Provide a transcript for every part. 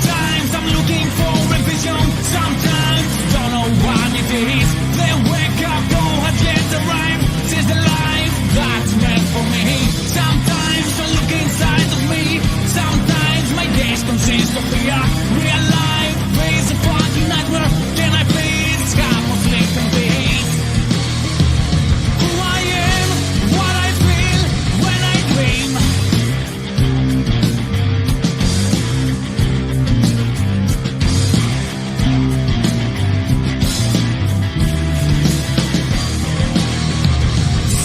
Sometimes I'm looking for a vision. Sometimes don't know what it is. Then wake up, though I just arrived. This is the life that's meant for me. Sometimes I look inside of me. Sometimes my days consist of fear. Real life is a fucking nightmare. Can I please have a flipping peace? Who I am, what I feel when I dream.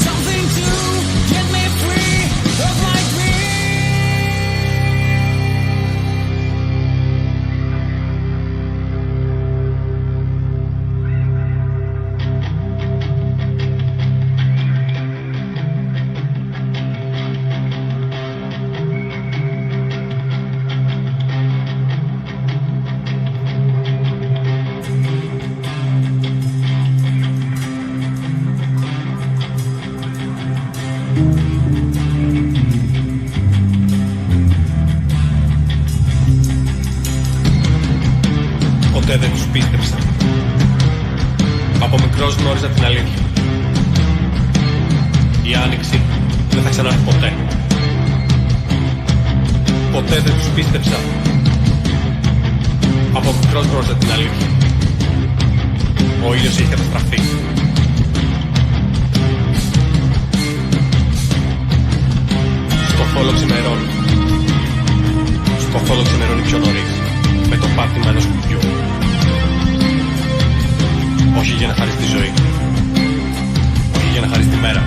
Something to get me free of my dream. Ποτέ δεν τους πίστεψα. Από μικρός γνώριζα την αλήθεια. Η άνοιξη δεν θα ξανάρθει ποτέ. Ποτέ δεν τους πίστεψα. Από μικρός γνώριζα την αλήθεια. Ο ήλιος έχει καταστραφεί. Στο φόλο ξημερώνει. Στο φόλο ξημερώνει πιο νωρίς. Με το πάτημα ενός κουτιού. Όχι για να χαρείς τη ζωή. Όχι για να χαρείς τη μέρα.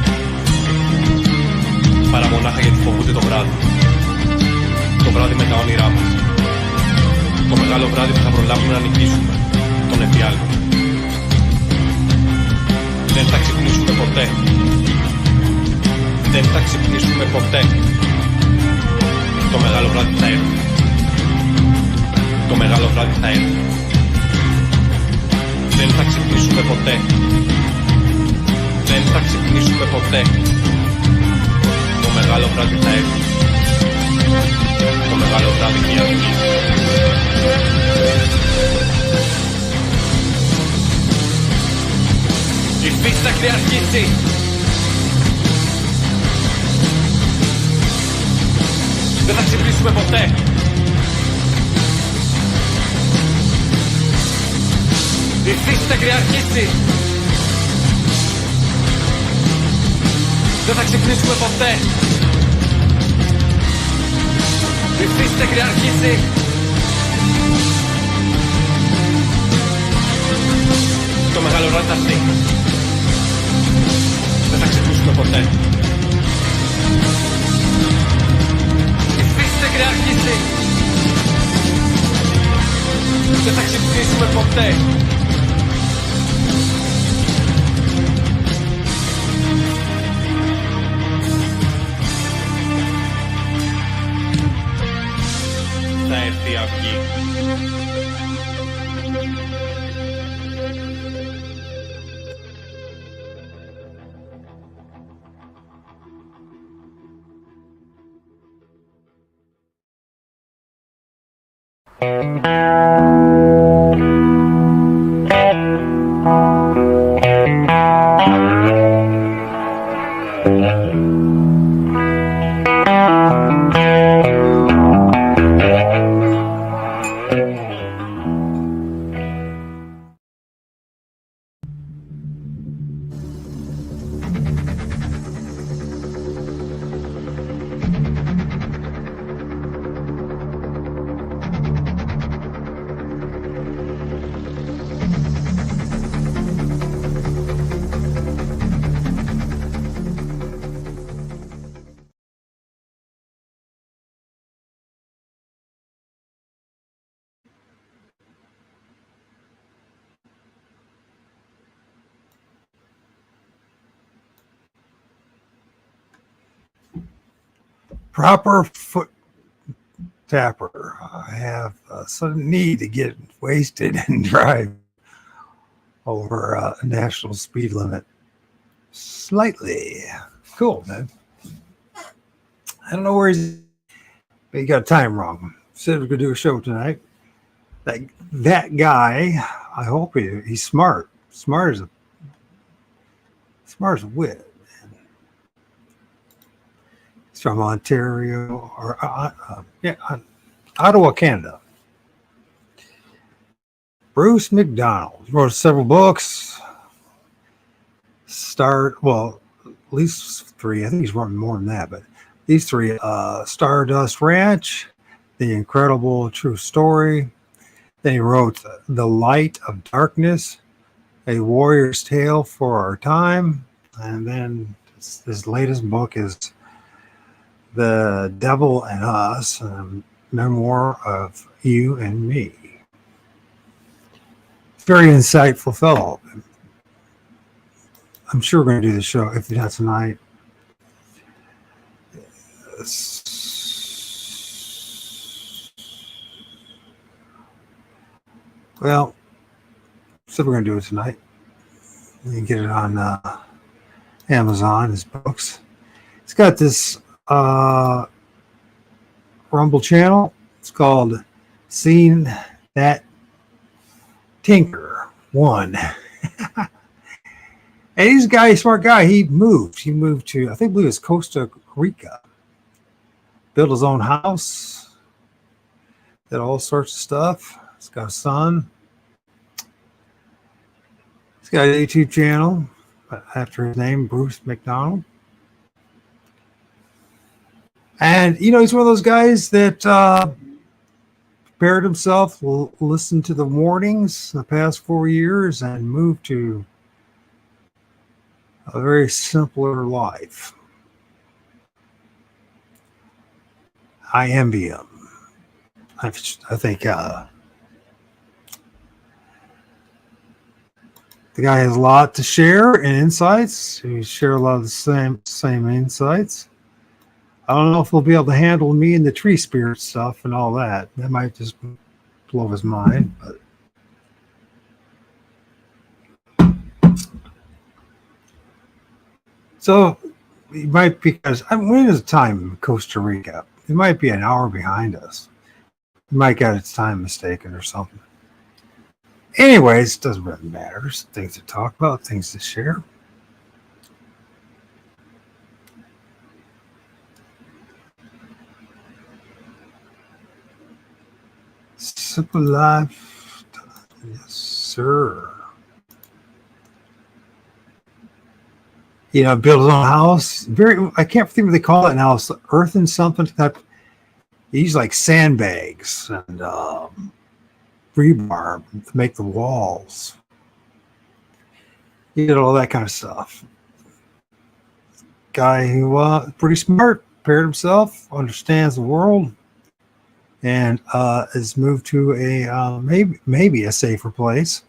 Παρά μονάχα γιατί φοβούνται το βράδυ. Το βράδυ με τα όνειρά μας. Το μεγάλο βράδυ που θα προλάβουμε να νικήσουμε τον εφιάλτη. Δεν θα ξυπνήσουμε ποτέ. Δεν θα ξυπνήσουμε ποτέ. Το μεγάλο βράδυ θα έρθει. Το μεγάλο βράδυ θα έρθει. Δεν θα ξυπνήσουμε ποτέ. Δεν θα ξυπνήσουμε ποτέ. Το μεγάλο βράδυ θα έρθει. Το μεγάλο βράδυ και η αυγή. Η φύση θα κυριαρχήσει. Δεν θα ξυπνήσουμε ποτέ. Η φύση θα κυριαρχήσει. Δεν θα ξυπνήσουμε ποτέ. Η φύση θα κυριαρχήσει. Το μεγάλο βράδυ θα έρθει. Δεν θα ξυπνήσουμε ποτέ. Η φύση θα κυριαρχήσει. Δεν θα ξυπνήσουμε ποτέ. Θα έρθει η αυγή. Proper foot tapper. I have some need to get wasted and drive over a national speed limit slightly. Cool, man. I don't know where he's, but he got time wrong. Said we could do a show tonight. that guy, I hope he's smart. Smart as a wit. He's from Ontario, or Ottawa, Canada. Bruce MacDonald wrote several books. At least 3. I think he's written more than that, but these 3: Stardust Ranch, The Incredible True Story. Then he wrote The Light of Darkness, A Warrior's Tale for Our Time. And then his latest book is The Devil and Us, a memoir of you and me. Very insightful fellow. I'm sure we're going to do the show, if not tonight. Well, so we're going to do it tonight. You can get it on Amazon, his books. It's got this Rumble channel. It's called Seen That Tinker 1. And he's a guy, smart guy. He moved to, I think, it was Costa Rica. Built his own house. Did all sorts of stuff. He's got a son. He's got a YouTube channel after his name, Bruce MacDonald. And, he's one of those guys that prepared himself, listened to the warnings the past 4 years, and moved to a very simpler life. I envy him. I think the guy has a lot to share and insights. We share a lot of the same insights. I don't know if he'll be able to handle me and the tree spirit stuff and all that. That might just blow his mind, but so he might, because when is the time in Costa Rica? It might be an hour behind us. He might get its time mistaken or something. Anyways, it doesn't really matter. There's things to talk about, things to share. Simple life. Yes, sir. Build his own house. I can't think what they call it now. It's earth and something. He used like sandbags and rebar to make the walls. He did all that kind of stuff. Guy who pretty smart, prepared himself, understands the world, and has moved to a maybe a safer place.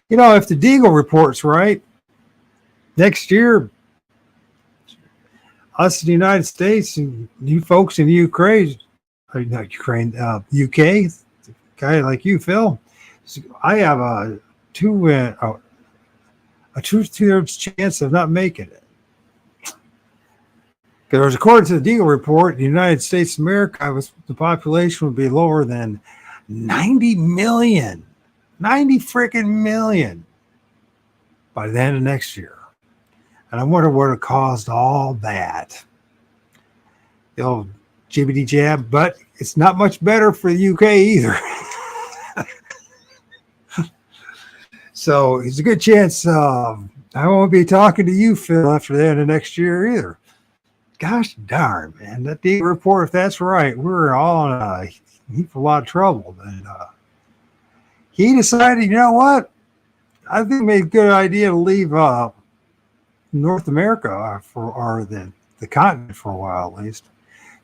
If the Deagle report's right, next year, us in the United States and you folks in Ukraine, UK, guy like you, Phil, I have a 2/3 chance of not making it. Because according to the Deagle report, the United States of America, the population would be lower than 90 million. 90 freaking million by the end of next year. And I wonder what it caused all that. The old jibbity jab, but it's not much better for the UK either. So it's a good chance I won't be talking to you, Phil, after the end of next year either. Gosh darn, man. That Deagle report, if that's right, we're all in a heap of a lot of trouble. And he decided, you know what? I think it made a good idea to leave North America or the continent for a while at least.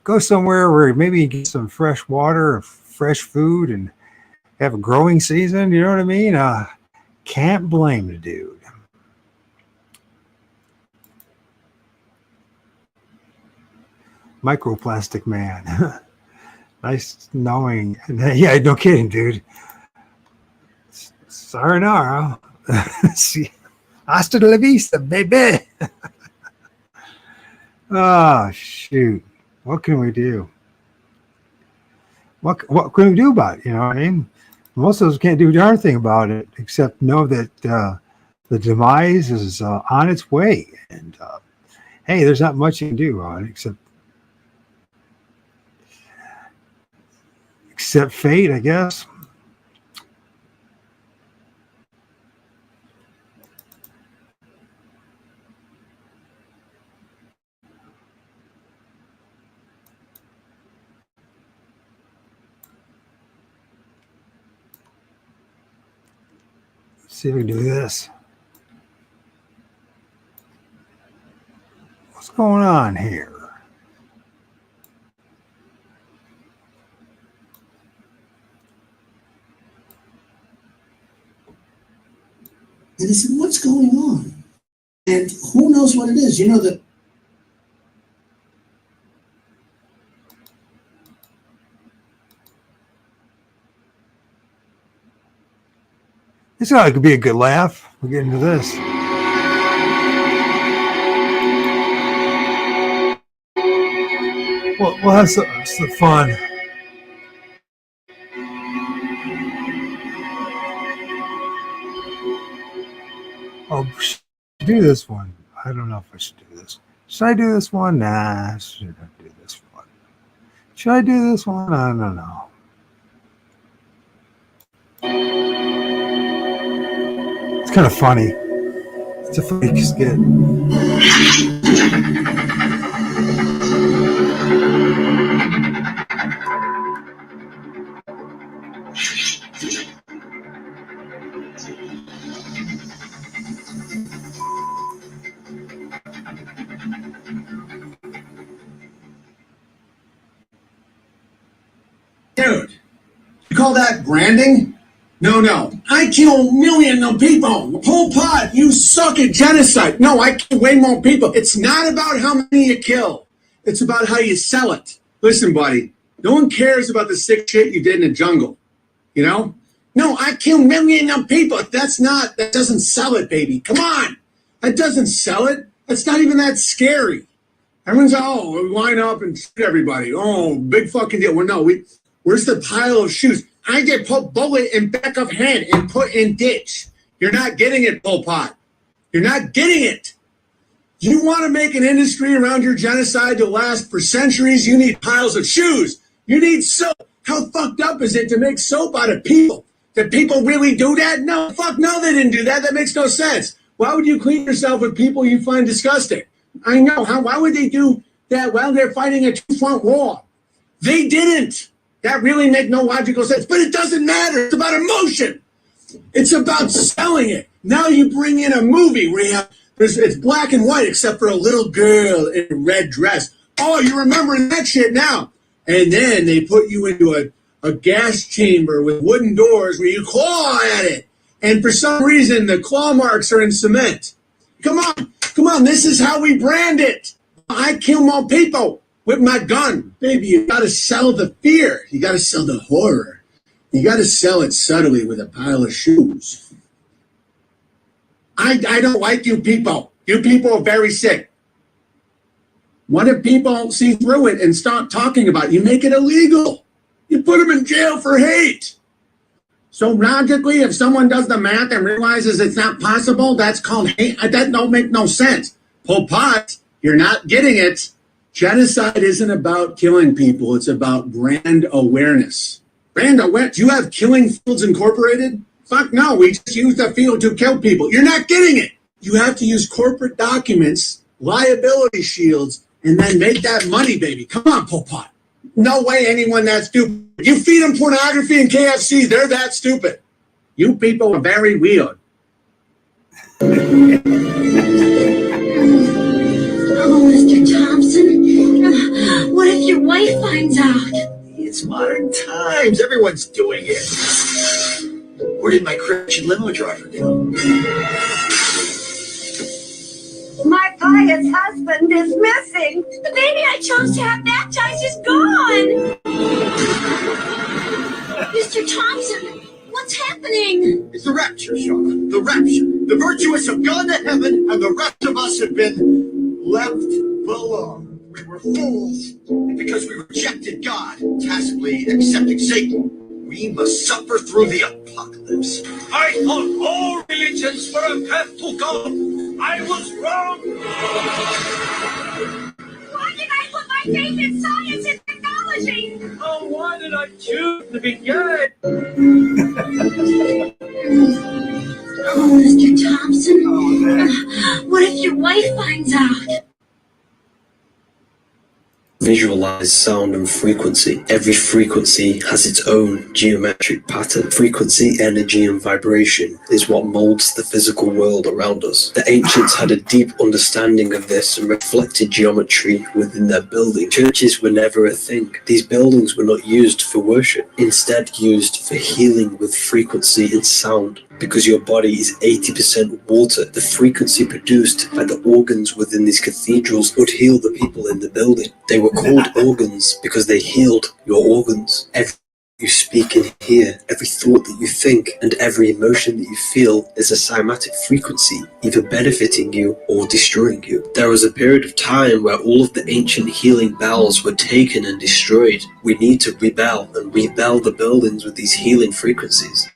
Go somewhere where maybe you get some fresh water and fresh food and have a growing season. You know what I mean? Can't blame the dude. Microplastic man. Nice knowing. Yeah, no kidding, dude. Sayonara. Hasta la vista, baby. Oh, shoot. What can we do? What can we do about it? You know what I mean? Most of us can't do a darn thing about it except know that the demise is on its way. And hey, there's not much you can do on it except fate, I guess. See if we can do this. What's going on here? And I said, what's going on? And who knows what it is? You know that. This could be a good laugh. We'll get into this. We'll have some fun. Oh, should I do this one? I don't know if I should do this. Should I do this one? Nah, I shouldn't do this one. Should I do this one? I don't know. It's kind of funny. It's a funny skit. Dude, you call that branding? No. I kill millions of people. Pol Pot, you suck at genocide. No, I kill way more people. It's not about how many you kill. It's about how you sell it. Listen, buddy, no one cares about the sick shit you did in the jungle. You know? No, I kill millions of people. That doesn't sell it, baby. Come on. That doesn't sell it. That's not even that scary. Everyone's, we line up and shoot everybody. Oh, big fucking deal. Well, no, where's the pile of shoes? I get put bullet in back of head and put in ditch. You're not getting it, Pol Pot. You're not getting it. You want to make an industry around your genocide to last for centuries, you need piles of shoes. You need soap. How fucked up is it to make soap out of people? Did people really do that? No, fuck no, they didn't do that. That makes no sense. Why would you clean yourself with people you find disgusting? I know. Why would they do that while they're fighting a two-front war? They didn't. That really makes no logical sense. But it doesn't matter. It's about emotion. It's about selling it. Now you bring in a movie where it's black and white except for a little girl in a red dress. Oh, you're remembering that shit now. And then they put you into a gas chamber with wooden doors where you claw at it. And for some reason, the claw marks are in cement. Come on. This is how we brand it. I kill more people with my gun. Baby, you got to sell the fear. You got to sell the horror. You got to sell it subtly with a pile of shoes. I don't like you people. You people are very sick. What if people see through it and start talking about it? You make it illegal. You put them in jail for hate. So logically, if someone does the math and realizes it's not possible, that's called hate. That don't make no sense. Pol Pot, you're not getting it. Genocide isn't about killing people. It's about brand awareness. Brand awareness? You have Killing Fields Incorporated? Fuck no, we just used a field to kill people. You're not getting it. You have to use corporate documents, liability shields, and then make that money, baby. Come on, Pol Pot. No way anyone that stupid. You feed them pornography and KFC, they're that stupid. You people are very weird. Oh, Mr. Thompson, what if your wife finds out? It's modern times. Everyone's doing it. Where did my Christian limo driver go? My pious husband is missing. The baby I chose to have baptized is gone. Mr. Thompson, what's happening? It's the rapture, Shauna. The rapture. The virtuous have gone to heaven, and the rest of us have been left below. We were fools because we rejected God, tacitly accepting Satan. We must suffer through the apocalypse. I thought all religions were a path to God. I was wrong. Why did I put my faith in science and technology? Oh, why did I choose to be good? Oh, Mr. Thompson, what if your wife finds out? Visualize sound and frequency. Every frequency has its own geometric pattern. Frequency, energy, and vibration is what molds the physical world around us. The ancients had a deep understanding of this and reflected geometry within their building. Churches were never a thing. These buildings were not used for worship, instead used for healing with frequency and sound. Because your body is 80% water, the frequency produced by the organs within these cathedrals would heal the people in the building. They were called organs because they healed your organs. Every you speak and hear, every thought that you think, and every emotion that you feel is a cymatic frequency, either benefiting you or destroying you. There was a period of time where all of the ancient healing bells were taken and destroyed. We need to rebel and rebel the buildings with these healing frequencies.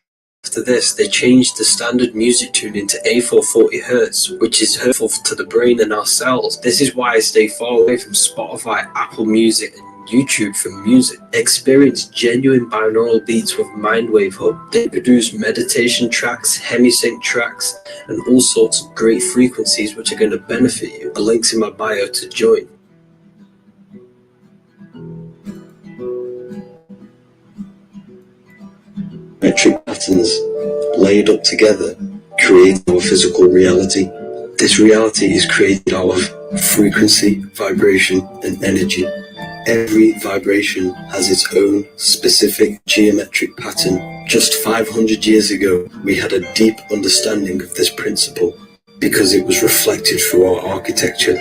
After this, they changed the standard music tune into A440 Hz, which is hurtful to the brain and our cells. This is why I stay far away from Spotify, Apple Music, and YouTube for music. Experience genuine binaural beats with Mindwave Hub. They produce meditation tracks, hemisync tracks, and all sorts of great frequencies which are going to benefit you. The link's in my bio to join. Metric patterns laid up together create our physical reality. This reality is created out of frequency, vibration, and energy. Every vibration has its own specific geometric pattern. Just 500 years ago, we had a deep understanding of this principle because it was reflected through our architecture.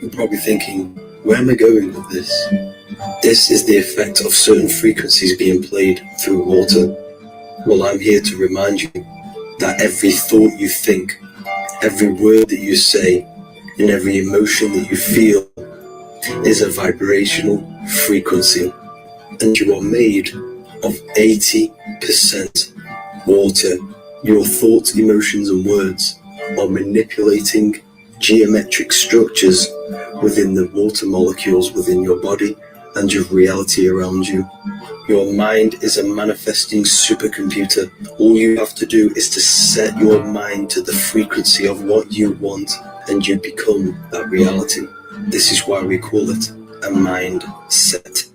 You're probably thinking, where am I going with this? This is the effect of certain frequencies being played through water. Well, I'm here to remind you that every thought you think, every word that you say, and every emotion that you feel is a vibrational frequency, and you are made of 80% water. Your thoughts, emotions, and words are manipulating geometric structures within the water molecules within your body and your reality around you. Your mind is a manifesting supercomputer. All you have to do is to set your mind to the frequency of what you want, and you become that reality. This is why we call it a mindset.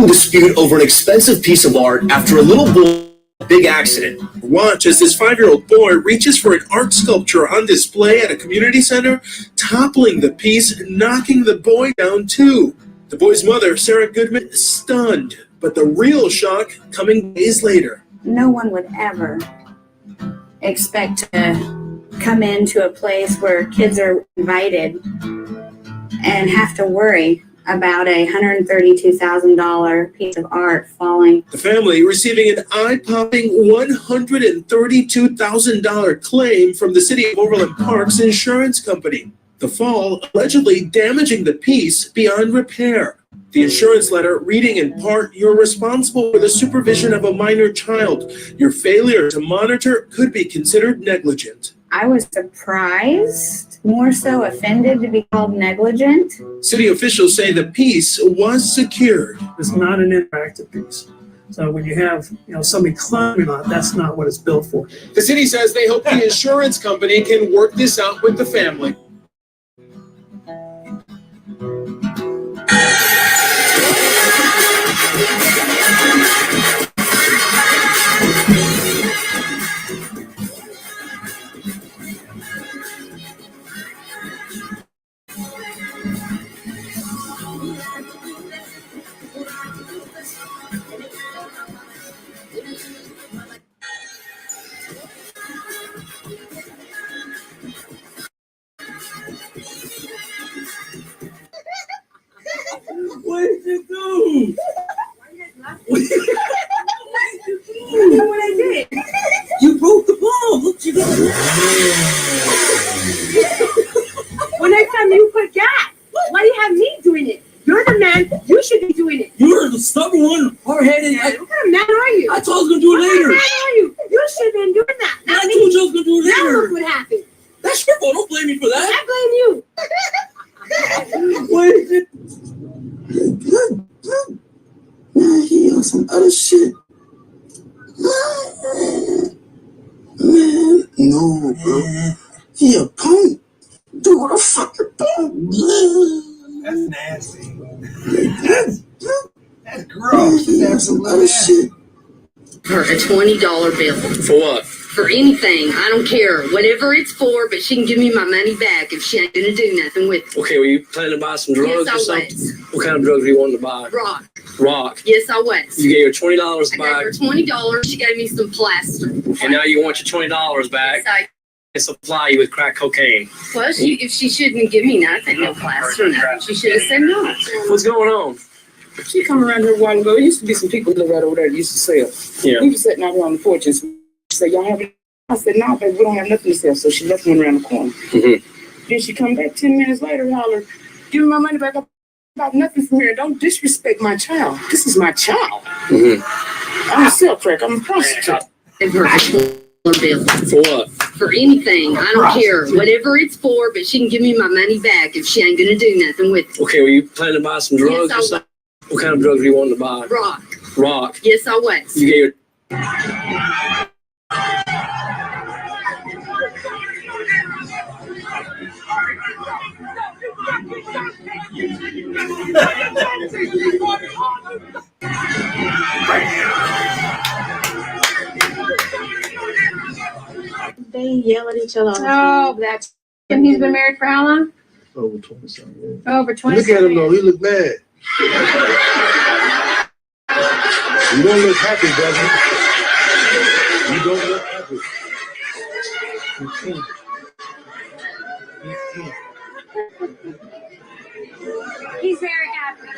Dispute over an expensive piece of art after a little boy big accident. Watch as this 5-year-old boy reaches for an art sculpture on display at a community center, toppling the piece and knocking the boy down too. The boy's mother, Sarah Goodman, is stunned, but the real shock coming days later. No one would ever expect to come into a place where kids are invited and have to worry about a $132,000 piece of art falling. The family receiving an eye-popping $132,000 claim from the City of Overland Park's insurance company. The fall allegedly damaging the piece beyond repair. The insurance letter reading in part, "You're responsible for the supervision of a minor child. Your failure to monitor could be considered negligent." I was surprised, more so offended to be called negligent. City officials say the piece was secured. It's not an interactive piece. So when you have somebody climbing on it, that's not what it's built for. The city says they hope the insurance company can work this out with the family. one hard-headed. What kind of man are you? I told I was gonna do it What later. kind of man are you? You should have been doing that. I told you I was gonna do it Now later. look what happened. That's your fault. Don't blame me for that. I blame you. Wait. Man, he on some other shit. Man, no, bro. He a punk. Dude, what a fucking punk. That's nasty. That's gross. He on some other shit. Her a $20 bill. For what? For anything. I don't care. Whatever it's for, but she can give me my money back if she ain't gonna do nothing with it. Okay, were you planning to buy some drugs Yes, I or something? was. What kind of drugs were you wanting to buy? Rock. Rock. Yes, I was. You gave her $20 I gave back, her $20. She gave me some plaster. and now you want your $20 back So, and supply you with crack cocaine. well, if she shouldn't give me nothing, no plaster, nothing, she should have said no. What's going on? She come around here a while ago. There used to be some people that live right over there that used to sell. Yeah. We was sitting out here on the porch and she said, y'all have it? I said, no, baby, we don't have nothing to sell. So she left one around the corner. Mm-hmm. Then she come back 10 minutes later and holler, give me my money back. I got nothing from here. Don't disrespect my child. This is my child. Mm-hmm. I don't sell crack. I'm a prostitute. Gave her a $20 bill. For what? For anything. I don't care. Whatever it's for, but she can give me my money back if she ain't gonna do nothing with it. Okay, were you planning to buy some drugs Yes, I or was. something? What kind of drugs were you wanting to buy? Rock. Rock. Yes, I was. You gave They yell at each other. Oh, that's him. He's been married for how long? Over 20-something years. Over 20. Look at him though, he look mad. You don't look happy, brother. You don't look happy. He's very happy.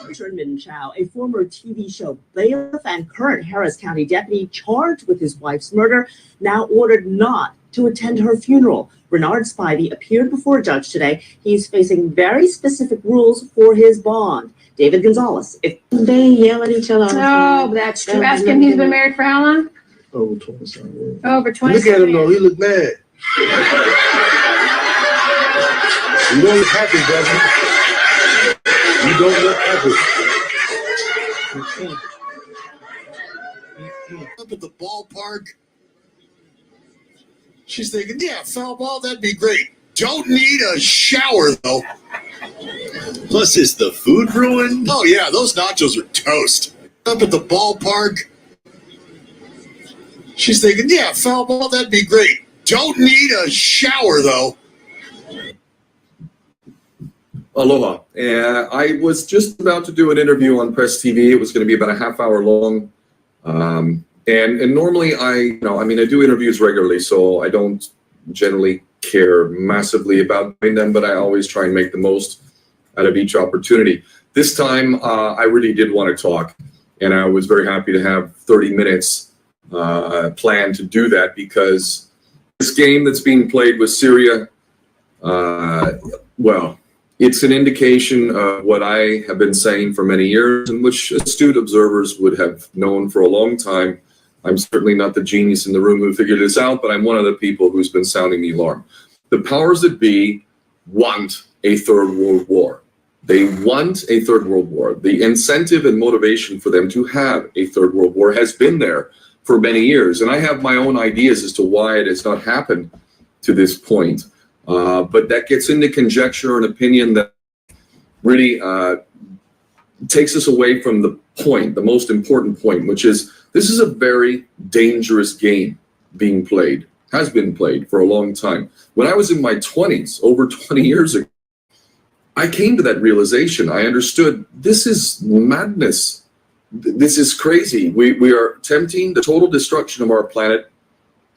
Richard Middenchow, a former TV show bailiff and current Harris County deputy charged with his wife's murder, now ordered not to attend her funeral. Bernard Spivey appeared before a judge today. He's facing very specific rules for his bond. David Gonzalez. If They yell at each other. Oh, that's true. Ask him. He's been married for how long? Over 20-something years. Over 20. Look at him though, he look mad. You don't look happy, brother. You don't look happy. Up at the ballpark. She's thinking, yeah, foul ball, that'd be great. Don't need a shower, though. Plus, is the food ruined? Oh, yeah, those nachos are toast. Up at the ballpark. She's thinking, yeah, foul ball, that'd be great. Don't need a shower, though. Aloha. I was just about to do an interview on Press TV. It was going to be about a half hour long. And normally I do interviews regularly, so I don't generally care massively about doing them, but I always try and make the most out of each opportunity. This time, I really did want to talk, and I was very happy to have 30 minutes planned to do that, because this game that's being played with Syria, it's an indication of what I have been saying for many years, and which astute observers would have known for a long time. I'm certainly not the genius in the room who figured this out, but I'm one of the people who's been sounding the alarm. The powers that be want a third world war. They want a third world war. The incentive and motivation for them to have a third world war has been there for many years. And I have my own ideas as to why it has not happened to this point. But that gets into conjecture and opinion that really takes us away from the point, the most important point, which is this is a very dangerous game being played, has been played for a long time. When I was in my 20s, over 20 years ago, I came to that realization. I understood this is madness. This is crazy. We are tempting the total destruction of our planet,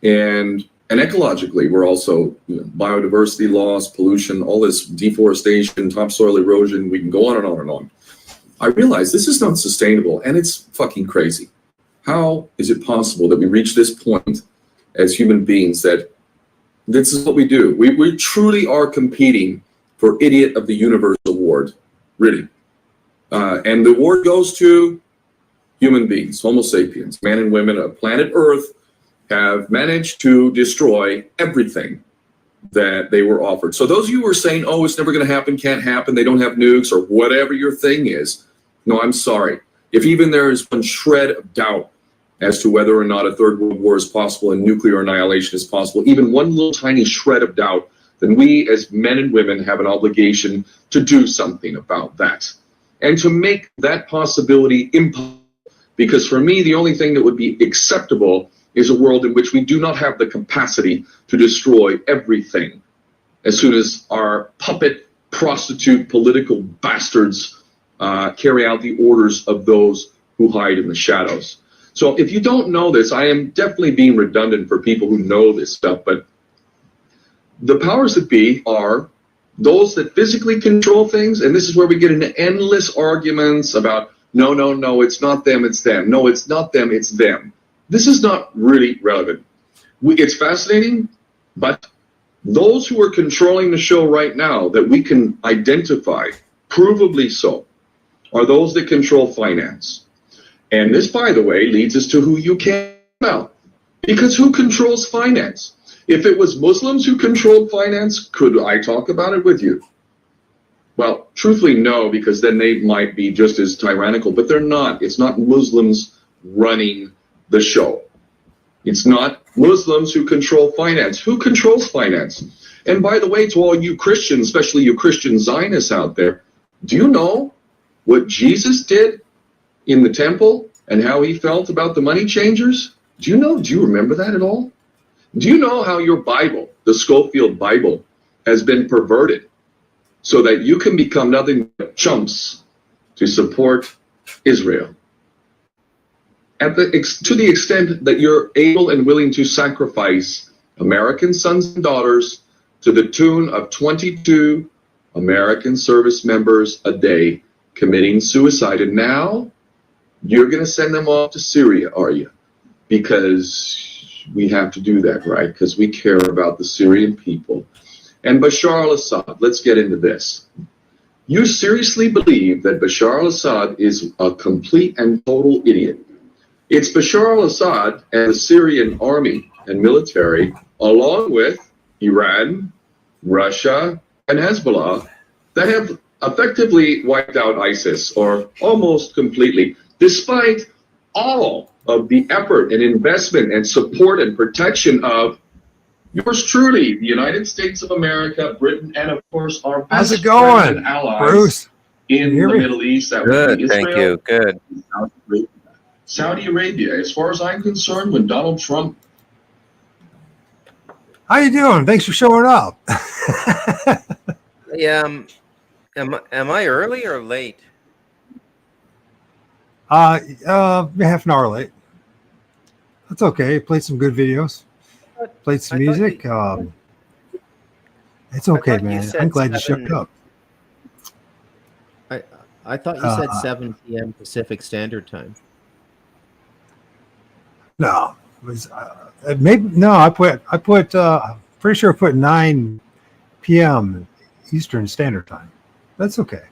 and ecologically, we're also, biodiversity loss, pollution, all this deforestation, topsoil erosion, we can go on and on and on. I realized this is not sustainable, and it's fucking crazy. How is it possible that we reach this point as human beings that this is what we do? We truly are competing for Idiot of the Universe award, really. And the award goes to human beings, Homo sapiens, man and women of planet Earth, have managed to destroy everything that they were offered. So those of you who are saying, oh, it's never going to happen, can't happen, they don't have nukes, or whatever your thing is, no, I'm sorry. If even there is one shred of doubt as to whether or not a third world war is possible and nuclear annihilation is possible, even one little tiny shred of doubt, then we as men and women have an obligation to do something about that and to make that possibility impossible. Because for me, the only thing that would be acceptable is a world in which we do not have the capacity to destroy everything as soon as our puppet, prostitute, political bastards carry out the orders of those who hide in the shadows. So if you don't know this, I am definitely being redundant for people who know this stuff, but the powers that be are those that physically control things, and this is where we get into endless arguments about, no, no, no, it's not them, it's them. No, it's not them, it's them. This is not really relevant. It's fascinating, but those who are controlling the show right now that we can identify, provably so, are those that control finance. And this, by the way, leads us to who you can't about. Because who controls finance? If it was Muslims who controlled finance, could I talk about it with you? Well, truthfully, no, because then they might be just as tyrannical, but they're not. It's not Muslims running the show. It's not Muslims who control finance. Who controls finance? And by the way, to all you Christians, especially you Christian Zionists out there, do you know what Jesus did in the temple and how he felt about the money changers? Do you know? Do you remember that at all? Do you know how your Bible, the Schofield Bible, has been perverted so that you can become nothing but chumps to support Israel? To the extent that you're able and willing to sacrifice American sons and daughters to the tune of 22 American service members a day committing suicide. And now you're going to send them off to Syria, are you? Because we have to do that, right? Because we care about the Syrian people. And Bashar al-Assad, let's get into this. You seriously believe that Bashar al-Assad is a complete and total idiot? It's Bashar al-Assad and the Syrian army and military, along with Iran, Russia, and Hezbollah, that have effectively wiped out ISIS, or almost completely, despite all of the effort and investment and support and protection of yours truly, the United States of America, Britain, and of course our How's best it going, friends and allies Bruce? in the Middle East. That would be Good, thank Israel, you. Good. Saudi Arabia. As far as I'm concerned, when Donald Trump How you doing? Thanks for showing up. Yeah, am I early or late? Half an hour late. That's okay. Played some good videos. Played some music. It's okay, man. I'm glad you showed up. I thought you said 7 p.m. Pacific Standard Time. No, it was maybe no. I put pretty sure I put 9 p.m. Eastern Standard Time. That's okay.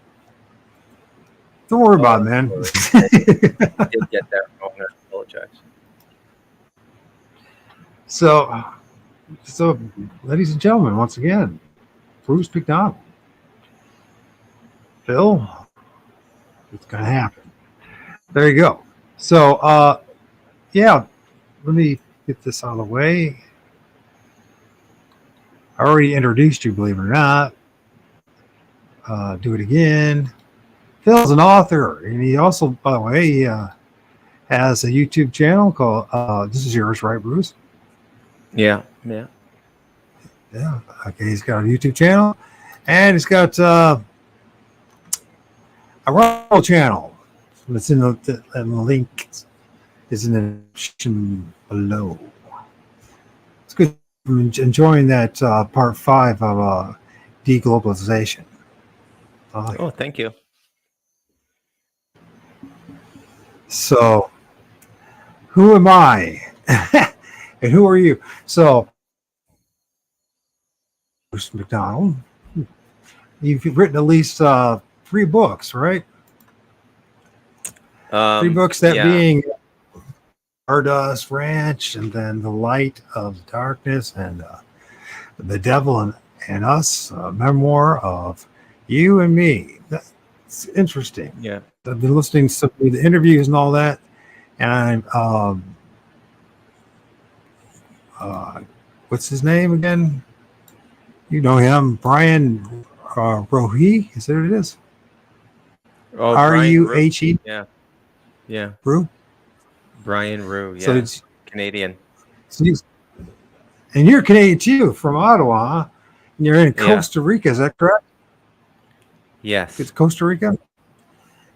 Don't worry about it, man. I did get that wrong. I apologize. So, ladies and gentlemen, once again, Bruce MacDonald. Phil, it's gonna happen. There you go. So, yeah, let me get this out of the way. I already introduced you, believe it or not. Do it again. Phil's an author, and he also, by the way, he has a YouTube channel called, this is yours, right, Bruce? Yeah. Yeah. Okay, he's got a YouTube channel, and he's got a Rumble channel. It's in the link is in the description below. It's good. I'm enjoying that part 5 of deglobalization. Oh, thank you. So, who am I? And who are you? So, Bruce MacDonald, you've written at least 3 books, right? 3 books, that Yeah. being Stardust Ranch, and then The Light of Darkness, and The Devil and Us, Memoir of You and Me. That's interesting. Yeah. I've been listening to some of the interviews and all that, and what's his name again? You know him, Brian Rohe. Is that what it is? Oh, Brian Rue. R-U-H-E. Yeah. Yeah. Rue? Brian Rue. Yeah. So it's Canadian. so and you're Canadian too, from Ottawa, huh? And you're in Costa Rica, is that correct? Yes. It's Costa Rica?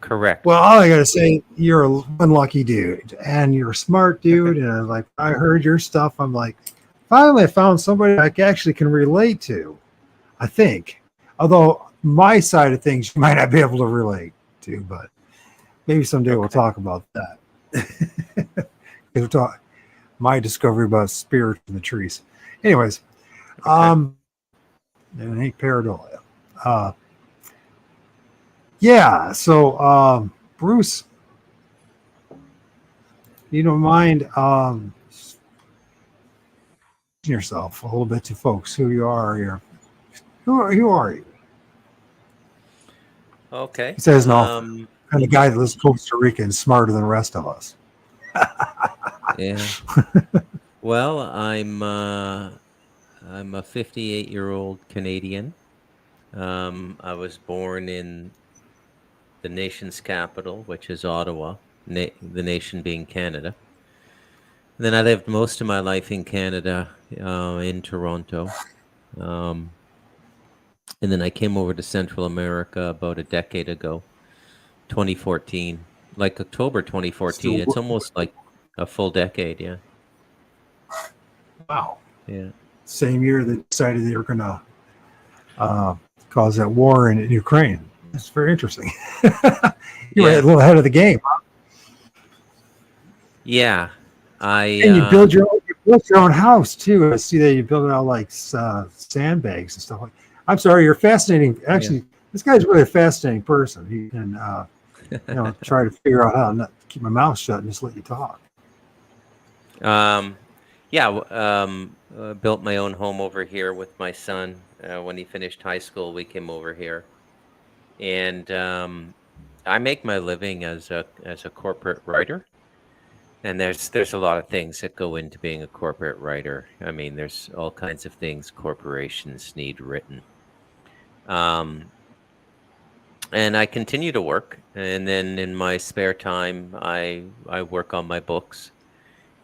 Correct. Well, all I gotta say, you're one lucky dude, and you're a smart dude. And like, I heard your stuff. I'm like, finally, I found somebody I actually can relate to. I think, although my side of things you might not be able to relate to, but maybe someday we'll talk about that. We'll talk my discovery about spirit in the trees. Anyways, and Hank Paradolia. Yeah, so Bruce, you don't mind yourself a little bit to folks who you are. Who are you? Okay. He says no. And the guy that lives in Costa Rica is smarter than the rest of us. Yeah. Well, I'm a 58-year-old Canadian. I was born in the nation's capital, which is Ottawa, the nation being Canada. And then I lived most of my life in Canada, in Toronto. And then I came over to Central America about a decade ago, 2014, like October 2014. It's almost like a full decade, yeah. Wow. Yeah. Same year they decided they were going to cause that war in Ukraine. That's very interesting. You were a little ahead of the game, huh? Yeah. And you built your own house too. I see that you build it out like sandbags and stuff like. I'm sorry, you're fascinating. Actually, this guy's really a fascinating person. He can, try to figure out how not to keep my mouth shut and just let you talk. Built my own home over here with my son. When he finished high school, we came over here, and I make my living as a corporate writer. And there's a lot of things that go into being a corporate writer. I mean, there's all kinds of things corporations need written. And I continue to work, and then in my spare time, I work on my books.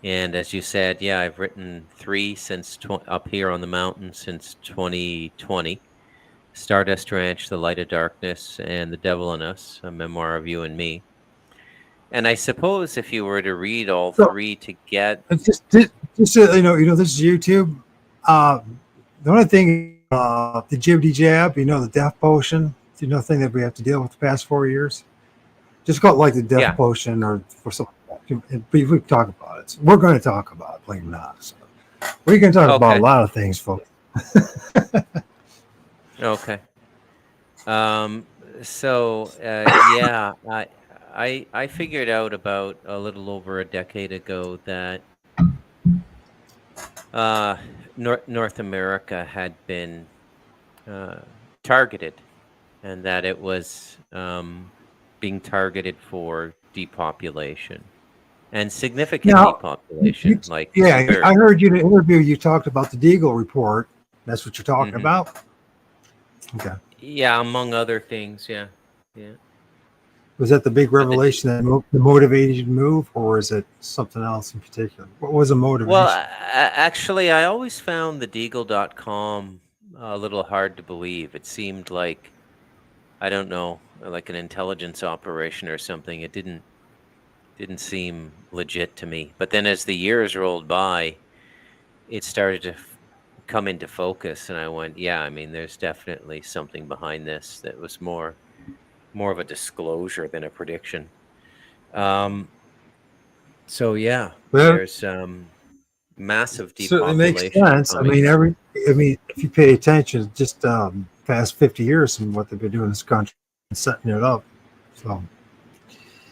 And as you said, yeah, I've written 3 since up here on the mountain since 2020. Stardust Ranch, The Light of Darkness, and The Devil in Us, a memoir of you and me. And I suppose if you were to read all 3 to get... Just this is YouTube. The only thing, the Jibby Jab, the death potion, the thing that we have to deal with the past 4 years. Just call it like the death potion or something. We can talk about it. So we're going to talk about it, believe it or not. So we're going to talk about a lot of things, folks. Okay. I figured out about a little over a decade ago that North America had been targeted, and that it was being targeted for depopulation and significant depopulation. I heard you in an interview. You talked about the Deagle report. That's what you're talking about. Okay. Yeah, among other things. Yeah. Was that the big revelation that motivated you to move, or is it something else in particular? What was the motivation? Well, actually, I always found the Deagle.com a little hard to believe. It seemed like, I don't know, like an intelligence operation or something. It didn't seem legit to me. But then as the years rolled by, it started to come into focus, and I went, yeah, I mean, there's definitely something behind this that was more of a disclosure than a prediction. There's massive depopulation. So it makes sense. Coming. I mean, if you pay attention, just past 50 years and what they've been doing in this country and setting it up. So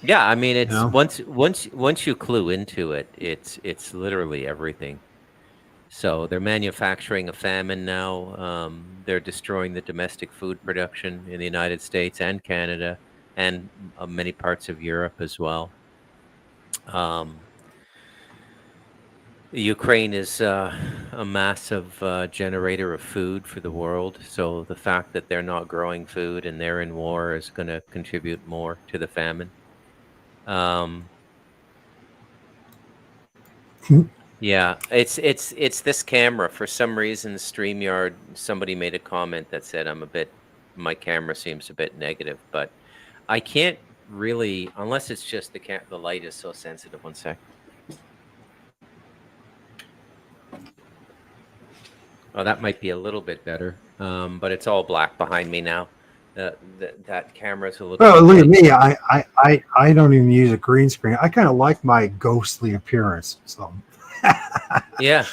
Yeah, I mean, it's know? once you clue into it, it's literally everything. So they're manufacturing a famine now. They're destroying the domestic food production in the United States and Canada and many parts of Europe as well. Um, Ukraine is a massive generator of food for the world. So the fact that they're not growing food and they're in war is going to contribute more to the famine. Um, Yeah, it's this camera. For some reason, StreamYard, somebody made a comment that said my camera seems a bit negative, but I can't really, unless it's just the light is so sensitive. One sec. Oh, that might be a little bit better. But it's all black behind me now. That camera's a little Well, bit look at light. me. I don't even use a green screen. I kind of like my ghostly appearance. So Yeah.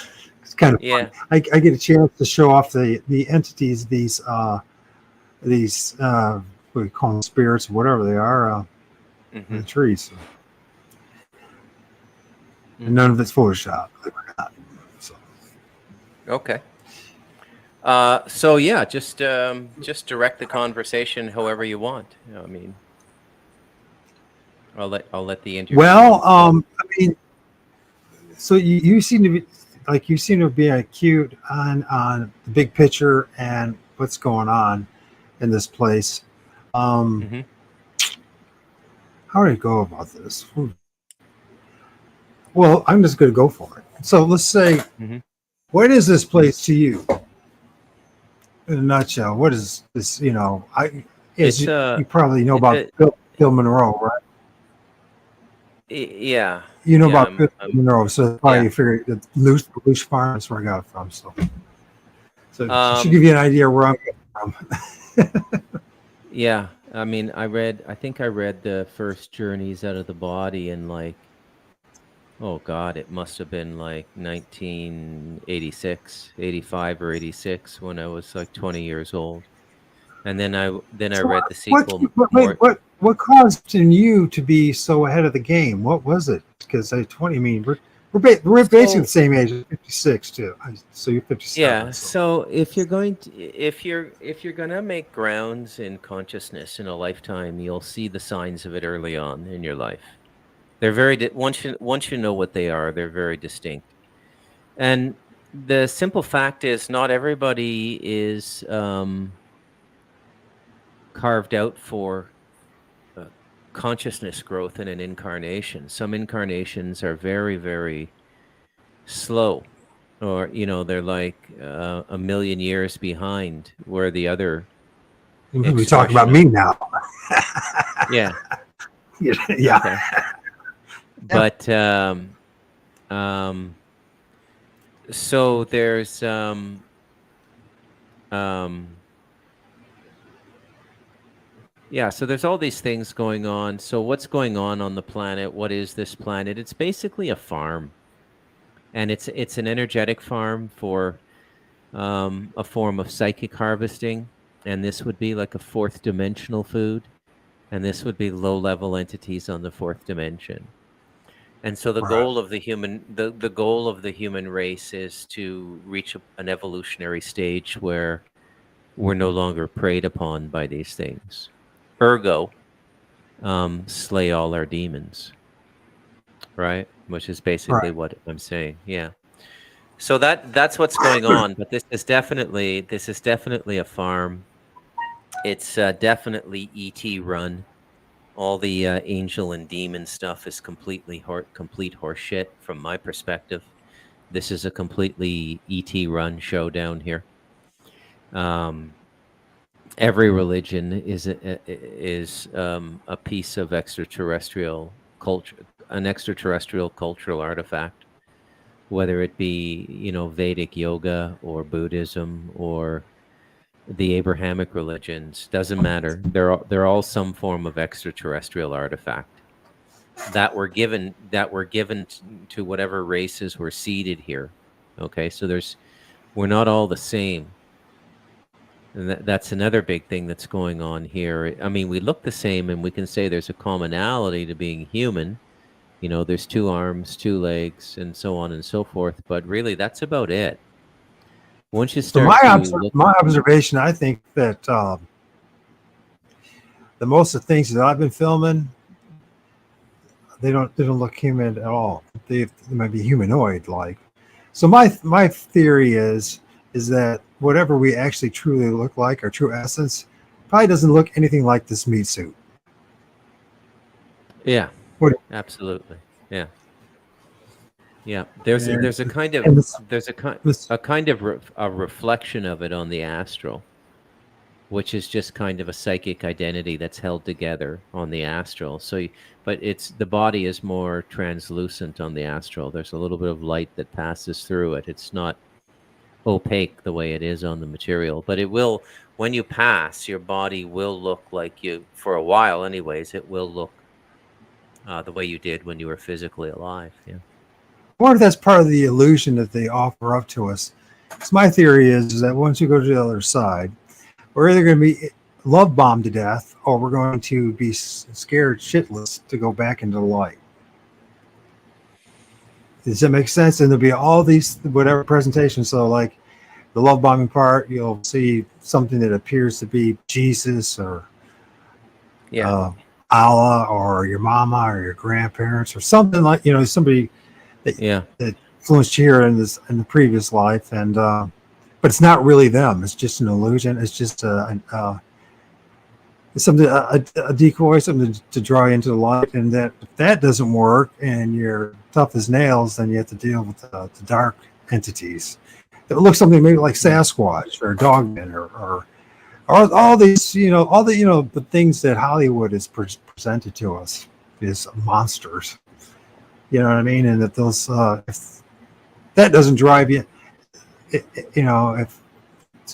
it's kind of Yeah. fun. I get a chance to show off the entities, these what do you call them, spirits, whatever they are, in the trees. And none of it's Photoshop. believe it or not. So. Okay. So yeah, just direct the conversation however you want. I mean, I'll let the interview. Well, I mean, so you seem to be acute on the big picture and what's going on in this place. How do I go about this? Well, I'm just going to go for it. So let's say, what is this place to you? In a nutshell, what is this? You know, you probably know about Bill Monroe, right? Yeah. You know Yeah, about Bill Monroe, so probably yeah. you figure that Loosh Farm is where I got it from. So it should Um, give you an idea where I'm getting from. Yeah, I mean, I think I read the first Journeys Out of the Body in like, oh God, it must have been like 1986, 85 or 86 when I was like 20 years old. And then I So read the sequel. what caused in you to be so ahead of the game? What was it? Because I mean, we're basically the same age, 56 too. So you're 57. Yeah. So if you're going to make grounds in consciousness in a lifetime, you'll see the signs of it early on in your life. They're very once you know what they are, they're very distinct. And the simple fact is, not everybody is carved out for consciousness growth in an incarnation. Some incarnations are very, very slow, or they're like a million years behind where the other We talk about me now. Yeah. Yeah. Okay. But so there's yeah, so there's all these things going on. So what's going on the planet? What is this planet? It's basically a farm. And it's an energetic farm for a form of psychic harvesting. And this would be like a fourth dimensional food. And this would be low-level entities on the fourth dimension. And so the goal of the goal of the human race is to reach an evolutionary stage where we're no longer preyed upon by these things. Ergo, slay all our demons. Right? Which is basically what I'm saying. Yeah. So that's what's going on. But this is definitely a farm. It's definitely ET run. All the angel and demon stuff is complete horseshit from my perspective. This is a completely ET run show down here. Every religion is a piece of extraterrestrial culture, an extraterrestrial cultural artifact, whether it be Vedic yoga or Buddhism or the Abrahamic religions. Doesn't matter. They're all some form of extraterrestrial artifact that were given to whatever races were seeded here. Okay, so we're not all the same. And that's another big thing that's going on here. I mean, we look the same, and we can say there's a commonality to being human. You know, there's 2 arms, 2 legs, and so on and so forth. But really, that's about it. Once you So start to look, my observation, I think that the most of the things that I've been filming, they don't look human at all. They might be humanoid like. So my theory is that whatever we actually truly look like, our true essence, probably doesn't look anything like this meat suit. yeah, What? absolutely, yeah, yeah. There's a kind of a reflection of it on the astral, which is just kind of a psychic identity that's held together on the astral. So, but the body is more translucent on the astral. There's a little bit of light that passes through it. It's not opaque the way it is on the material, but it will, when you pass, your body will look like you, for a while anyways, it will look the way you did when you were physically alive. Yeah. I wonder if that's part of the illusion that they offer up to us. So my theory is that once you go to the other side, we're either going to be love bombed to death, or we're going to be scared shitless to go back into the light. Does that make sense? And there'll be all these whatever presentations. So like the love bombing part, you'll see something that appears to be Jesus or Allah or your mama or your grandparents or something like, somebody that influenced you here in the previous life, and but it's not really them. It's just an illusion. It's just something, a decoy, something to draw you into the light. And that if that doesn't work and you're tough as nails, then you have to deal with the dark entities. It looks something maybe like Sasquatch or Dogman or all these, the things that Hollywood has presented to us is monsters. You know what I mean? And that those, if that doesn't drive you, if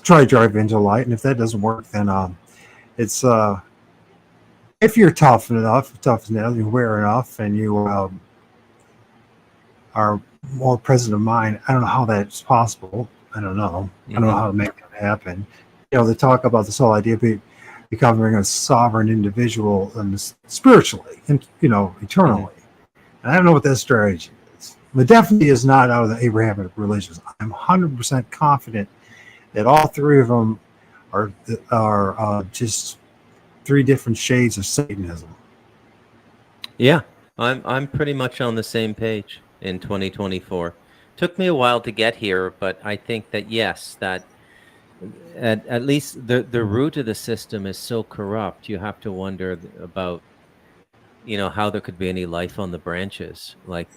try to drive into light, and if that doesn't work, then it's if you're tough enough, you're aware enough, and you are more present of mind. I don't know how that's possible. I don't know. I don't know how to make that happen. They talk about this whole idea of becoming a sovereign individual and spiritually, and eternally. And I don't know what that strategy is. But definitely is not out of the Abrahamic religions. I'm 100% confident that all 3 of them are just 3 different shades of Satanism. Yeah, I'm pretty much on the same page in 2024. Took me a while to get here, but I think that yes, that at least the root of the system is so corrupt. You have to wonder about how there could be any life on the branches, like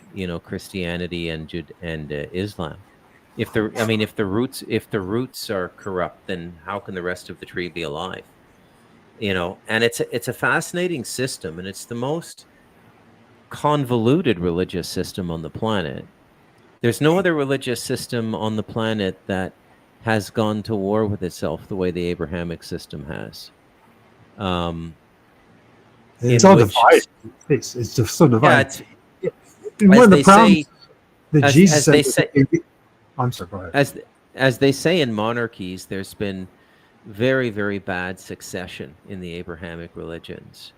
Christianity and Islam. If the roots are corrupt, then how can the rest of the tree be alive? And it's a fascinating system, and it's the most convoluted religious system on the planet. There's no other religious system on the planet that has gone to war with itself the way the Abrahamic system has. It's all divided. It's just so divided. I'm sorry, go ahead. As they say in monarchies, there's been very, very bad succession in the Abrahamic religions.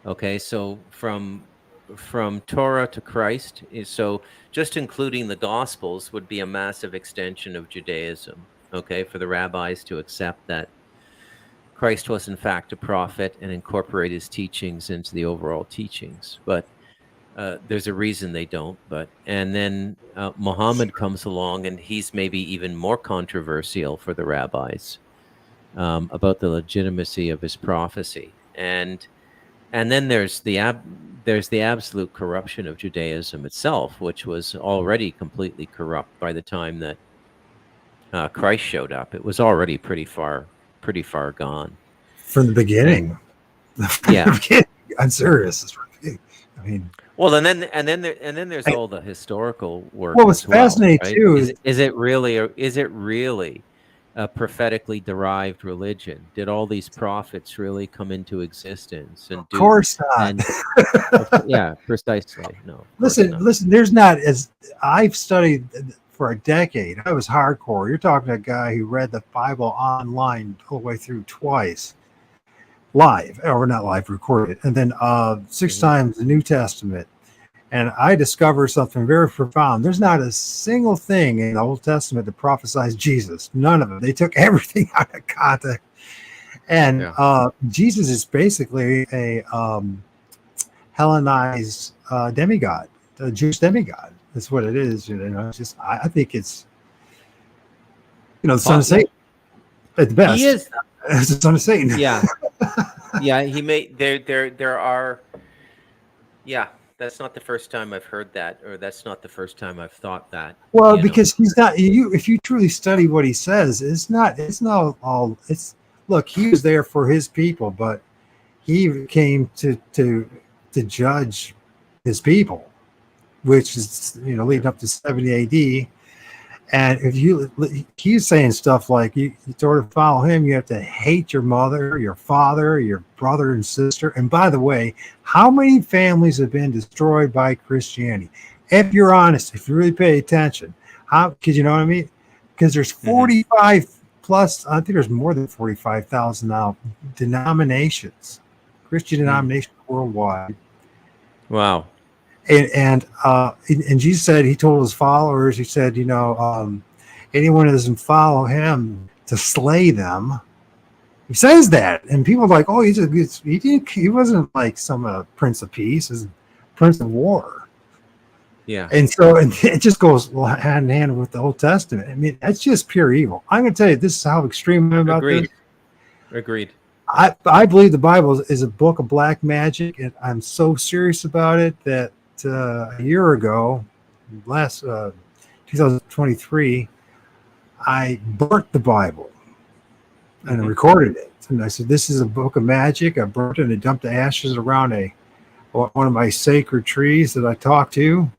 Okay, so from Torah to Christ, so just including the Gospels would be a massive extension of Judaism. Okay, for the rabbis to accept that Christ was in fact a prophet and incorporate his teachings into the overall teachings. But there's a reason they don't. And then Muhammad comes along, and he's maybe even more controversial for the rabbis about the legitimacy of his prophecy. And then there's the absolute corruption of Judaism itself, which was already completely corrupt by the time that Christ showed up. It was already pretty far gone from the beginning. I'm serious. I mean, well, and then there's all the historical work. What was fascinating too is it really a prophetically derived religion? Did all these prophets really come into existence? And of course not. Yeah, precisely. No. Listen. There's not, as I've studied for a decade. I was hardcore. You're talking to a guy who read the Bible online all the way through twice, live, or not live, recorded, and then 6 times the New Testament. And I discovered something very profound. There's not a single thing in the Old Testament that prophesies Jesus. None of it. They took everything out of context. And Jesus is basically a Hellenized demigod, a Jewish demigod. That's what it is. You know, it's just I think it's, you know, the son of Satan at the best. He is. It's the son of Satan. Yeah. Yeah, he made there are. Yeah, that's not the first time I've heard that, or that's not the first time I've thought that. Well, because he's not. If you truly study what he says, it's not all. It's look. He was there for his people, but he came to judge his people, which is, you know, leading up to 70 AD. And if he's saying stuff like you sort of follow him, you have to hate your mother, your father, your brother and sister. And by the way, how many families have been destroyed by Christianity? If you're honest, if you really pay attention, because you know what I mean? Because there's 45 plus, I think there's more than 45,000 now denominations, Christian denominations worldwide. Wow. And Jesus said, he told his followers, he said, you know, anyone who doesn't follow him to slay them. He says that, and people are like, oh, he wasn't like some Prince of Peace, he's Prince of War. Yeah. And so it just goes hand in hand with the Old Testament. I mean, that's just pure evil. I'm going to tell you, this is how extreme I'm about this. Agreed. I believe the Bible is a book of black magic, and I'm so serious about it that a year ago, last 2023, I burnt the Bible and I recorded it. And I said, this is a book of magic. I burnt it and I dumped the ashes around one of my sacred trees that I talk to,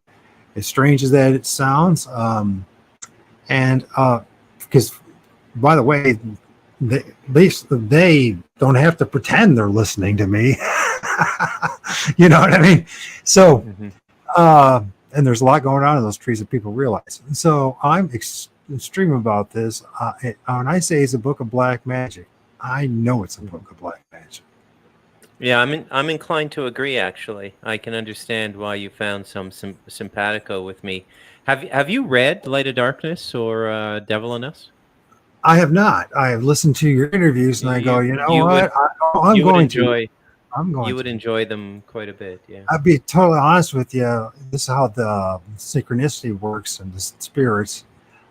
as strange as that it sounds. Because, by the way, they don't have to pretend they're listening to me. You know what I mean? So, and there's a lot going on in those trees that people realize. And so I'm extreme about this. When I say it's a book of black magic, I know it's a book of black magic. Yeah, I'm inclined to agree. Actually, I can understand why you found some simpatico with me. Have you read Light of Darkness or Devil in Us? I have not. I have listened to your interviews, and I go, you know what? I'm going to. You would enjoy them quite a bit, yeah. I'll be totally honest with you. This is how the synchronicity works and the spirits.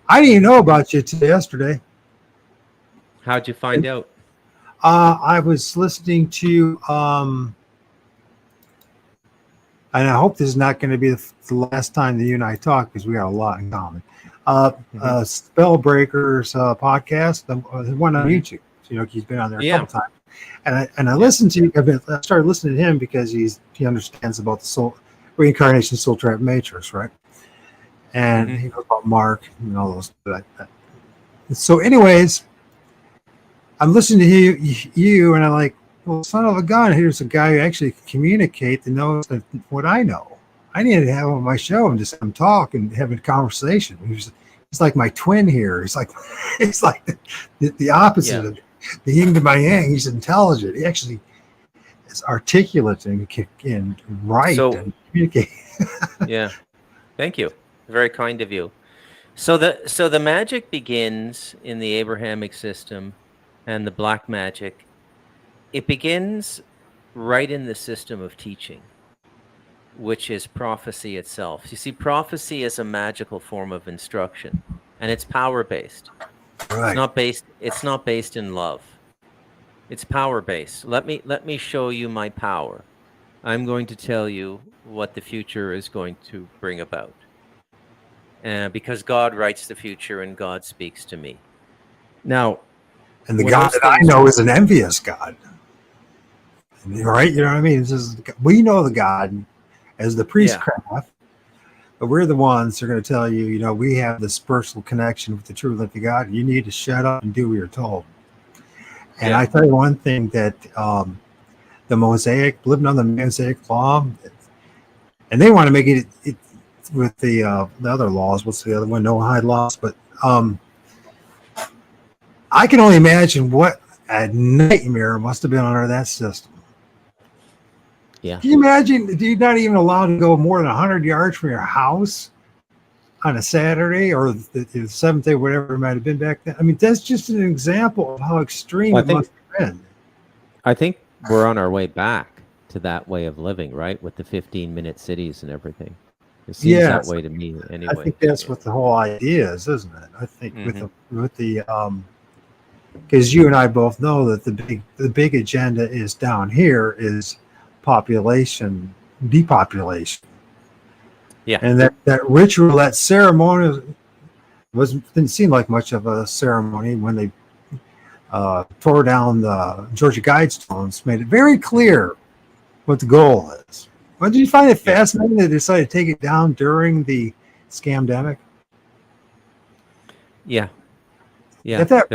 I didn't even know about you till yesterday. How'd you find out? I was listening to, and I hope this is not going to be the last time that you and I talk, because we got a lot in common. Spellbreaker's podcast, the one on YouTube. So, you know, he's been on there a couple times. And I listened to. I started listening to him because he understands about the soul reincarnation, soul trap matrix, right? And he knows about Mark and all those. So, anyways, I'm listening to you, and I'm like, well, son of a gun, here's a guy who actually can communicate and knows what I know. I needed to have him on my show and just have him talk and have a conversation. He's like my twin here. It's like the opposite of the yin to my yang. He's intelligent. He actually is articulate and can write and communicate. Yeah, thank you. Very kind of you. So the magic begins in the Abrahamic system, and the black magic. It begins right in the system of teaching, which is prophecy itself. You see, prophecy is a magical form of instruction, and it's power-based. Right. It's not based in love. It's power-based. Let me show you my power. I'm going to tell you what the future is going to bring about. Because God writes the future and God speaks to me. Now, and the God that I know is an envious God. Right? You know what I mean? We know the God as the priestcraft, but we're the ones who are going to tell you, you know, we have this personal connection with the true living God. You need to shut up and do what you're told. And I tell you one thing, that the Mosaic, living on the Mosaic law, and they want to make it the other laws. What's the other one? No hide laws. But I can only imagine what a nightmare must have been under that system. Yeah. Can you imagine? You're not even allowed to go more than 100 yards from your house on a Saturday or the seventh day, whatever it might have been back then. I mean, that's just an example of how extreme it must have been. I think we're on our way back to that way of living, right? With the 15-minute cities and everything. It seems that way to me anyway. I think that's what the whole idea is, isn't it? I think with the because you and I both know that the big agenda is down here is population depopulation. Yeah. And that ritual, that ceremony didn't seem like much of a ceremony when they tore down the Georgia Guidestones, made it very clear what the goal is. Well, did you find it fascinating they decided to take it down during the scamdemic? Yeah. Yeah. That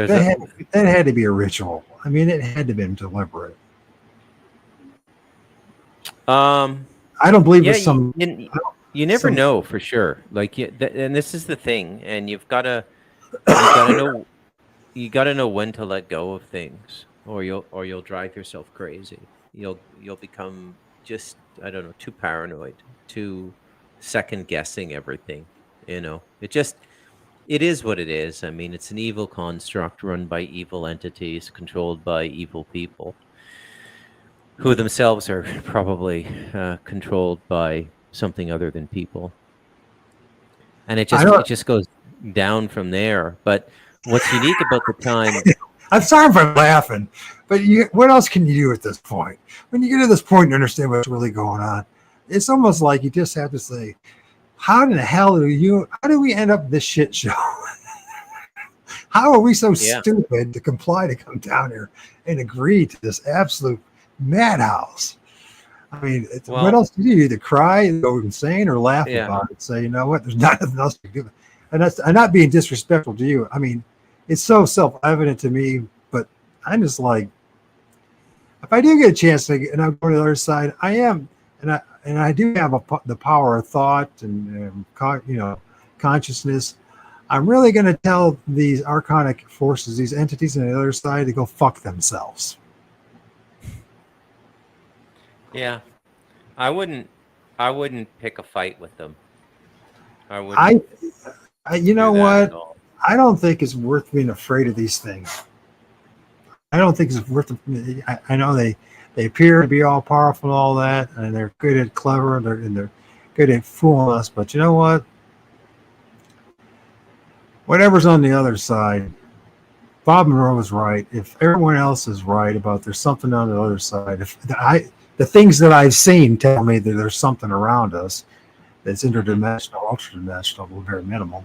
had to be a ritual. I mean, it had to have been deliberate. I don't believe it's some... You never know for sure. Like, and this is the thing, and you gotta know when to let go of things, or you'll drive yourself crazy. You'll become just, I don't know, too paranoid, too second guessing everything. You know, it is what it is. I mean, it's an evil construct run by evil entities, controlled by evil people, who themselves are probably controlled by something other than people, and it just goes down from there. But what's unique about the time, I'm sorry if I'm laughing, but what else can you do at this point? When you get to this point and understand what's really going on, it's almost like you just have to say, how in the hell how do we end up this shit show? How are we so stupid to comply to come down here and agree to this absolute madhouse? I mean, what else do you do? Either cry, go insane, or laugh about it. Say, you know what? There's nothing else to do. And I'm not being disrespectful to you. I mean, it's so self-evident to me, but I'm just like, if I do get a chance to, and I go to the other side, I am, and I do have the power of thought and consciousness. I'm really going to tell these archonic forces, these entities on the other side, to go fuck themselves. Yeah, I wouldn't pick a fight with them. I wouldn't. You know what? I don't think it's worth being afraid of these things. I don't think it's worth. I know they appear to be all powerful and all that, and they're good at clever, and they're good at fooling us. But you know what? Whatever's on the other side, Bob Monroe was right. If everyone else is right about there's something on the other side, the things that I've seen tell me that there's something around us that's interdimensional, ultra-dimensional, very minimal.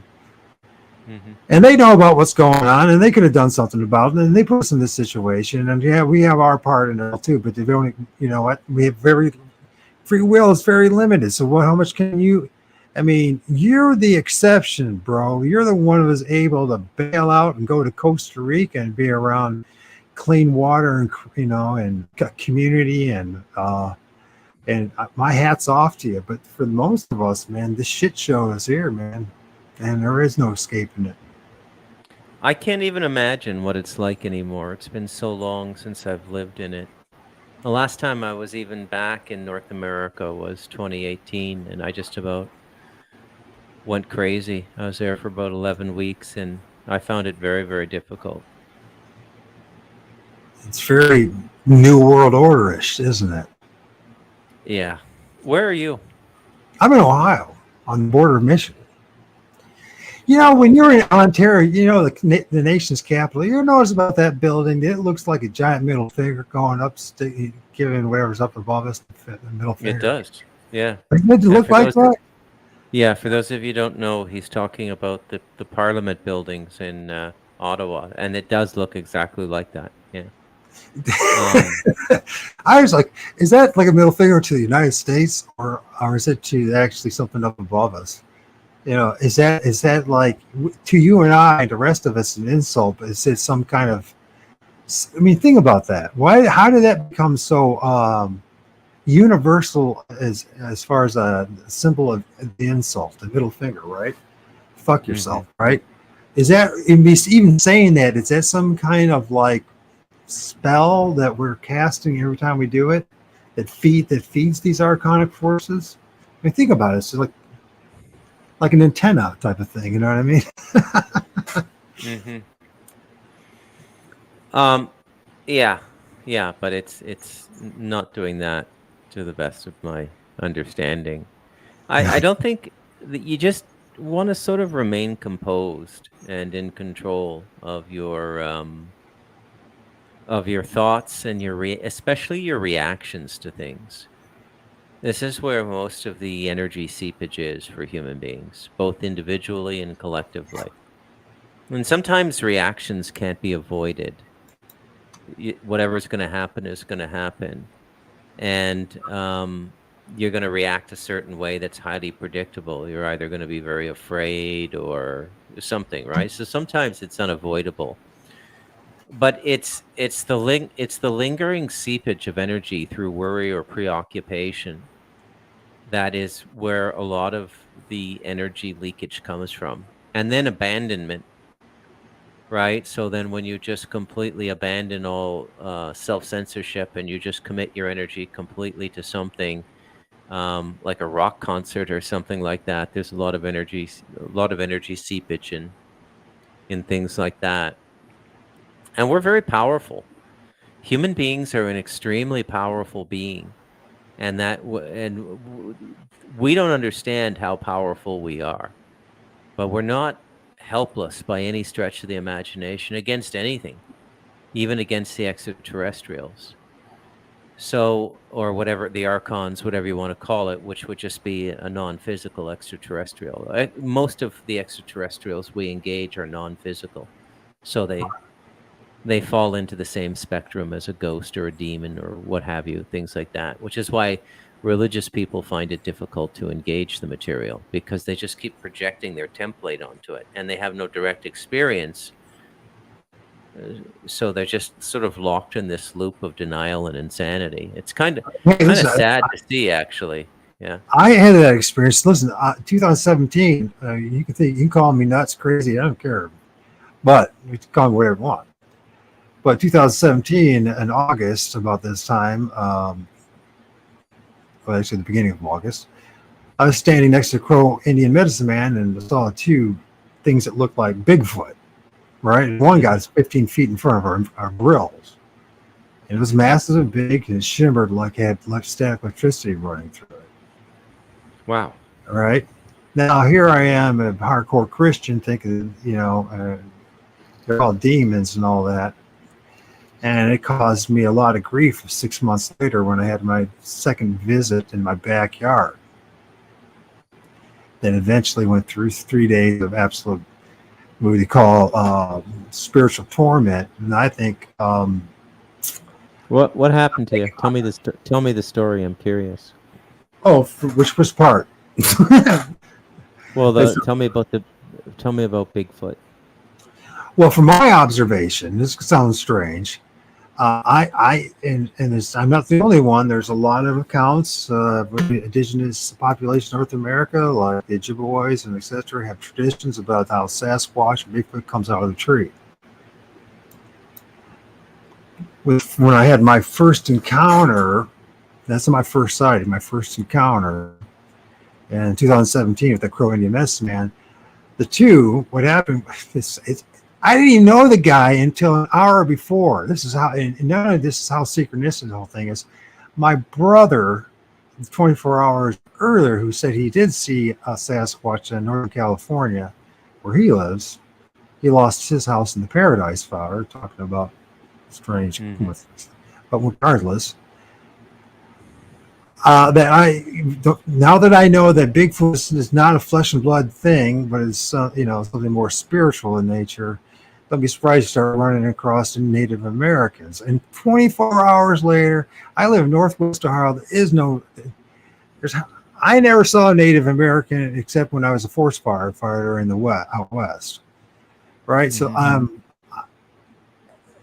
Mm-hmm. And they know about what's going on, and they could have done something about it, and they put us in this situation. And we have our part in it too, but they've only, you know what? We have free will is very limited. So how much can you? I mean, you're the exception, bro. You're the one who was able to bail out and go to Costa Rica and be around clean water and and community and my hat's off to you. But for most of us, man, this shit show is here, man, and there is no escaping it. I can't even imagine what it's like anymore. It's been so long since I've lived in it. The last time I was even back in North America was 2018, and I just about went crazy. I was there for about 11 weeks, and I found it very, very difficult. It's very New World Order-ish, isn't it? Yeah. Where are you? I'm in Ohio, on the border of Michigan. You know, when you're in Ontario, you know, the nation's capital, you notice about that building, it looks like a giant middle finger going up, giving whatever's up above us the middle finger. It does, yeah. Doesn't it look like that? Yeah, for those of you who don't know, he's talking about the Parliament buildings in Ottawa, and it does look exactly like that, yeah. I was like, is that like a middle finger to the United States, or is it to actually something up above us? You know, is that like to you and I and the rest of us an insult? But is it some kind of? I mean, think about that. How did that become so universal as far as a symbol of the insult, the middle finger, right? Fuck yourself, right? Is that even saying that? Is that some kind of like spell that we're casting every time we do it that feeds these archonic forces? I mean, think about it. It's like an antenna type of thing. You know what I mean? Yeah, but it's not doing that to the best of my understanding. I don't think that you just want to sort of remain composed and in control of your thoughts and especially your reactions to things. This is where most of the energy seepage is for human beings, both individually and collectively. And sometimes reactions can't be avoided. Whatever's going to happen is going to happen. And you're going to react a certain way that's highly predictable. You're either going to be very afraid or something, right? So sometimes it's unavoidable. But it's the lingering seepage of energy through worry or preoccupation that is where a lot of the energy leakage comes from. And then abandonment, right? So then when you just completely abandon all self-censorship and you just commit your energy completely to something like a rock concert or something like that, there's a lot of energy seepage in things like that. And we're very powerful. Human beings are an extremely powerful being, and we don't understand how powerful we are, but we're not helpless by any stretch of the imagination against anything, even against the extraterrestrials. So, or whatever, the archons, whatever you want to call it, which would just be a non-physical extraterrestrial. Most of the extraterrestrials we engage are non-physical, so they fall into the same spectrum as a ghost or a demon or what have you, things like that, which is why religious people find it difficult to engage the material, because they just keep projecting their template onto it and they have no direct experience. So they're just sort of locked in this loop of denial and insanity. It's kind of sad to see, actually. Yeah, I had that experience. Listen, 2017. You can call me nuts, crazy. I don't care, but you can call me whatever you want. But 2017 in August, about this time, well, actually the beginning of August, I was standing next to Crow Indian Medicine Man and saw two things that looked like Bigfoot, right? And one guy's 15 feet in front of our grills. And it was massive and big, and it shimmered like it had static electricity running through it. Wow. All right. Now, here I am, a hardcore Christian, thinking, they're all demons and all that. And it caused me a lot of grief 6 months later when I had my second visit in my backyard. Then eventually went through 3 days of absolute, what they call spiritual torment. And I think... What happened to you? Tell me the story. I'm curious. Oh, which part? Well, tell me about Bigfoot. Well, from my observation, this sounds strange. I'm not the only one. There's a lot of accounts of the indigenous population of North America, like the Ojibways and etc., have traditions about how Sasquatch and Bigfoot comes out of the tree. When I had my first encounter, that's my first sighting, my first encounter in 2017 with the Crow Indian Medicine Man. What happened is, I didn't even know the guy until an hour before. This is how, and none of this is how synchronistic the whole thing is. My brother, 24 hours earlier, who said he did see a Sasquatch in Northern California, where he lives, he lost his house in the Paradise Fire, talking about strange, but regardless, now that I know that Bigfoot is not a flesh and blood thing, but it's something more spiritual in nature, don't be surprised to start running across Native Americans. And 24 hours later, I live in Northwest Ohio. I never saw a Native American except when I was a forest firefighter in the out west, right? So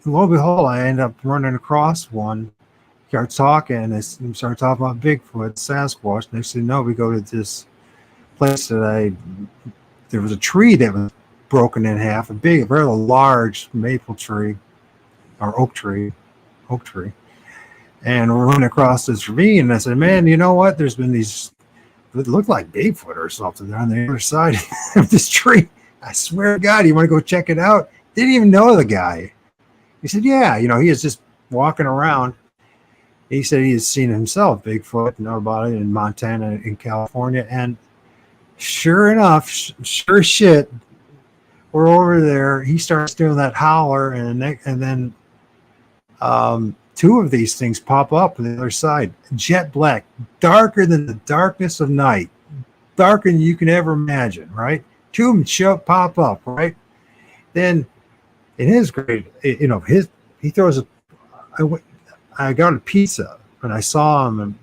lo and behold, I end up running across one start talking, and they start talking about Bigfoot, Sasquatch. Next thing you know, we go to this place that there was a tree that was broken in half, a big, very large maple tree or oak tree, and we're running across this ravine. And I said, "Man, you know what? There's been these. It looked like Bigfoot or something on the other side of this tree. I swear to God, you want to go check it out?" Didn't even know the guy. He said, "Yeah, he was just walking around." He said he had seen himself Bigfoot, know about it in Montana, in California, and sure enough, sure as shit, we're over there. He starts doing that holler, and then two of these things pop up on the other side, jet black, darker than the darkness of night, darker than you can ever imagine, right? Two of them pop up, right? Then in his grade, he throws I got a pizza, and I saw him, and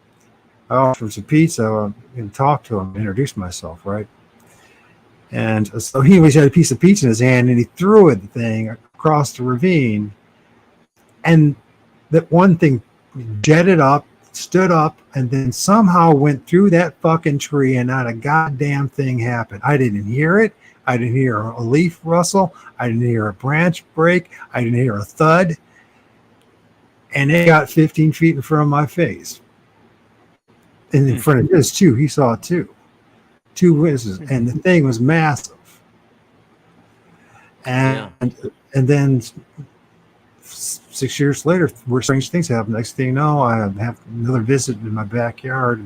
I offered some pizza and talked to him, introduced myself, right? And so he always had a piece of pizza in his hand, and he threw the thing across the ravine, and that one thing jetted up, stood up, and then somehow went through that fucking tree, and not a goddamn thing happened. I didn't hear it. I didn't hear a leaf rustle. I didn't hear a branch break. I didn't hear a thud. And it got 15 feet in front of my face. And in front of his too. He saw it too. Two witnesses. And the thing was massive. And then 6 years later, where strange things happen. Next thing you know, I have another visit in my backyard.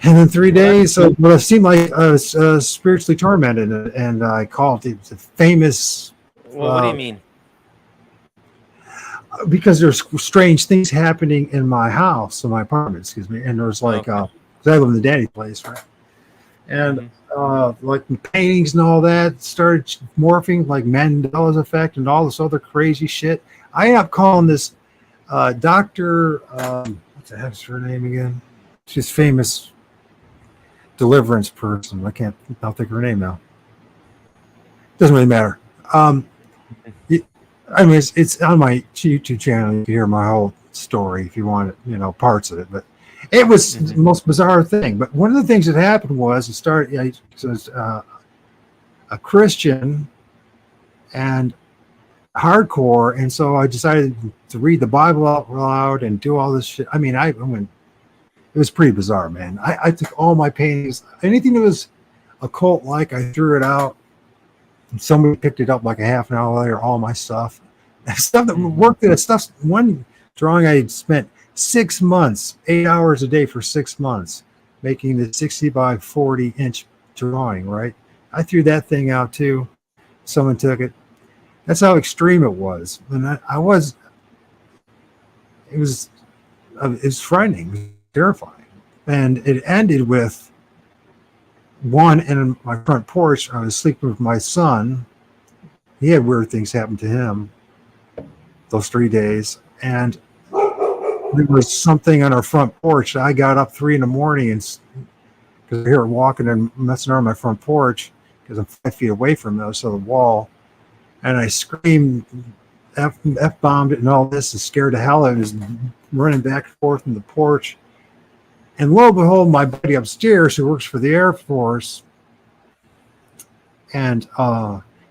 And then 3 days, so it seemed like I was spiritually tormented, and I called it the famous. Well, what do you mean? Because there's strange things happening in my house, in my apartment, excuse me, and there's like, because I live in the daddy place, right? And like paintings and all that started morphing, like Mandela's effect and all this other crazy shit. I ended up calling this Dr. What the heck's her name again? She's famous deliverance person. I'll think of her name now. Doesn't really matter. I mean, it's on my YouTube channel. You can hear my whole story if you want it, parts of it. But it was the most bizarre thing. But one of the things that happened was I was a Christian and hardcore, and so I decided to read the Bible out loud and do all this shit. I mean, it was pretty bizarre, man. I took all my paintings, anything that was occult-like, I threw it out. And somebody picked it up like a half an hour later, all my stuff that worked at stuff. One drawing I had spent 6 months, 8 hours a day for 6 months, making the 60 by 40 inch drawing, right? I threw that thing out too. Someone took it. That's how extreme it was. And it was frightening, it was terrifying. And it ended with one in my front porch. I was sleeping with my son. He had weird things happen to him those 3 days, and there was something on our front porch. I got up 3 a.m. and because I hear her walking and messing around my front porch because I'm 5 feet away from the wall, and I screamed, F-bombed it and all this, and scared the hell out of it. I was running back and forth in the porch. And lo and behold, my buddy upstairs, who works for the Air Force, and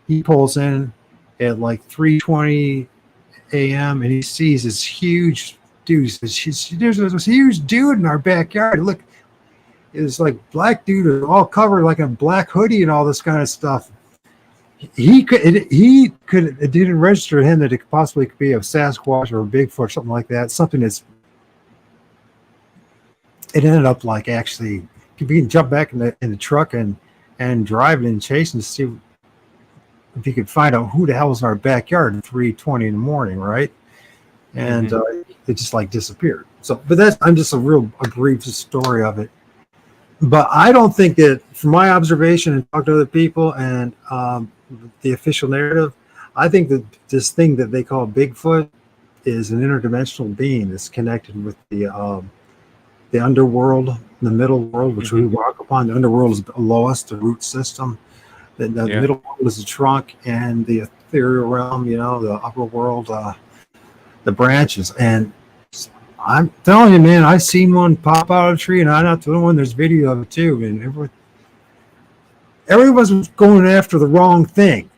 he pulls in at like 3:20 a.m. and he sees this huge dude. He says, "There's this huge dude in our backyard. Look, it was like black dude, all covered like a black hoodie and all this kind of stuff." It didn't register to him that it could possibly be a Sasquatch or a Bigfoot or something like that. Something that's. It ended up like actually you can jump back in the truck and drive it and chase and see if you could find out who the hell was in our backyard at 3:20 in the morning, right? And it just like disappeared. So, but I'm just a brief story of it. But I don't think that, from my observation and talk to other people and the official narrative, I think that this thing that they call Bigfoot is an interdimensional being that's connected with the underworld, the middle world, which we walk upon. The underworld is below us, the root system. The middle world is the trunk, and the ethereal realm, the upper world, the branches. And I'm telling you, man, I seen one pop out of a tree, and I'm not the only one. There's video of it too, and everyone's going after the wrong thing,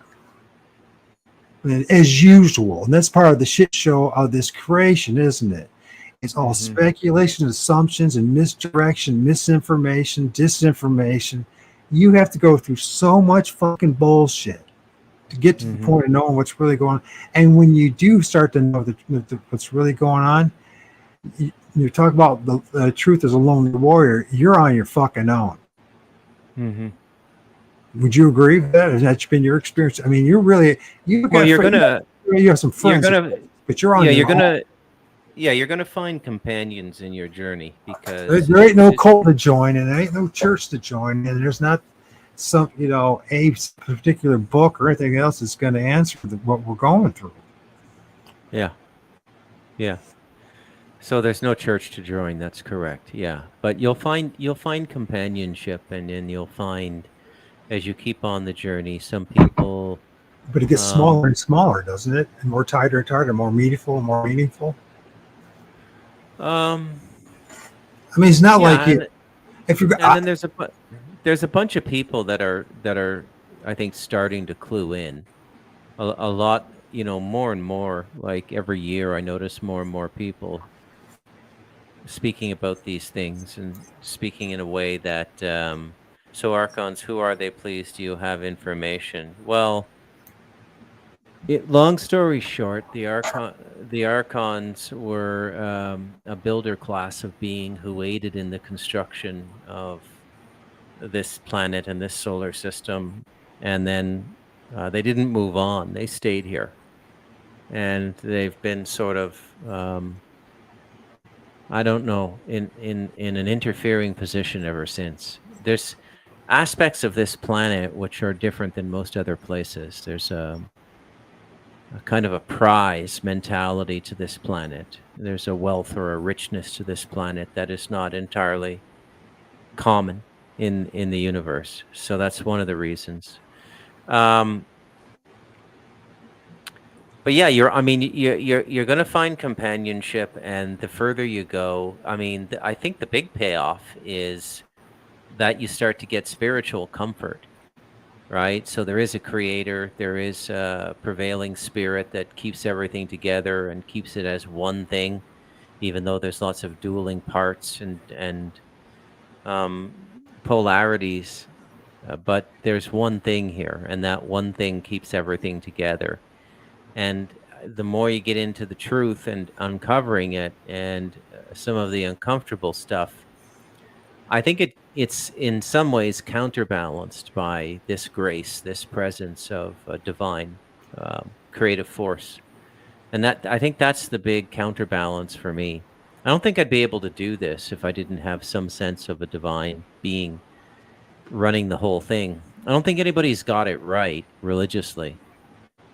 as usual. And that's part of the shit show of this creation, isn't it? It's all speculation, assumptions, and misdirection, misinformation, disinformation. You have to go through so much fucking bullshit to get to the point of knowing what's really going on. And when you do start to know what's really going on, you talk about the truth as a lonely warrior, you're on your fucking own. Would you agree with that? Has that been your experience? I mean, you have some friends, but you're on your own. You're gonna find companions in your journey, because there ain't no cult to join, and there ain't no church to join, and there's not some a particular book or anything else that's going to answer what we're going through. Yeah. So there's no church to join. That's correct. Yeah, but you'll find companionship, and then you'll find, as you keep on the journey, some people. But it gets smaller and smaller, doesn't it? And more tighter and tighter, more meaningful and more meaningful. I mean, it's not like you. If you're, and then there's a bunch of people that are I think starting to clue in a lot. More and more. Like every year, I notice more and more people speaking about these things and speaking in a way that. So Archons, who are they? Please, do you have information? Well. Long story short, the Archons were a builder class of being who aided in the construction of this planet and this solar system, and then they didn't move on. They stayed here, and they've been sort of, I don't know, in an interfering position ever since. There's aspects of this planet which are different than most other places. There's a kind of a prize mentality to this planet. There's a wealth or a richness to this planet that is not entirely common in the universe. So that's one of the reasons. But yeah, you're going to find companionship, and the further you go, I think the big payoff is that you start to get spiritual comfort. Right, so there is a creator, there is a prevailing spirit that keeps everything together and keeps it as one thing, even though there's lots of dueling parts and polarities. But there's one thing here, and that one thing keeps everything together. And the more you get into the truth and uncovering it, and some of the uncomfortable stuff, I think it's in some ways counterbalanced by this grace, this presence of a divine creative force. And I think that's the big counterbalance for me. I don't think I'd be able to do this if I didn't have some sense of a divine being running the whole thing. I don't think anybody's got it right religiously,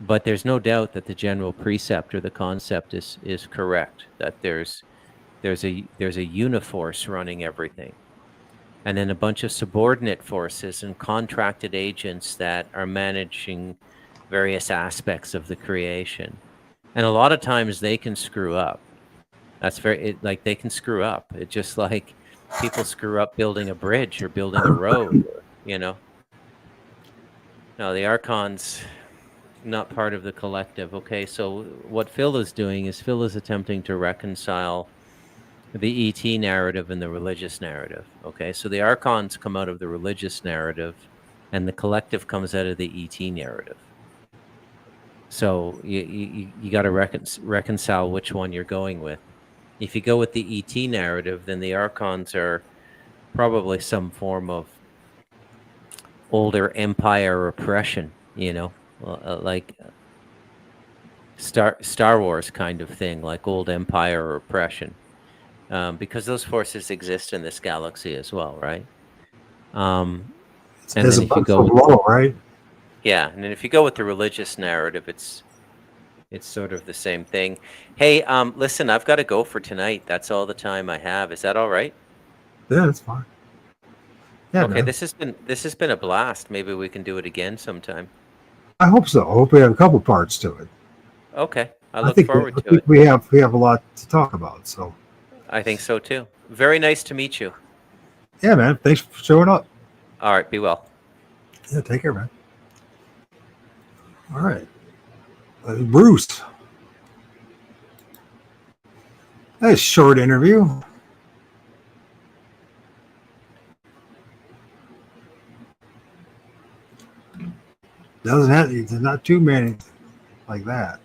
but there's no doubt that the general precept or the concept is correct, that there's a uniforce running everything. And then a bunch of subordinate forces and contracted agents that are managing various aspects of the creation. And a lot of times they can screw up. That's they can screw up. It's just like people screw up building a bridge or building a road, No, the Archons, not part of the collective. Okay, so what Phil is doing is attempting to reconcile the ET narrative and the religious narrative. Okay, so the Archons come out of the religious narrative, and the collective comes out of the ET narrative. So you got to reconcile which one you're going with. If you go with the ET narrative, then the Archons are probably some form of older empire oppression, like Star Wars kind of thing, like old empire oppression. Because those forces exist in this galaxy as well, right? And then if you go right? Yeah, and then if you go with the religious narrative, it's sort of the same thing. Hey, listen, I've got to go for tonight. That's all the time I have. Is that all right? Yeah, that's fine. Yeah, okay, this has been a blast. Maybe we can do it again sometime. I hope so. I hope we have a couple parts to it. Okay, I look forward to it. We have a lot to talk about. So. I think so too. Very nice to meet you. Yeah, man. Thanks for showing up. All right, be well. Yeah, take care, man. All right. Bruce. That's a short interview. Doesn't have, there's not too many like that.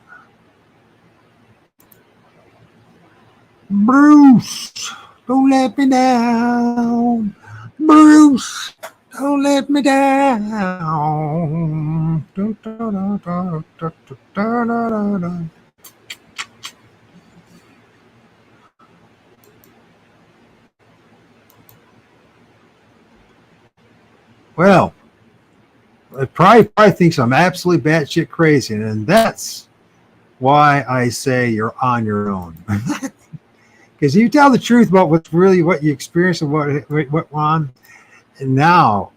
Bruce, don't let me down. Bruce, don't let me down. Well, it probably thinks I'm absolutely batshit crazy, and that's why I say you're on your own. Because you tell the truth about what's really what you experienced and what went on, and now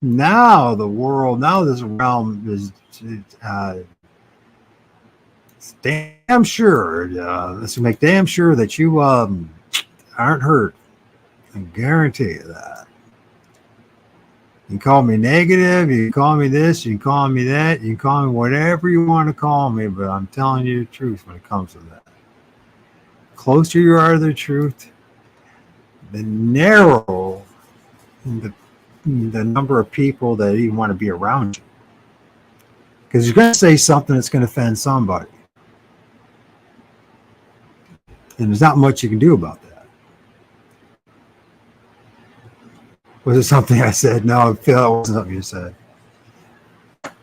the world, now this realm is damn sure. Let's make damn sure that you aren't hurt. I guarantee you that. You can call me negative, you can call me this, you can call me that, you can call me whatever you want to call me, but I'm telling you the truth when it comes to that. Closer you are to the truth, the narrow the number of people that even want to be around you. Because you're going to say something that's going to offend somebody. And there's not much you can do about that. Was it something I said? No, Phil, it wasn't something you said.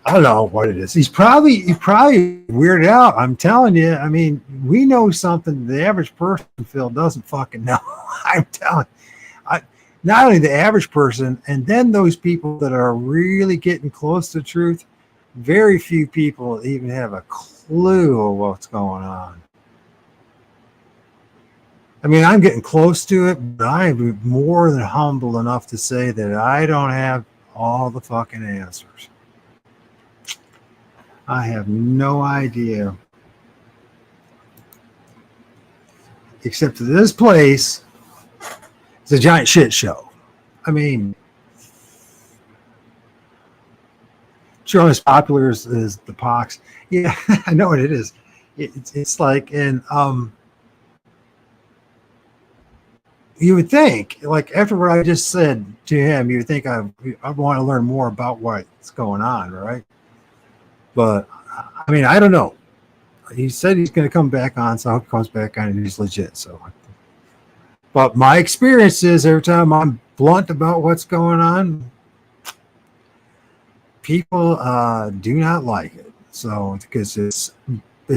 I don't know what it is. He probably weirded out. I'm telling you. I mean, we know something the average person, Phil, doesn't fucking know. I'm telling you. Not only the average person, and then those people that are really getting close to the truth, very few people even have a clue of what's going on. I mean, I'm getting close to it, but I'm more than humble enough to say that I don't have all the fucking answers. I have no idea. Except that this place is a giant shit show. I mean, sure, as popular as the Pox. Yeah, I know what it is. It's like, and you would think, like after what I just said to him, you would think I want to learn more about what's going on, right? But I mean, I don't know. He said he's going to come back on, so I hope he comes back on and he's legit. So, but my experience is every time I'm blunt about what's going on, people do not like it. So because it's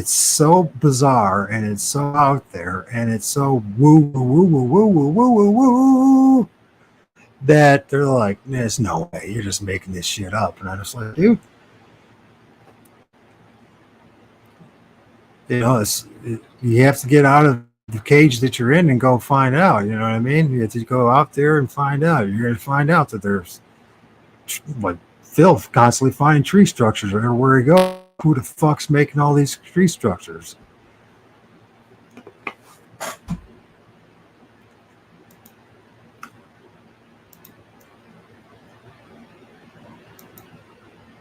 so bizarre and it's so out there and it's so woo woo woo woo woo woo woo woo woo that they're like, there's no way, you're just making this shit up. And I'm just like, dude, you know, you have to get out of the cage that you're in and go find out. You know what I mean? You have to go out there and find out. You're going to find out that there's like Phil constantly finding tree structures everywhere he goes. Who the fuck's making all these tree structures?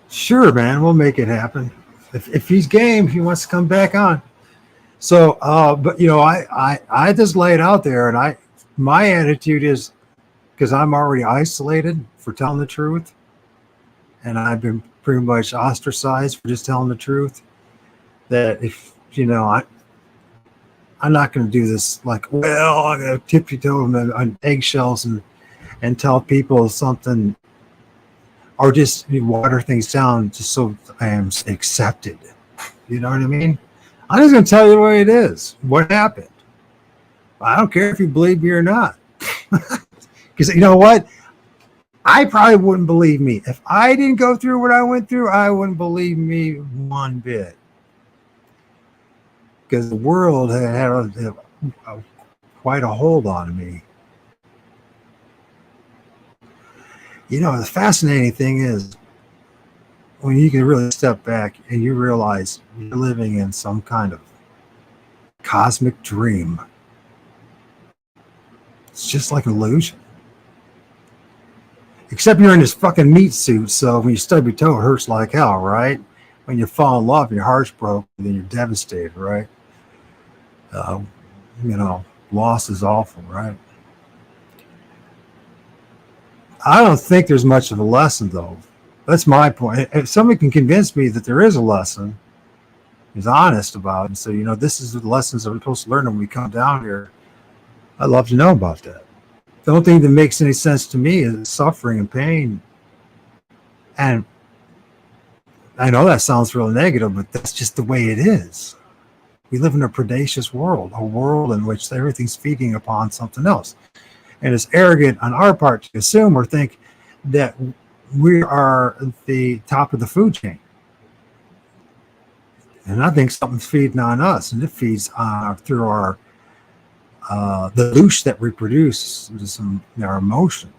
Sure, man, we'll make it happen. If he's game, he wants to come back on. So, but you know, I just lay it out there, and my attitude is, because I'm already isolated for telling the truth, and I've been pretty much ostracized for just telling the truth, that if, you know, I'm not going to do this like, well, I'm going to tippy-toe on eggshells and tell people something, or just water things down just so I am accepted. You know what I mean? I'm just going to tell you the way it is, what happened. I don't care if you believe me or not. Because you know what? I probably wouldn't believe me. If I didn't go through what I went through, I wouldn't believe me one bit. Because the world had quite a hold on me. You know, the fascinating thing is when you can really step back and you realize you're living in some kind of cosmic dream. It's just like an illusion. Except you're in this fucking meat suit, so when you stub your toe, it hurts like hell, right? When you fall in love and your heart's broken, then you're devastated, right? Loss is awful, right? I don't think there's much of a lesson, though. That's my point. If somebody can convince me that there is a lesson, is honest about it, and so, this is the lessons that we're supposed to learn when we come down here, I'd love to know about that. The only thing that makes any sense to me is suffering and pain. And I know that sounds real negative, but that's just the way it is. We live in a predacious world, a world in which everything's feeding upon something else. And it's arrogant on our part to assume or think that we are the top of the food chain. And I think something's feeding on us, and it feeds through our the Loosh that we produce, our emotions.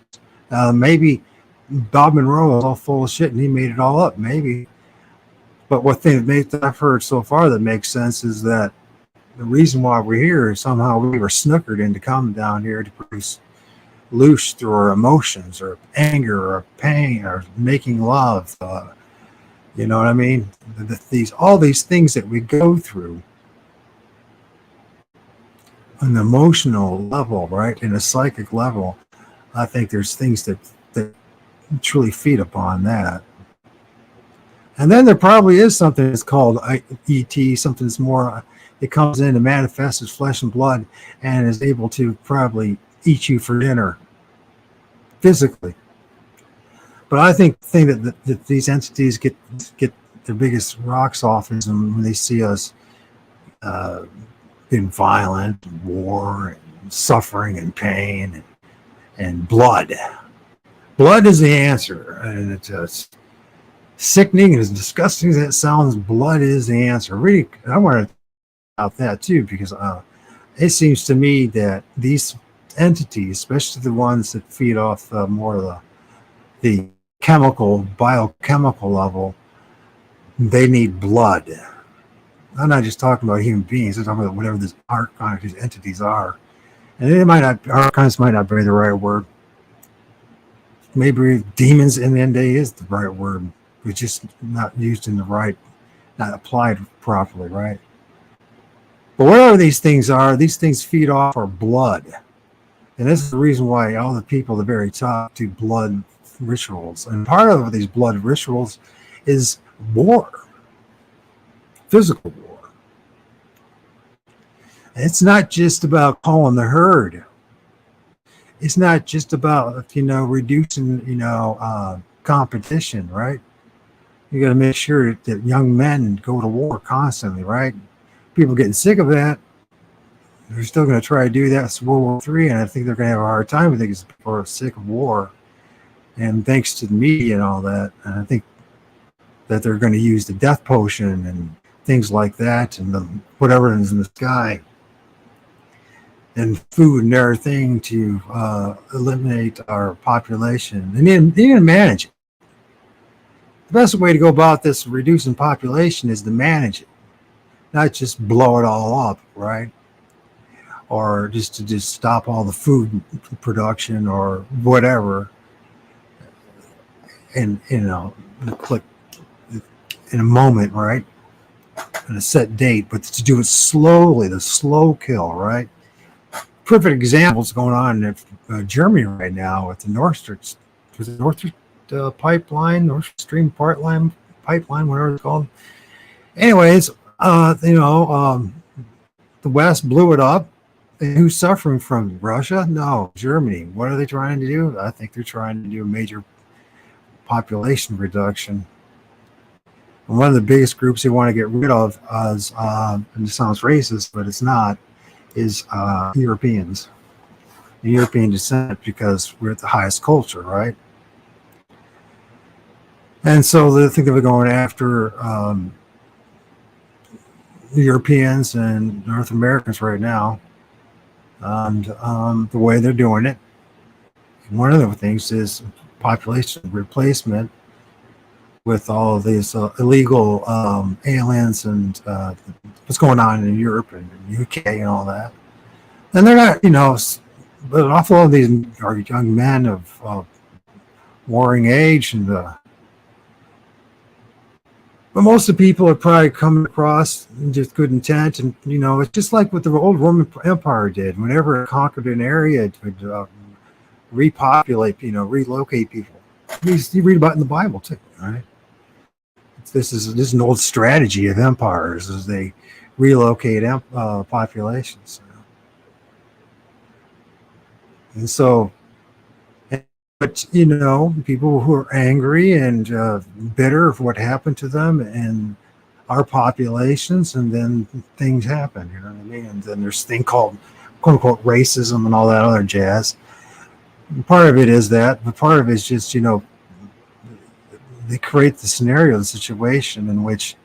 Maybe Bob Monroe was all full of shit and he made it all up, maybe. But what thing that I've heard so far that makes sense is that the reason why we're here is somehow we were snookered into coming down here to produce Loosh through our emotions, or anger, or pain, or making love. You know what I mean? All these things that we go through on an emotional level, right? In a psychic level, I think there's things that truly feed upon that. And then there probably is something that's called ET, something that's more, it comes in and manifests as flesh and blood and is able to probably eat you for dinner physically. But I think the thing that these entities get their biggest rocks off is when they see us being violent, war, and suffering, and pain, and blood. Blood is the answer, and it's just sickening and as disgusting as that sounds. Blood is the answer. Really, I want to talk about that too, because it seems to me that these entities, especially the ones that feed off more of the biochemical level, they need blood. I'm not just talking about human beings. I'm talking about whatever these archons, these entities are. And archons might not be the right word. Maybe demons in the end day is the right word. It's just not used in the right, not applied properly, right? But whatever these things are, these things feed off our blood. And this is the reason why all the people at the very top do blood rituals. And part of these blood rituals is war, physical war. And it's not just about calling the herd. It's not just about, reducing, competition, right? You got to make sure that young men go to war constantly, right? People getting sick of that. They're still going to try to do that. It's World War III, and I think they're going to have a hard time. I think it's people are sick of war. And thanks to the media and all that, and I think that they're going to use the death potion and things like that, and whatever is in the sky, and food and everything to eliminate our population and even manage it. The best way to go about this reducing population is to manage it, not just blow it all up, right? Or just to stop all the food production or whatever. And click in a moment, right? On a set date, but to do it slowly, the slow kill, right? Perfect examples going on in Germany right now with the Nord Stream pipeline, Nord Stream pipeline, whatever it's called. Anyways, the West blew it up. And who's suffering from it? Russia? No, Germany. What are they trying to do? I think they're trying to do a major population reduction. And one of the biggest groups they want to get rid of is, and it sounds racist, but it's not, is Europeans, the European descent, because we're the highest culture, right? And so they think they're going after Europeans and North Americans right now. And the way they're doing it, one of the things is population replacement with all of these illegal aliens and what's going on in Europe and UK and all that. And they're not, but an awful lot of these are young men of warring age, and but most of the people are probably coming across just good intent, and it's just like what the old Roman Empire did. Whenever it conquered an area, it would repopulate, relocate people. You read about it in the Bible too, right? This is an old strategy of empires, as they relocate populations. And so, but people who are angry and bitter of what happened to them in our populations, and then things happen. You know what I mean? And then there's a thing called "quote unquote" racism and all that other jazz. And part of it is that, but part of it is just they create the scenario, the situation in which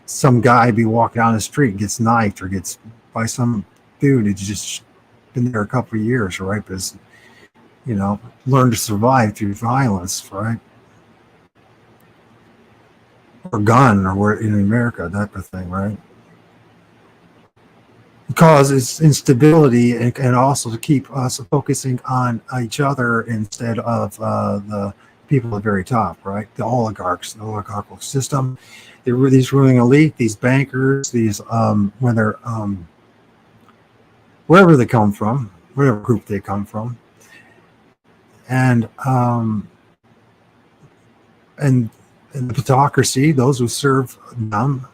some guy be walking down the street, gets knifed, or gets by some dude who's just been there a couple of years, right? Because learn to survive through violence, right? Or gun, or where in America, that type of thing, right? Because it's instability, and also to keep us focusing on each other instead of the people at the very top, right? The oligarchs, the oligarchical system. These ruling elite, these bankers, these when they're wherever they come from, whatever group they come from. And the plutocracy, those who serve them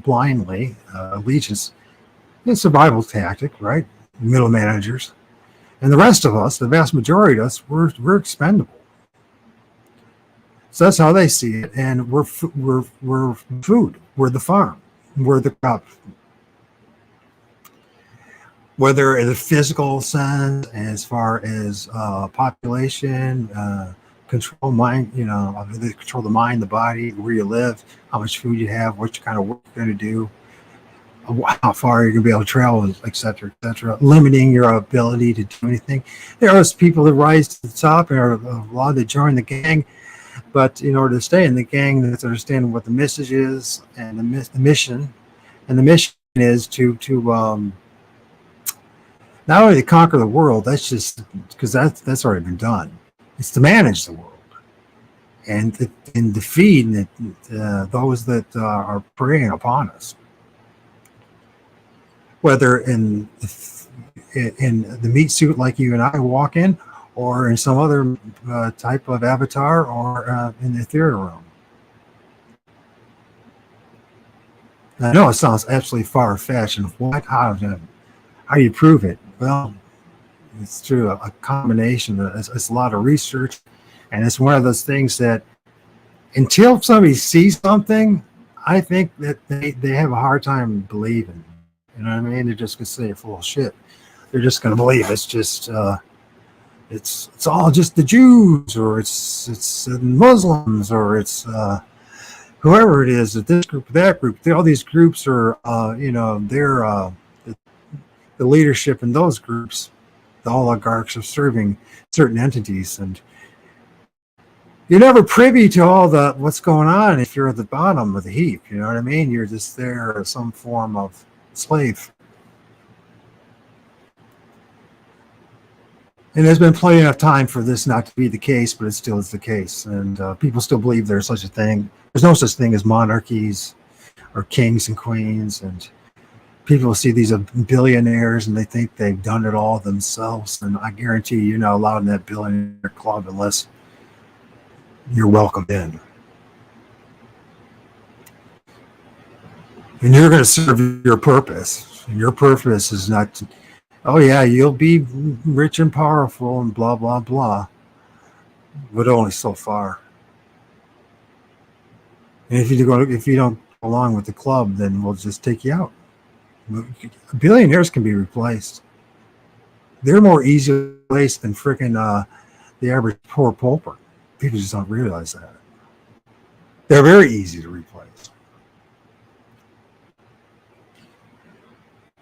blindly, allegiance, it's a survival tactic, right? Middle managers, and the rest of us, the vast majority of us, we're expendable. So that's how they see it, and we're food. We're the farm. We're the crop. Whether in a physical sense, as far as population, control mind, they control the mind, the body, where you live, how much food you have, what kind of work you're going to do, how far you're going to be able to travel, et cetera, limiting your ability to do anything. There are people that rise to the top, and a lot that join the gang, but in order to stay in the gang, they have to understand what the message is and the mission. And the mission is to not only to conquer the world, that's just because that's already been done. It's to manage the world and defeat those that are preying upon us. Whether in the meat suit like you and I walk in, or in some other type of avatar, or in the theater room. I know it sounds absolutely far-fetched, and what? How do you prove it? Well, it's through a combination. It's a lot of research, and it's one of those things that until somebody sees something, I think that they have a hard time believing. You know what I mean? They're just going to say you're full of shit. They're just going to believe it's just it's all just the Jews, or it's Muslims, or it's whoever it is, that this group, that group. All these groups are they're the leadership in those groups, the oligarchs, are serving certain entities, and you're never privy to all the what's going on if you're at the bottom of the heap. You know what I mean? You're just there as some form of slave. And there's been plenty of time for this not to be the case, but it still is the case. And people still believe there's such a thing. There's no such thing as monarchies or kings and queens. And people see these billionaires and they think they've done it all themselves. And I guarantee you're not allowed in that billionaire club unless you're welcomed in. And you're going to serve your purpose. Your purpose is not to, oh yeah, you'll be rich and powerful and blah, blah, blah. But only so far. And if you don't go along with the club, then we'll just take you out. Billionaires can be replaced. They're more easily replaced than freaking the average poor pauper. People just don't realize that. They're very easy to replace.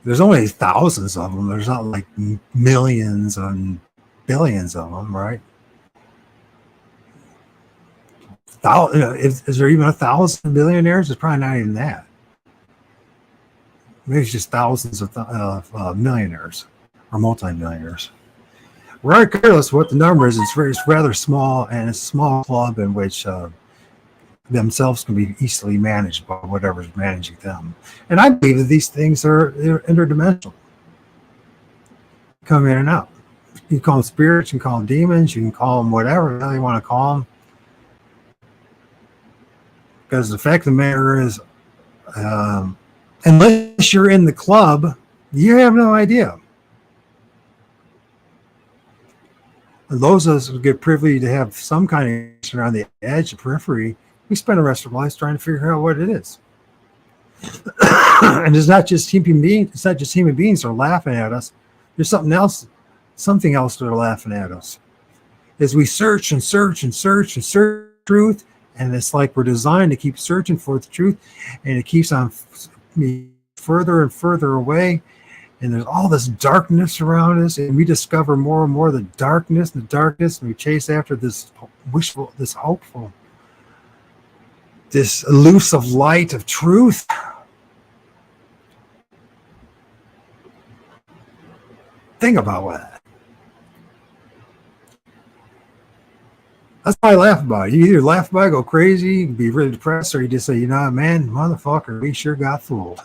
There's only thousands of them. There's not like millions and billions of them, right? Is there even 1,000 billionaires? It's probably not even that. Maybe it's just thousands of millionaires or multimillionaires. regardless of what the number is, it's rather small, and it's a small club in which themselves can be easily managed by whatever's managing them. And I believe that these things are interdimensional, come in and out. You can call them spirits, you can call them demons, you can call them whatever the hell you want to call them. Because the fact of the matter is, unless you're in the club, you have no idea. And those of us who get privileged to have some kind of action on the edge, the periphery, we spend the rest of our lives trying to figure out what it is. And it's not just human beings. It's not just human beings that are laughing at us. There's something else that are laughing at us. As we search and search and search and search truth, and it's like we're designed to keep searching for the truth, and it keeps on further and further away. And there's all this darkness around us, and we discover more and more the darkness, and we chase after this wishful, this hopeful, this elusive light of truth. Think about that. That's why I laugh about it. You either laugh about it, go crazy, you can be really depressed, or you just say, you know, man, motherfucker, we sure got fooled.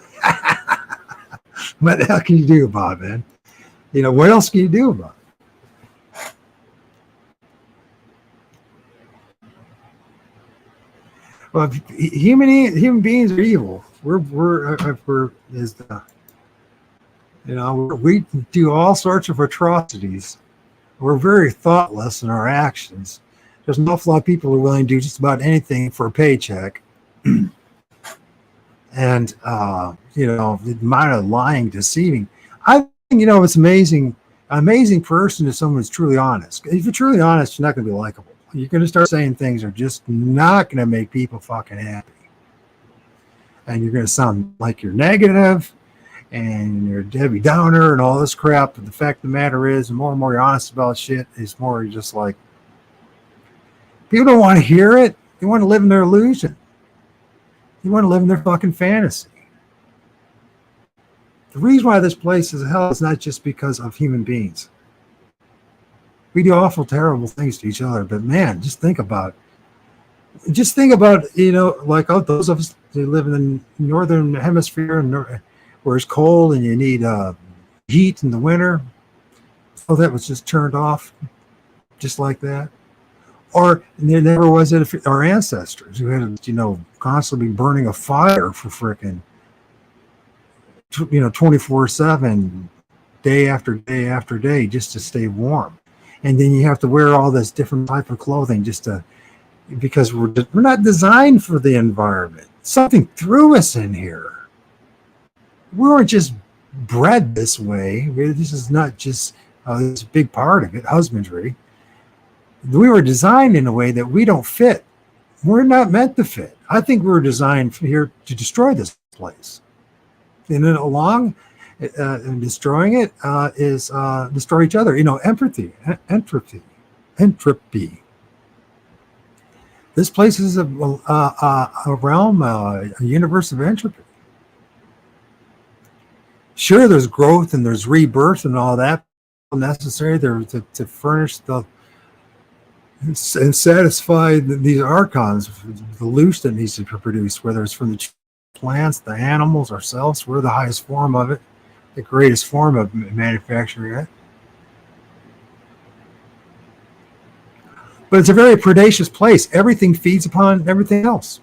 What the hell can you do about it, man? You know, what else can you do about it? Well, human beings are evil. We do all sorts of atrocities. We're very thoughtless in our actions. There's an awful lot of people who are willing to do just about anything for a paycheck. And, the amount of lying, deceiving. I think, it's amazing. An amazing person is someone who's truly honest. If you're truly honest, you're not going to be likable. You're going to start saying things that are just not going to make people fucking happy. And you're going to sound like you're negative and you're a Debbie Downer and all this crap. But the fact of the matter is, the more and more you're honest about shit, is more you're just like, people don't want to hear it. They want to live in their illusion. They want to live in their fucking fantasy. The reason why this place is hell is not just because of human beings. We do awful, terrible things to each other, but man, just think about like those of us who live in the northern hemisphere where it's cold and you need heat in the winter. Oh, that was just turned off just like that. Or there never was it our ancestors who had, constantly burning a fire for frickin', 24/7, day after day after day, just to stay warm. And then you have to wear all this different type of clothing because we're not designed for the environment. Something threw us in here. We weren't just bred this way. This is not just this a big part of it, husbandry. We were designed in a way that we don't fit. We're not meant to fit. I think we were designed here to destroy this place. And then along destroying it is destroy each other. Entropy. This place is a realm, a universe of entropy. Sure, there's growth and there's rebirth and all that necessary there to furnish and satisfy these archons, the Loosh that needs to be produced, whether it's from the plants, the animals, ourselves. We're the highest form of it, the greatest form of manufacturing it. But it's a very predacious place. Everything feeds upon everything else.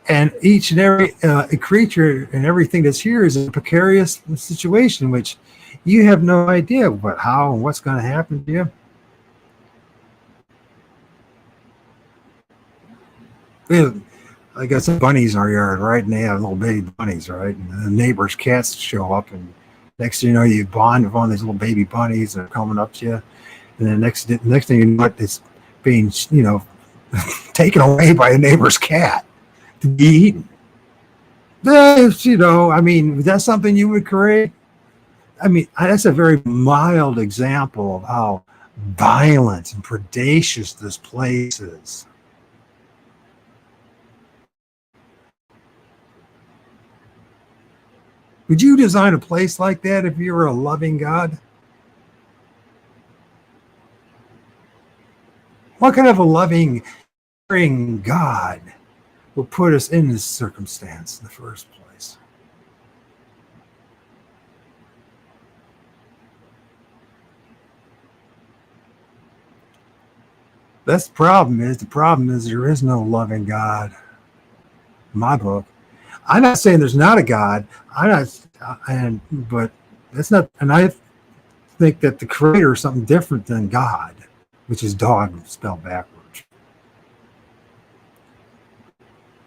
And each and every creature and everything that's here is a precarious situation, which you have no idea how and what's going to happen to you. I got some bunnies in our yard, right? And they have little baby bunnies, right? And the neighbor's cats show up, and next thing you know, you bond with one of these little baby bunnies that are coming up to you. And then next thing you know, it's being, taken away by a neighbor's cat to be eaten. That's something you would create. That's a very mild example of how violent and predacious this place is. Would you design a place like that if you were a loving God? What kind of a loving, caring God will put us in this circumstance in the first place? That's the problem is there is no loving God in my book. I'm not saying there's not a God. But that's not, and I think that the creator is something different than God, which is dog spelled backwards.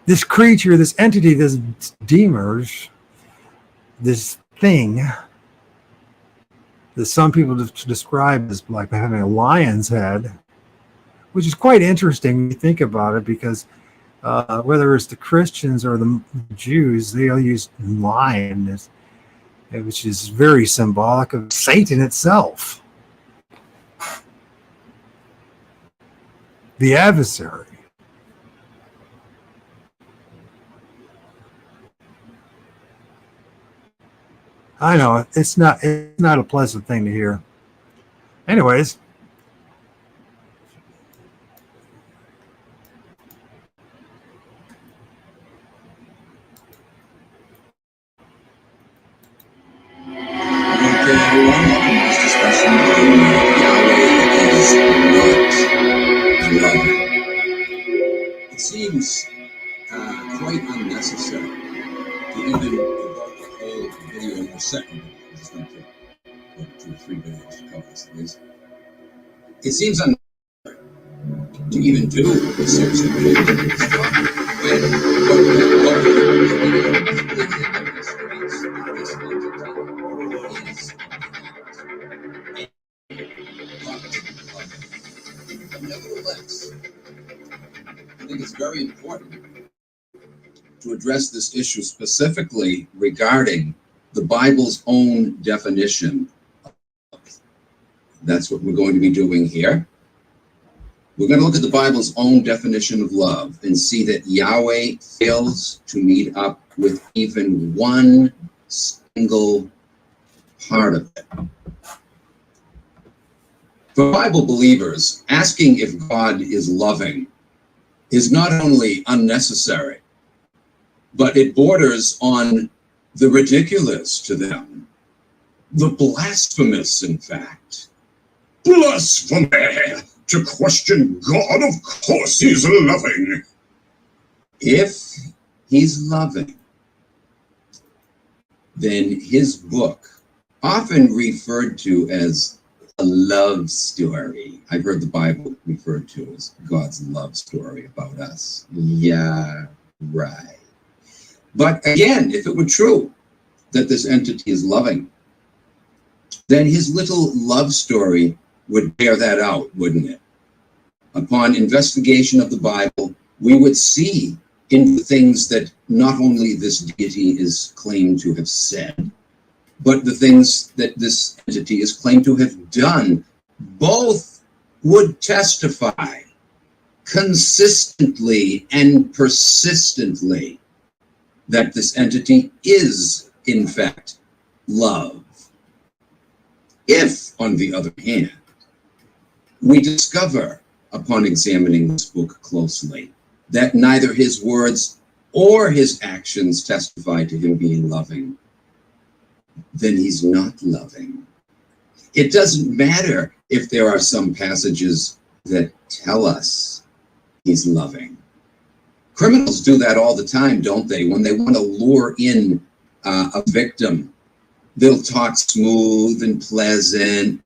This creature, this entity, this demers, this thing that some people describe as like having a lion's head, which is quite interesting when you think about it, because whether it's the Christians or the Jews, they all use lion, which is very symbolic of Satan itself, the adversary. I know it's not a pleasant thing to hear. Anyways, It seems quite unnecessary to even devote the whole video in a second. It's going to take 2 or 3 videos to cover this at least. It seems unnecessary to even do a series of videos on this topic when what completely demonstrates that this entity is but nevertheless, I think it's very important to address this issue specifically regarding the Bible's own definition. That's what we're going to be doing here. We're going to look at the Bible's own definition of love and see that Yahweh fails to meet up with even one single part of it. For Bible believers, asking if God is loving is not only unnecessary, but it borders on the ridiculous to them, the blasphemous, in fact. Blasphemy! To question God, of course he's loving. If he's loving, then his book, often referred to as a love story. I've heard the Bible referred to as God's love story about us. Yeah, right. But again, if it were true that this entity is loving, then his little love story would bear that out, wouldn't it? Upon investigation of the Bible, we would see into things that not only this deity is claimed to have said, but the things that this entity is claimed to have done. Both would testify consistently and persistently that this entity is, in fact, love. If, on the other hand, we discover, upon examining this book closely, that neither his words or his actions testify to him being loving, then he's not loving. It doesn't matter if there are some passages that tell us he's loving. Criminals do that all the time, don't they? When they want to lure in a victim, they'll talk smooth and pleasant.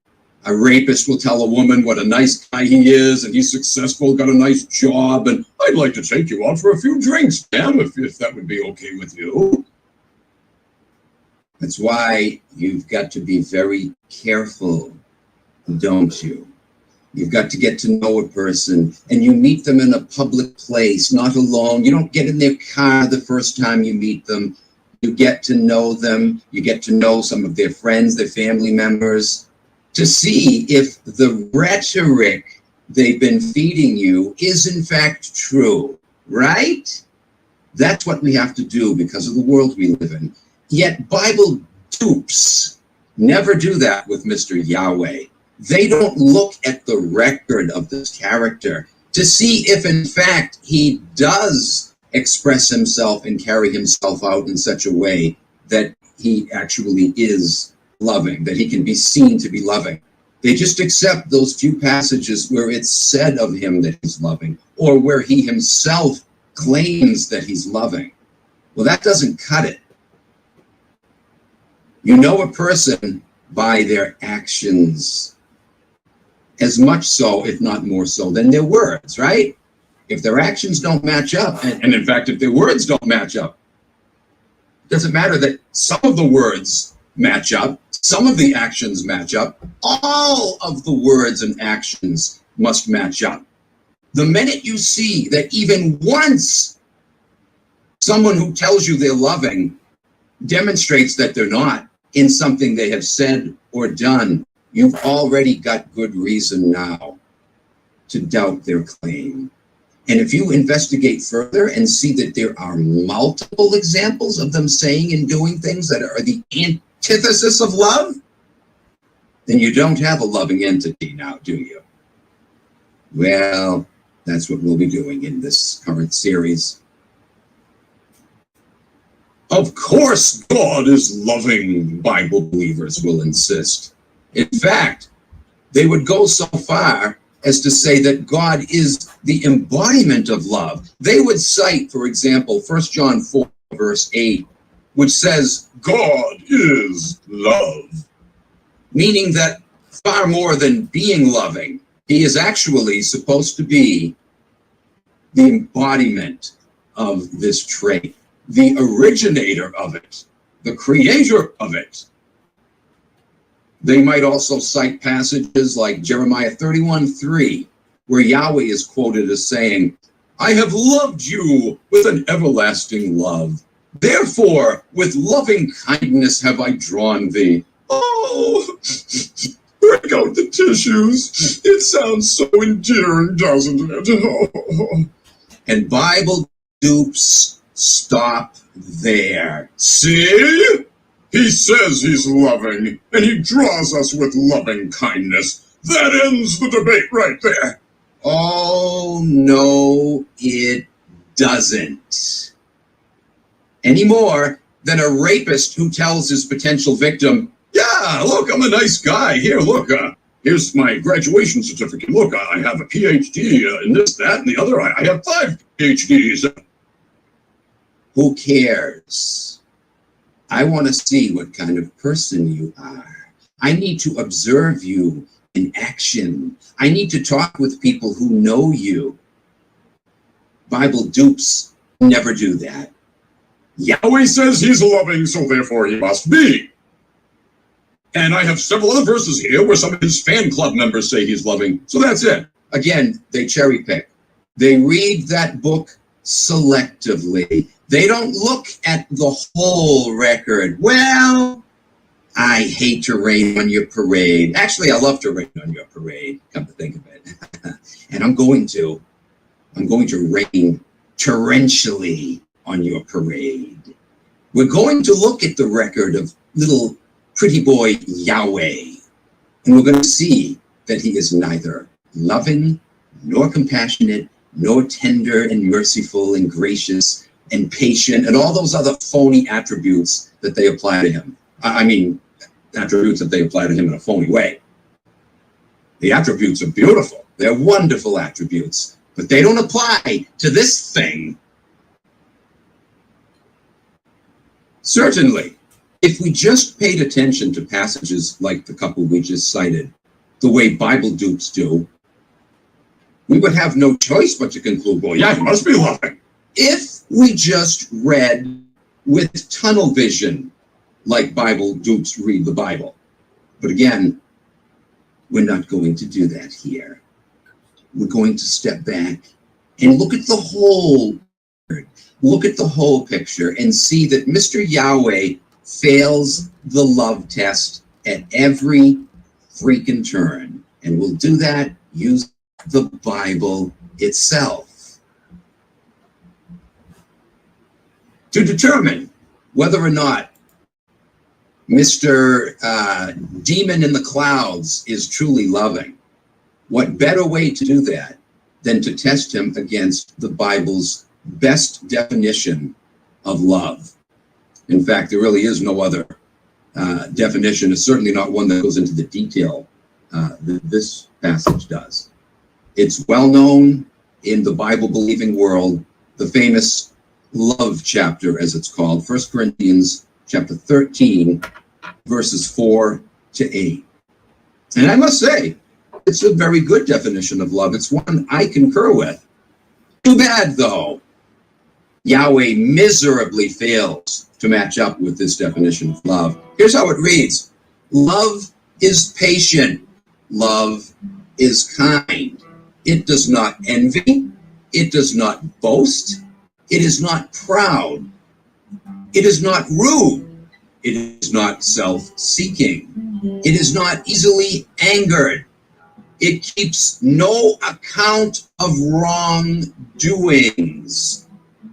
A rapist will tell a woman what a nice guy he is, and he's successful, got a nice job, and I'd like to take you out for a few drinks, ma'am, if that would be okay with you. That's why you've got to be very careful, don't you? You've got to get to know a person, and you meet them in a public place, not alone. You don't get in their car the first time you meet them. You get to know them. You get to know some of their friends, their family members, to see if the rhetoric they've been feeding you is in fact true, right? That's what we have to do because of the world we live in. Yet Bible dupes never do that with Mr. Yahweh. They don't look at the record of this character to see if in fact he does express himself and carry himself out in such a way that he actually is loving, that he can be seen to be loving. They just accept those few passages where it's said of him that he's loving, or where he himself claims that he's loving. Well, that doesn't cut it. You know a person by their actions, as much so, if not more so, than their words, right? If their actions don't match up, and in fact, if their words don't match up, it doesn't matter that some of the words match up, some of the actions match up, all of the words and actions must match up. The minute you see that even once someone who tells you they're loving demonstrates that they're not in something they have said or done, you've already got good reason now to doubt their claim. And if you investigate further and see that there are multiple examples of them saying and doing things that are the antithesis of love, then you don't have a loving entity now, do you? Well, that's what we'll be doing in this current series. Of course, God is loving, Bible believers will insist. In fact, they would go so far as to say that God is the embodiment of love. They would cite, for example, 1 John 4, verse 8, which says, God is love, meaning that far more than being loving, he is actually supposed to be the embodiment of this trait, the originator of it, the creator of it. They might also cite passages like Jeremiah 31:3, where Yahweh is quoted as saying, I have loved you with an everlasting love. Therefore, with loving kindness have I drawn thee. Oh, break out the tissues. It sounds so endearing, doesn't it? Oh. And Bible dupes stop there. See? He says he's loving, and he draws us with loving kindness. That ends the debate right there. Oh, no, it doesn't. Any more than a rapist who tells his potential victim, yeah, look, I'm a nice guy. Here, look, here's my graduation certificate. Look, I have a PhD in this, that, and the other. I have 5 PhDs. Who cares? I want to see what kind of person you are. I need to observe you in action. I need to talk with people who know you. Bible dupes never do that. Yahweh says he's loving, so therefore he must be. And I have several other verses here where some of his fan club members say he's loving, so that's it. Again, they cherry pick. They read that book selectively. They don't look at the whole record. Well, I hate to rain on your parade. Actually, I love to rain on your parade, come to think of it. And I'm going to rain torrentially on your parade. We're going to look at the record of little pretty boy Yahweh, and we're going to see that he is neither loving, nor compassionate, nor tender and merciful and gracious and patient, and all those other phony attributes that they apply to him. I mean, attributes that they apply to him in a phony way. The attributes are beautiful. They're wonderful attributes, but they don't apply to this thing. Certainly, if we just paid attention to passages like the couple we just cited, the way Bible dupes do, we would have no choice but to conclude, well, yeah, he must be loving. If we just read with tunnel vision, like Bible dupes read the Bible. But again, we're not going to do that here. We're going to step back and look at the whole picture and see that Mr. Yahweh fails the love test at every freaking turn. And we'll do that using the Bible itself. To determine whether or not Mr. Demon in the Clouds is truly loving. What better way to do that than to test him against the Bible's best definition of love? In fact, there really is no other definition. It's certainly not one that goes into the detail that this passage does. It's well known in the Bible-believing world, the famous love chapter, as it's called, 1 Corinthians chapter 13, verses 4 to 8. And I must say, it's a very good definition of love. It's one I concur with. Too bad, though, Yahweh miserably fails to match up with this definition of love. Here's how it reads. Love is patient. Love is kind. It does not envy. It does not boast. It is not proud. It is not rude. It is not self-seeking. It is not easily angered. It keeps no account of wrongdoings.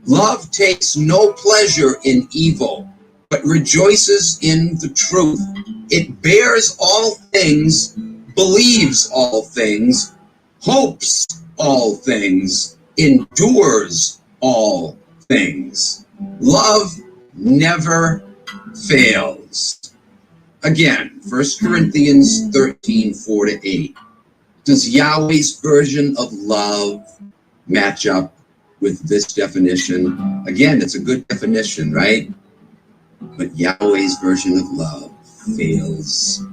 Love takes no pleasure in evil, but rejoices in the truth. It bears all things, believes all things, hopes all things, endures all things. Love never fails. Again, 1 Corinthians 13, 4 to 8. Does Yahweh's version of love match up with this definition? Again, it's a good definition, right? But Yahweh's version of love fails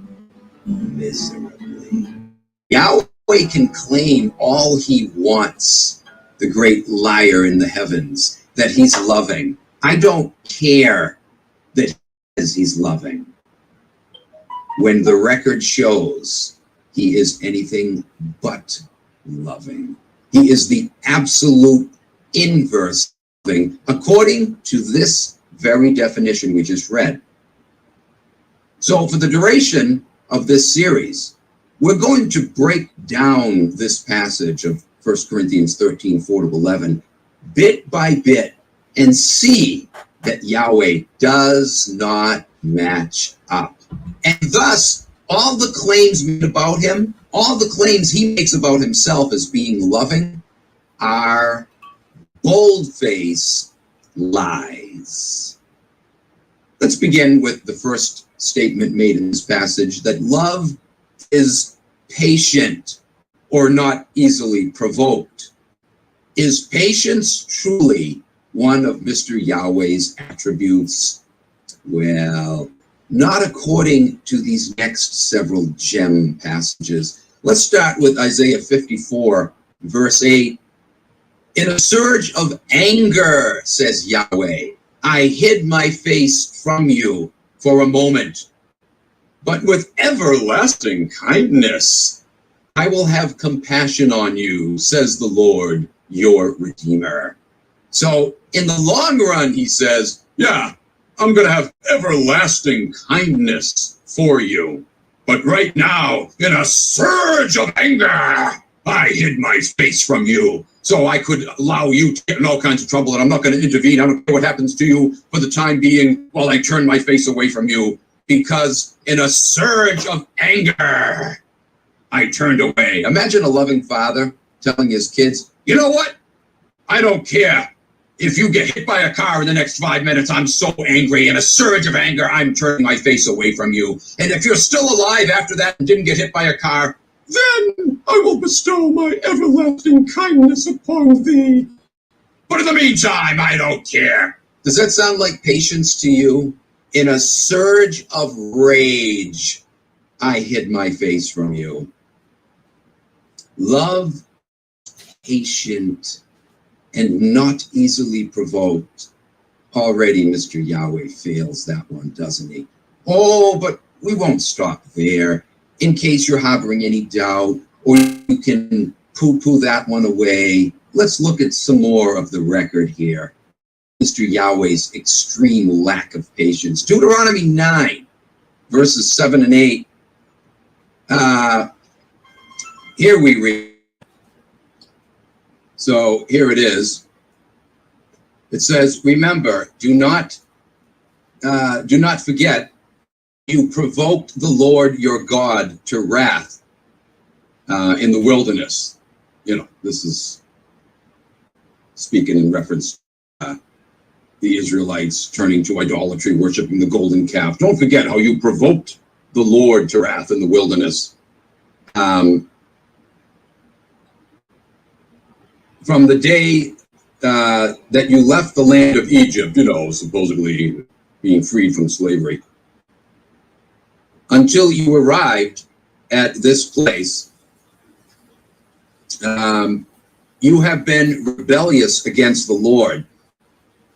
miserably. Yahweh can claim all he wants, the great liar in the heavens, that he's loving. I don't care that he says he's loving, when the record shows he is anything but loving. He is the absolute inverse of loving, according to this very definition we just read. So for the duration of this series, we're going to break down this passage of 1 Corinthians 13, 4 to 11, bit by bit, and see that Yahweh does not match up. And thus, all the claims made about him, all the claims he makes about himself as being loving, are bold-faced lies. Let's begin with the first statement made in this passage, that love is patient or not easily provoked. Is patience truly one of Mr. Yahweh's attributes? Well, not according to these next several gem passages. Let's start with Isaiah 54, verse 8. In a surge of anger, says Yahweh, I hid my face from you for a moment, but with everlasting kindness, I will have compassion on you, says the Lord, your Redeemer. So in the long run, he says, yeah, I'm going to have everlasting kindness for you. But right now, in a surge of anger, I hid my face from you so I could allow you to get in all kinds of trouble, and I'm not going to intervene. I don't care what happens to you for the time being while I turn my face away from you, because in a surge of anger, I turned away. Imagine a loving father telling his kids, you know what? I don't care if you get hit by a car in the next 5 minutes. I'm so angry. In a surge of anger, I'm turning my face away from you. And if you're still alive after that and didn't get hit by a car, then I will bestow my everlasting kindness upon thee. But in the meantime, I don't care. Does that sound like patience to you? In a surge of rage, I hid my face from you. Love, patient, and not easily provoked. Already Mr. Yahweh fails that one, doesn't he? Oh, but we won't stop there. In case you're harboring any doubt, or you can poo-poo that one away, let's look at some more of the record here. Mr. Yahweh's extreme lack of patience. Deuteronomy 9, verses 7 and 8. Here we read. So here it is. It says, remember, do not forget you provoked the Lord your God to wrath in the wilderness. You know, this is speaking in reference to the Israelites turning to idolatry, worshiping the golden calf. Don't forget how you provoked the Lord to wrath in the wilderness. From the day that you left the land of Egypt, you know, supposedly being freed from slavery, until you arrived at this place, you have been rebellious against the Lord.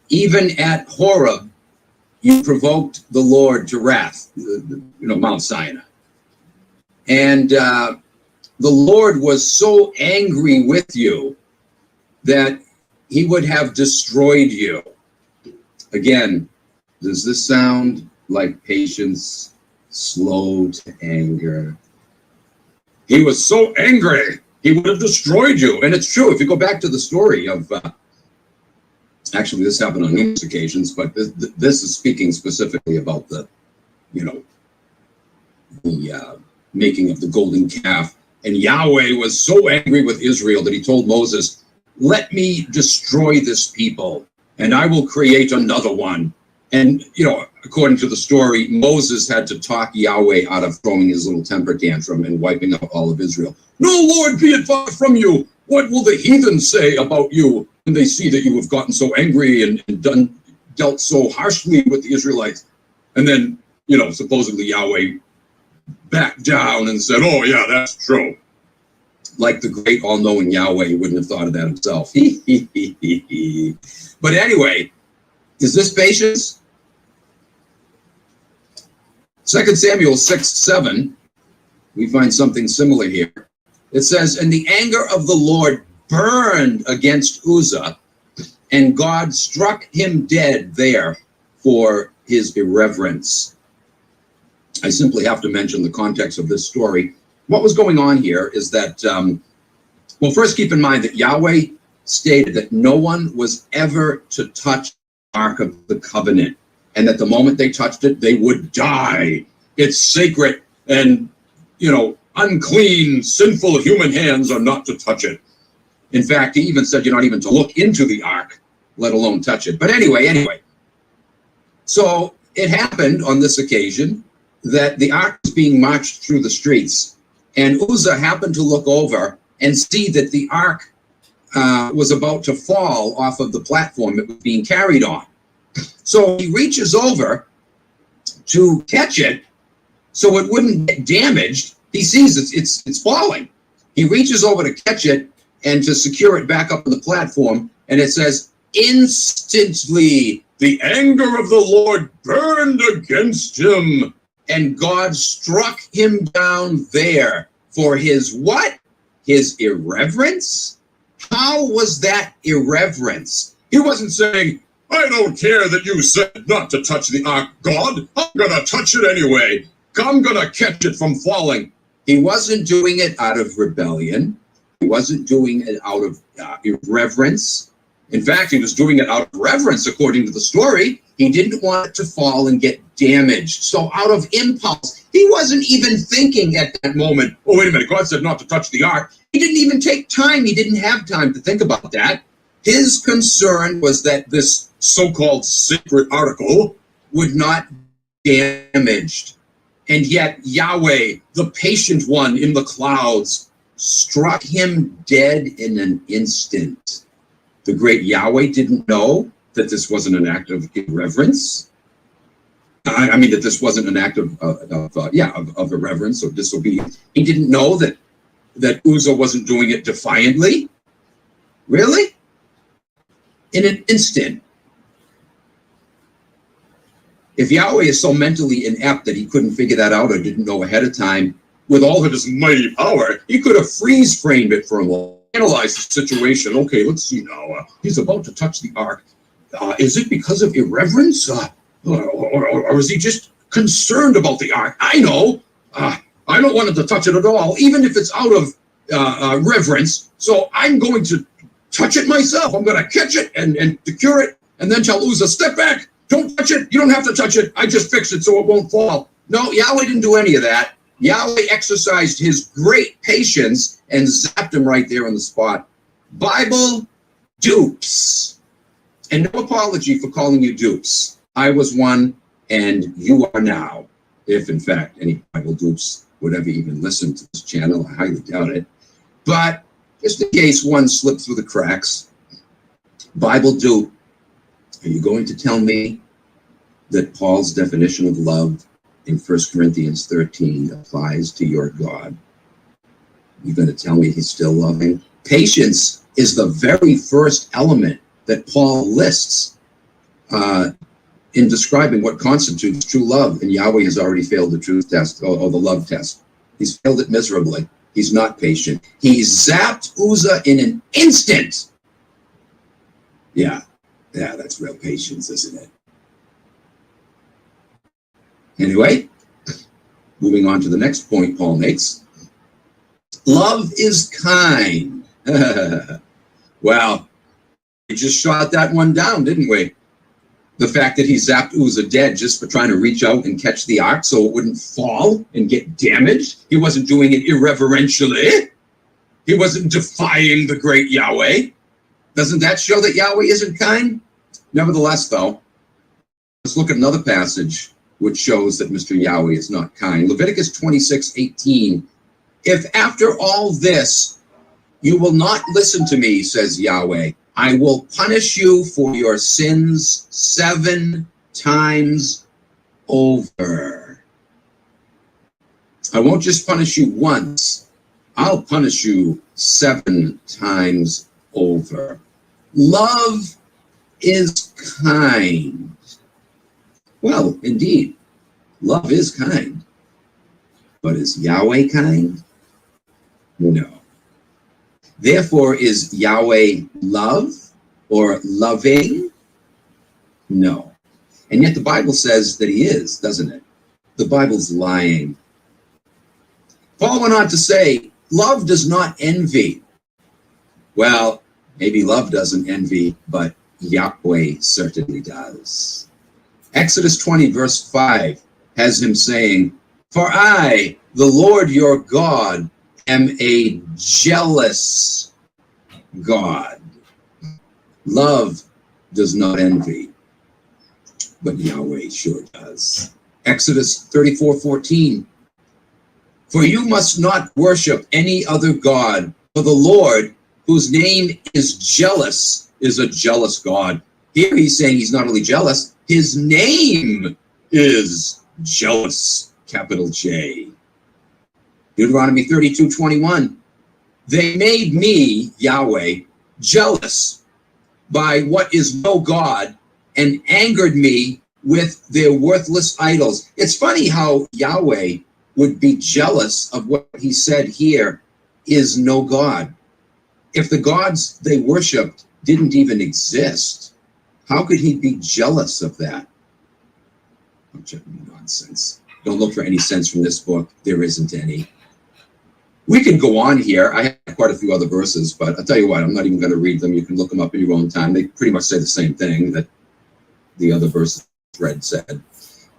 Even at Horeb, you provoked the Lord to wrath, Mount Sinai. And the Lord was so angry with you that he would have destroyed you. Again, does this sound like patience, slow to anger? He was so angry, he would have destroyed you. And it's true. If you go back to the story of, actually this happened on numerous occasions, but this is speaking specifically about the making of the golden calf. And Yahweh was so angry with Israel that he told Moses, let me destroy this people and I will create another one. And, according to the story, Moses had to talk Yahweh out of throwing his little temper tantrum and wiping out all of Israel. No, Lord, be it far from you. What will the heathen say about you when they see that you have gotten so angry and dealt so harshly with the Israelites? And then, supposedly Yahweh backed down and said, oh, yeah, that's true. Like the great all-knowing Yahweh, he wouldn't have thought of that himself. But anyway, is this patience? 2 Samuel 6:7, we find something similar here. It says, and the anger of the Lord burned against Uzzah, and God struck him dead there for his irreverence. I simply have to mention the context of this story. What was going on here is that, well, first keep in mind that Yahweh stated that no one was ever to touch the Ark of the Covenant, and that the moment they touched it, they would die. It's sacred, and, unclean, sinful human hands are not to touch it. In fact, he even said you're not even to look into the Ark, let alone touch it. But anyway. So it happened on this occasion that the Ark was being marched through the streets, and Uzzah happened to look over and see that the Ark was about to fall off of the platform it was being carried on. So he reaches over to catch it so it wouldn't get damaged. He sees it's falling. He reaches over to catch it and to secure it back up on the platform, and it says, instantly the anger of the Lord burned against him, and God struck him down there for his what? His irreverence? How was that irreverence? He wasn't saying, I don't care that you said not to touch the ark, God. I'm going to touch it anyway. I'm going to catch it from falling. He wasn't doing it out of rebellion. He wasn't doing it out of irreverence. In fact, he was doing it out of reverence, according to the story. He didn't want it to fall and get damaged. So out of impulse, he wasn't even thinking at that moment, oh, wait a minute, God said not to touch the ark. He didn't even take time. He didn't have time to think about that. His concern was that this so-called sacred article would not be damaged. And yet Yahweh, the patient one in the clouds, struck him dead in an instant. The great Yahweh didn't know that this wasn't an act of irreverence. I mean, that this wasn't an act of irreverence or disobedience. He didn't know that Uzzah wasn't doing it defiantly. Really? In an instant. If Yahweh is so mentally inept that he couldn't figure that out or didn't know ahead of time, with all of his mighty power, he could have freeze-framed it for a while, analyze the situation. Okay, let's see now. He's about to touch the ark. Is it because of irreverence? Or is he just concerned about the ark? I know. I don't want him to touch it at all, even if it's out of reverence. So I'm going to touch it myself. I'm going to catch it and secure it, and then tell Uzzah, step back. Don't touch it. You don't have to touch it. I just fixed it so it won't fall. No, Yahweh didn't do any of that. Yahweh exercised his great patience and zapped him right there on the spot. Bible dupes. And no apology for calling you dupes. I was one, and you are now. If, in fact, any Bible dupes would ever even listen to this channel, I highly doubt it. But just in case one slipped through the cracks, Bible dupe, are you going to tell me that Paul's definition of love in 1 Corinthians 13 applies to your God? You're going to tell me he's still loving? Patience is the very first element that Paul lists in describing what constitutes true love, and Yahweh has already failed the truth test, or the love test. He's failed it miserably. He's not patient. He zapped Uzzah in an instant. Yeah, that's real patience, isn't it? Anyway, moving on to the next point Paul makes. Love is kind. Well, we just shot that one down, didn't we? The fact that he zapped Uzzah dead just for trying to reach out and catch the ark so it wouldn't fall and get damaged. He wasn't doing it irreverentially. He wasn't defying the great Yahweh. Doesn't that show that Yahweh isn't kind? Nevertheless, though, let's look at another passage which shows that Mr. Yahweh is not kind. Leviticus 26:18. If after all this you will not listen to me, says Yahweh, I will punish you for your sins 7 times over. I won't just punish you once. I'll punish you 7 times over. Love is kind. Well, indeed, love is kind. But is Yahweh kind? No. Therefore, is Yahweh love or loving? No. And yet the Bible says that he is, doesn't it? The Bible's lying. Paul went on to say, love does not envy. Well, maybe love doesn't envy, but Yahweh certainly does. Exodus 20, verse 5 has him saying, for I, the Lord your God, am a jealous God. Love does not envy, but Yahweh sure does. Exodus 34:14. For you must not worship any other God, for the Lord, whose name is jealous, is a jealous God. Here he's saying he's not only jealous, his name is jealous, capital J. Deuteronomy 32:21. They made me, Yahweh, jealous by what is no God and angered me with their worthless idols. It's funny how Yahweh would be jealous of what he said here is no God. If the gods they worshipped didn't even exist, how could he be jealous of that? Nonsense. Don't look for any sense from this book. There isn't any. We can go on here. I have quite a few other verses, but I'll tell you what, I'm not even going to read them. You can look them up in your own time. They pretty much say the same thing that the other verses read said.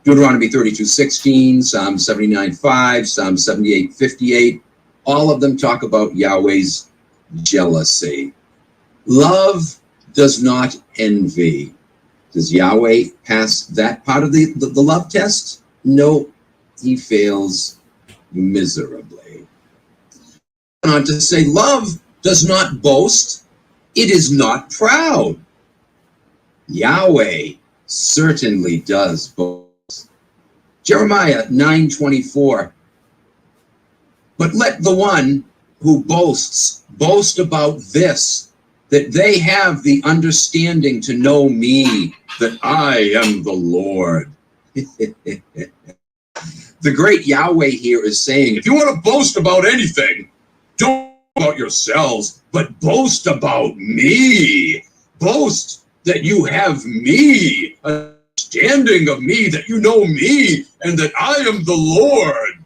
Deuteronomy 32:16, Psalm 79:5, Psalm 78:58. All of them talk about Yahweh's jealousy. Love does not envy. Does Yahweh pass that part of the love test? No, he fails miserably. On to say, love does not boast. It is not proud. Yahweh certainly does boast. Jeremiah 9:24. But let the one who boasts boast about this, that they have the understanding to know me, that I am the Lord. The great Yahweh here is saying, if you want to boast about anything, don't about yourselves, but boast about me. Boast that you have me, a understanding of me, that you know me, and that I am the Lord.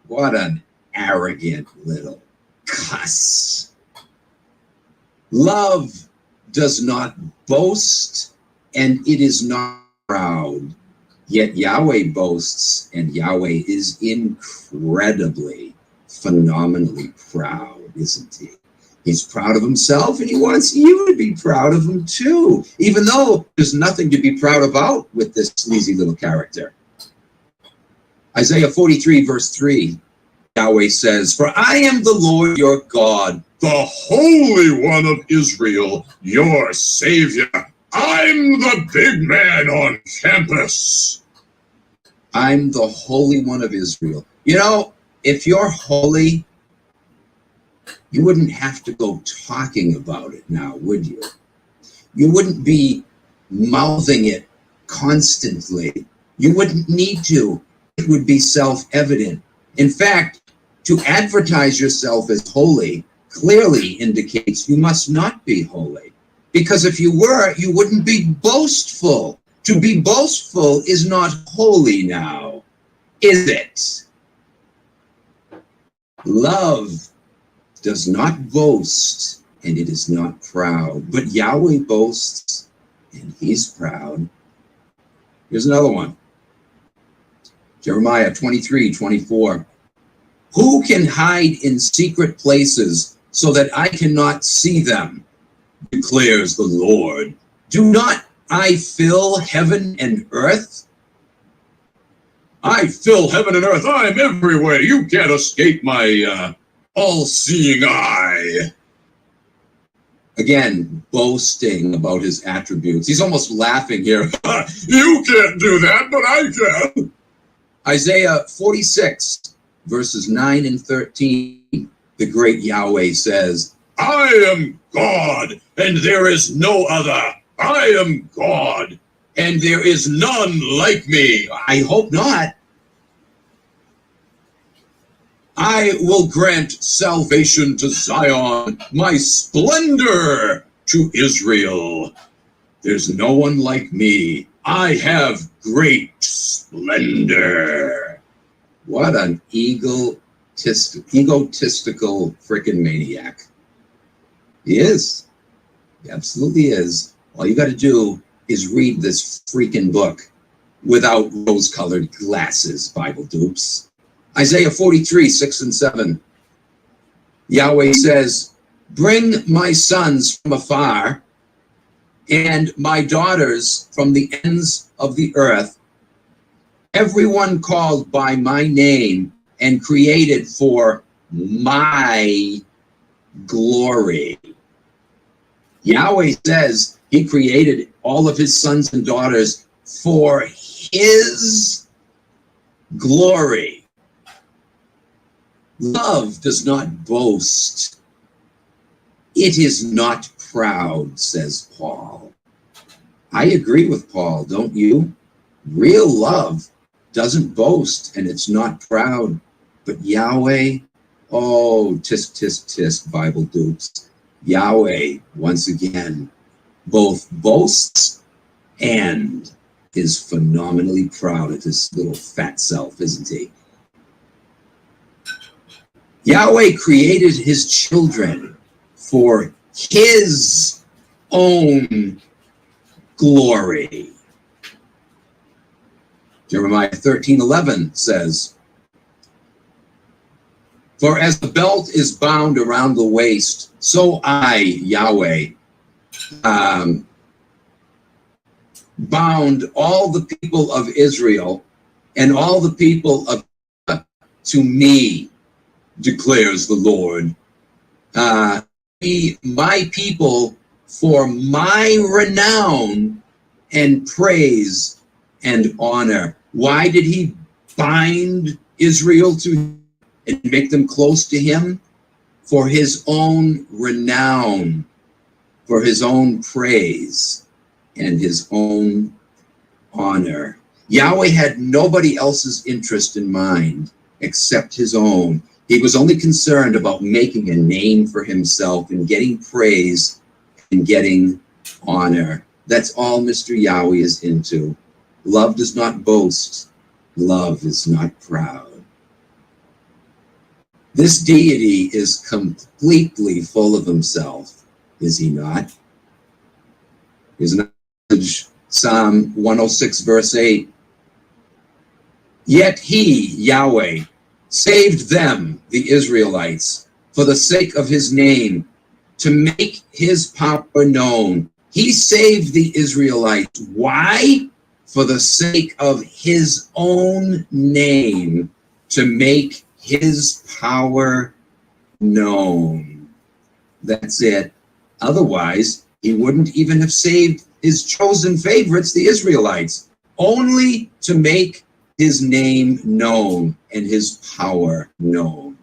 What an arrogant little cuss. Love does not boast, and it is not proud. Yet Yahweh boasts, and Yahweh is incredibly, phenomenally proud, isn't he? He's proud of himself, and he wants you to be proud of him too, even though there's nothing to be proud about with this sleazy little character. Isaiah 43, verse 3, Yahweh says, "For I am the Lord your God, the Holy One of Israel, your Savior. I'm the big man on campus. I'm the Holy One of Israel." You know, if you're holy, you wouldn't have to go talking about it now, would you? You wouldn't be mouthing it constantly. You wouldn't need to. It would be self-evident. In fact, to advertise yourself as holy clearly indicates you must not be holy. Because if you were, you wouldn't be boastful. To be boastful is not holy now, is it? Love does not boast, and it is not proud. But Yahweh boasts, and he's proud. Here's another one. Jeremiah 23:24. Who can hide in secret places so that I cannot see them, declares the Lord. Do not I fill heaven and earth? I fill heaven and earth. I'm everywhere. You can't escape my all-seeing eye. Again, boasting about his attributes. He's almost laughing here. You can't do that, but I can. Isaiah 46, verses 9 and 13. The great Yahweh says, I am God, and there is no other. I am God, and there is none like me. I hope not. I will grant salvation to Zion, my splendor to Israel. There's no one like me. I have great splendor. What an egotistical frickin' maniac. He is. He absolutely is. All you got to do is read this freaking book without rose-colored glasses, Bible dupes. Isaiah 43, 6 and 7. Yahweh says, bring my sons from afar and my daughters from the ends of the earth, everyone called by my name and created for my glory. Yahweh says he created all of his sons and daughters for his glory. Love does not boast. It is not proud, says Paul. I agree with Paul, don't you? Real love doesn't boast and it's not proud. But Yahweh, oh, tisk, tisk, tisk, Bible dupes. Yahweh, once again, both boasts and is phenomenally proud of his little fat self, isn't he? Yahweh created his children for his own glory. Jeremiah 13:11 says, for as the belt is bound around the waist, so I, Yahweh, bound all the people of Israel and all the people of to me, declares the Lord. Be my people for my renown and praise and honor. Why did he bind Israel to him and make them close to him? For his own renown, for his own praise and his own honor. Yahweh had nobody else's interest in mind except his own. He was only concerned about making a name for himself and getting praise and getting honor. That's all Mr. Yahweh is into. Love does not boast. Love is not proud. This deity is completely full of himself, is he not? Here's another message, Psalm 106, verse 8. Yet he, Yahweh, saved them, the Israelites, for the sake of his name, to make his power known. He saved the Israelites. Why? For the sake of his own name, to make his power known. That's it. Otherwise, he wouldn't even have saved his chosen favorites, the Israelites, only to make his name known and his power known.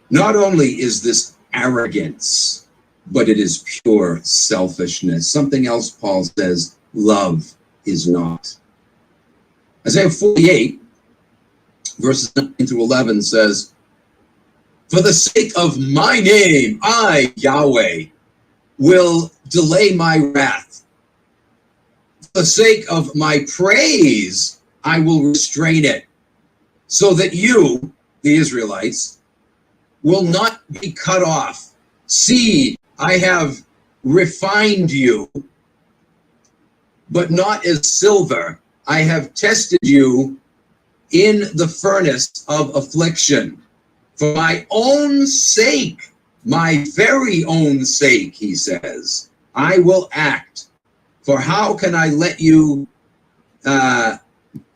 Not only is this arrogance, but it is pure selfishness. Something else Paul says, love is not. Isaiah 48, verses 9 through 11 says, for the sake of my name, I, Yahweh, will delay my wrath. For the sake of my praise, I will restrain it, so that you, the Israelites, will not be cut off. See, I have refined you, but not as silver. I have tested you in the furnace of affliction. For my own sake, my very own sake, he says, I will act. For how can I let you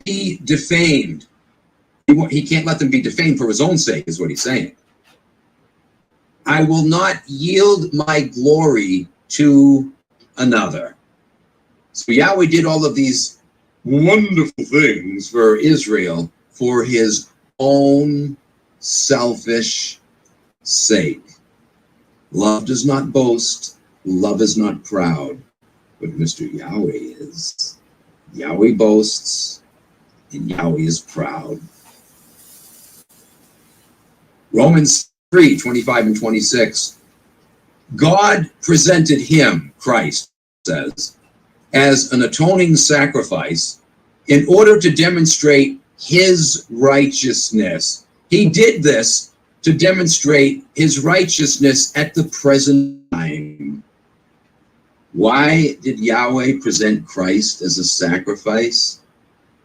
be defamed? He can't let them be defamed for his own sake, is what he's saying. I will not yield my glory to another. So Yahweh did all of these wonderful things for Israel for his own selfish sake. Love does not boast. Love is not proud. But Mr. Yahweh is. Yahweh boasts, and Yahweh is proud. Romans 3, 25 and 26. God presented him, Christ says, as an atoning sacrifice in order to demonstrate his righteousness. He did this to demonstrate his righteousness at the present time. Why did Yahweh present Christ as a sacrifice?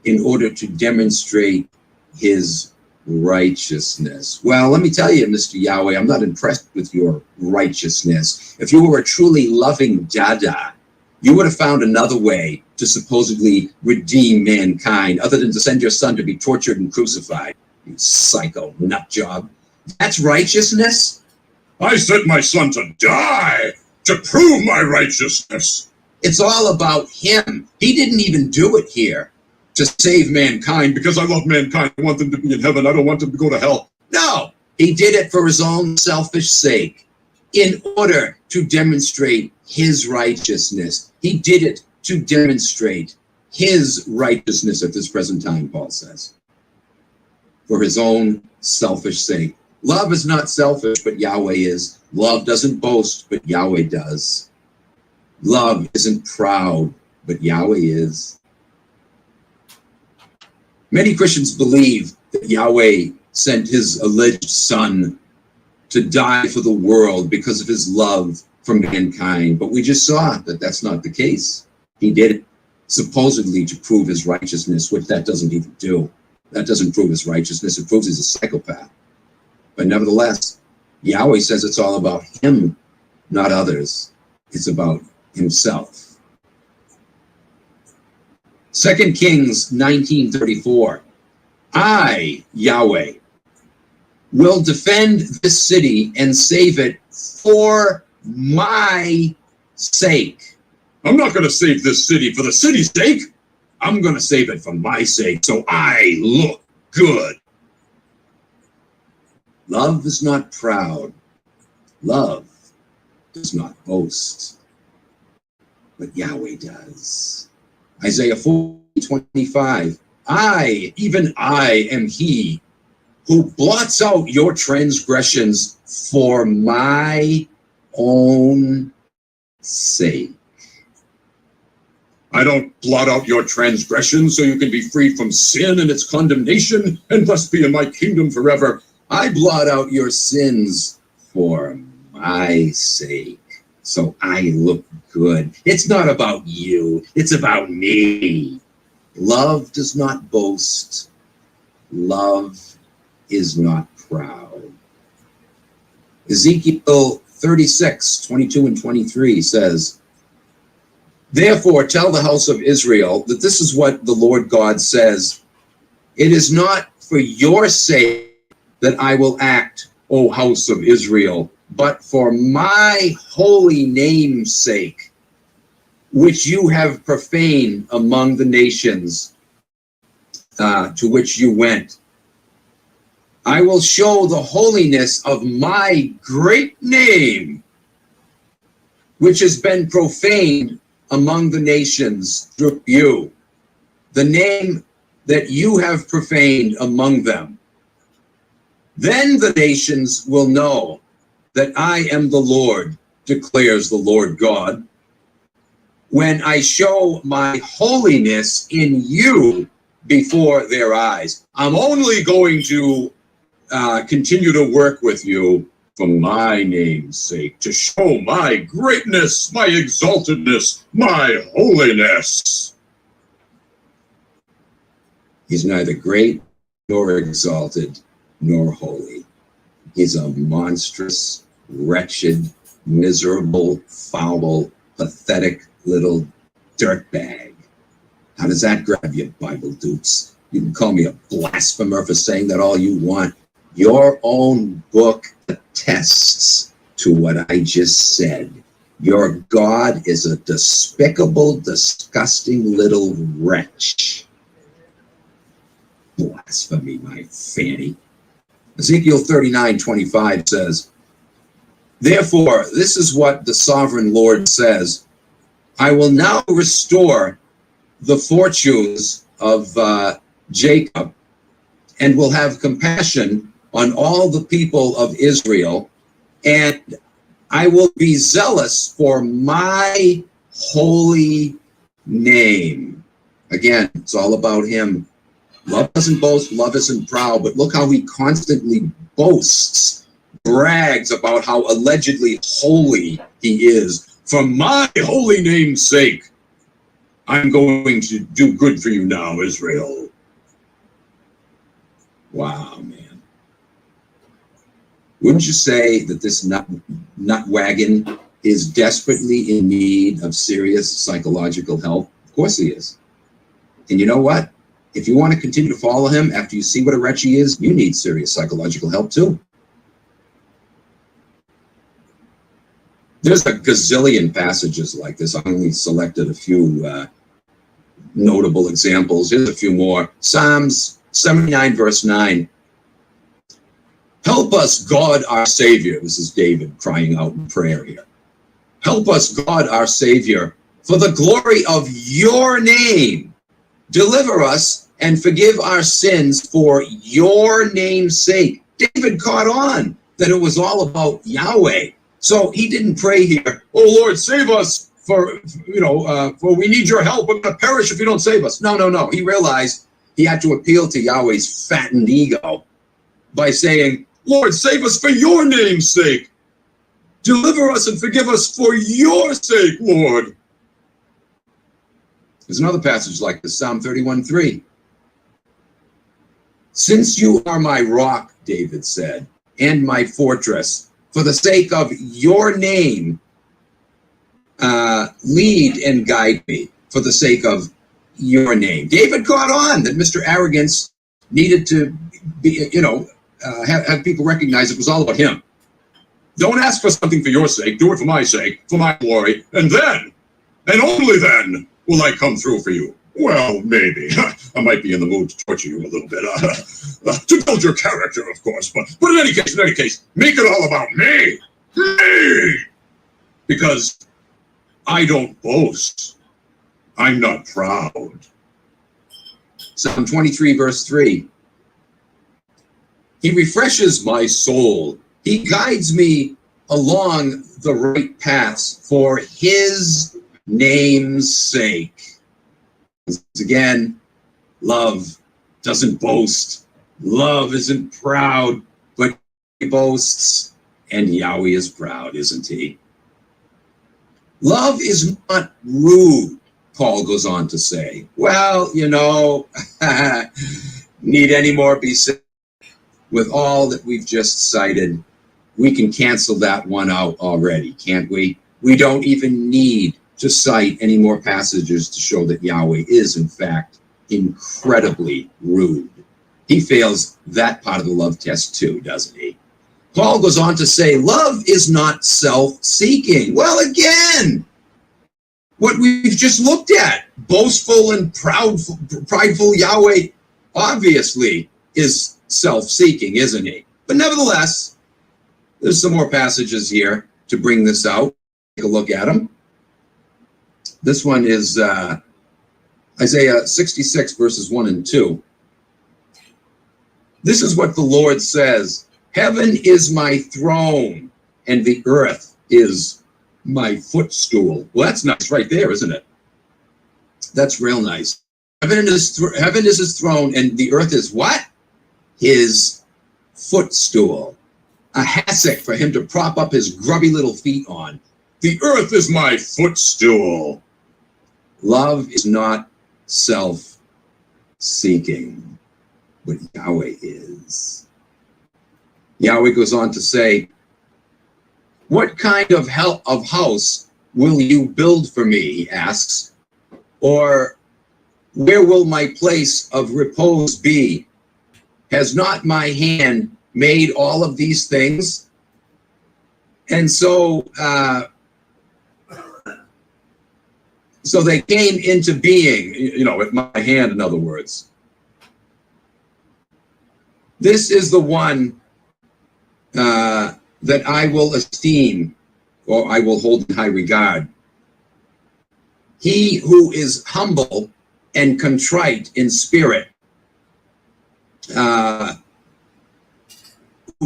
In order to demonstrate his righteousness. Well, let me tell you, Mr. Yahweh, I'm not impressed with your righteousness. If you were a truly loving Dada, you would have found another way to supposedly redeem mankind other than to send your son to be tortured and crucified. You psycho nut job. That's righteousness? I sent my son to die to prove my righteousness. It's all about him. He didn't even do it here to save mankind because I love mankind. I want them to be in heaven. I don't want them to go to hell. No, he did it for his own selfish sake in order to demonstrate his righteousness. He did it to demonstrate his righteousness at this present time, Paul says, for his own selfish sake. Love is not selfish, but Yahweh is. Love doesn't boast, but Yahweh does. Love isn't proud, but Yahweh is. Many Christians believe that Yahweh sent his alleged son to die for the world because of his love for mankind. But we just saw that that's not the case. He did it supposedly to prove his righteousness, which that doesn't even do. That doesn't prove his righteousness. It proves he's a psychopath. But nevertheless, Yahweh says it's all about him, not others. It's about himself. 2 Kings 19:34. I, Yahweh, will defend this city and save it for my sake. I'm not going to save this city for the city's sake. I'm going to save it for my sake, so I look good. Love is not proud. Love does not boast. But Yahweh does. Isaiah 40:25. I, even I, am he who blots out your transgressions for my own sake. I don't blot out your transgressions so you can be free from sin and its condemnation and thus be in my kingdom forever. I blot out your sins for my sake. so I look good. It's not about you, it's about me. Love does not boast. Love is not proud. Ezekiel 36:22 and 23 says, therefore tell the house of Israel that this is what the Lord God says. It is not for your sake that I will act, O house of Israel, but for my holy name's sake, which you have profaned among the nations to which you went. I will show the holiness of my great name, which has been profaned among the nations through you, the name that you have profaned among them. Then the nations will know that I am the Lord, declares the Lord God, when I show my holiness in you before their eyes. I'm only going to continue to work with you for my name's sake, to show my greatness, my exaltedness, my holiness. He's neither great nor exalted nor holy. He's a monstrous, wretched, miserable, foul, pathetic little dirtbag. How does that grab you, Bible dupes? You can call me a blasphemer for saying that all you want. Your own book attests to what I just said. Your God is a despicable, disgusting little wretch. Blasphemy, my fanny. Ezekiel 39:25 says, therefore, this is what the sovereign Lord says. I will now restore the fortunes of Jacob and will have compassion on all the people of Israel, and I will be zealous for my holy name. Again, it's all about him. Love doesn't boast, love isn't proud, but look how he constantly boasts, brags about how allegedly holy he is. For my holy name's sake, I'm going to do good for you now, Israel. Wow, man. Wouldn't you say that this nut wagon is desperately in need of serious psychological help? Of course he is. And you know what? If you want to continue to follow him after you see what a wretch he is, you need serious psychological help too. There's a gazillion passages like this. I only selected a few notable examples. Here's a few more. Psalms 79, verse 9. Help us, God, our Savior. This is David crying out in prayer here. Help us, God, our Savior, for the glory of your name. Deliver us and forgive our sins for your name's sake. David caught on that it was all about Yahweh. So he didn't pray here, oh Lord, save us for we need your help. We're going to perish if you don't save us. No. He realized he had to appeal to Yahweh's fattened ego by saying, Lord, save us for your name's sake. Deliver us and forgive us for your sake, Lord. There's another passage like this, Psalm 31:3. Since you are my rock, David said, and my fortress, for the sake of your name, lead and guide me for the sake of your name. David caught on that Mr. Arrogance needed to be, have people recognize it was all about him. Don't ask for something for your sake. Do it for my sake, for my glory. And then, and only then, will I come through for you. Well, maybe. I might be in the mood to torture you a little bit. To build your character, of course. But in any case, make it all about me. Me! Because I don't boast. I'm not proud. Psalm 23, verse 3. He refreshes my soul. He guides me along the right paths for his name's sake. Again, love doesn't boast. Love isn't proud, but he boasts, and Yahweh is proud, isn't he? Love is not rude, Paul goes on to say. Well, you know, need any more be said? With all that we've just cited, we can cancel that one out already, can't we? We don't even need to cite any more passages to show that Yahweh is, in fact, incredibly rude. He fails that part of the love test too, doesn't he? Paul goes on to say, love is not self-seeking. Well, again, what we've just looked at, boastful and prideful Yahweh obviously is self-seeking, isn't he? But nevertheless, there's some more passages here to bring this out. Take a look at them. This one is Isaiah 66, verses 1 and 2. This is what the Lord says. Heaven is my throne, and the earth is my footstool. Well, that's nice right there, isn't it? That's real nice. Heaven is his throne, and the earth is what? His footstool. A hassock for him to prop up his grubby little feet on. The earth is my footstool. Love is not self-seeking, but Yahweh is. Yahweh goes on to say, what kind of house will you build for me, he asks, or where will my place of repose be? Has not my hand made all of these things? And so, so they came into being, you know, with my hand, in other words. This is the one that I will esteem, or I will hold in high regard. He who is humble and contrite in spirit, who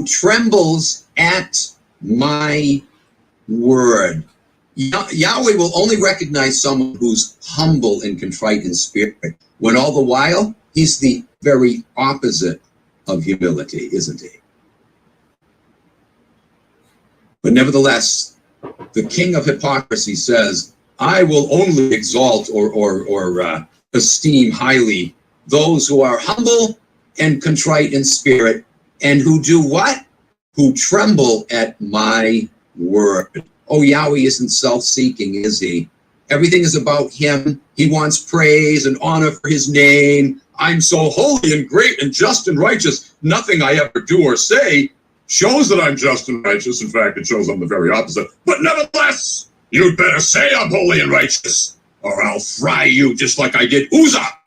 trembles at my word. Yahweh will only recognize someone who's humble and contrite in spirit, when all the while he's the very opposite of humility, isn't he? But nevertheless, the king of hypocrisy says, I will only exalt or esteem highly those who are humble and contrite in spirit, and who do what? Who tremble at my word. Oh, Yahweh isn't self-seeking, is he? Everything is about him. He wants praise and honor for his name. I'm so holy and great and just and righteous. Nothing I ever do or say shows that I'm just and righteous. In fact, it shows I'm the very opposite. But nevertheless, you'd better say I'm holy and righteous, or I'll fry you just like I did Uzzah.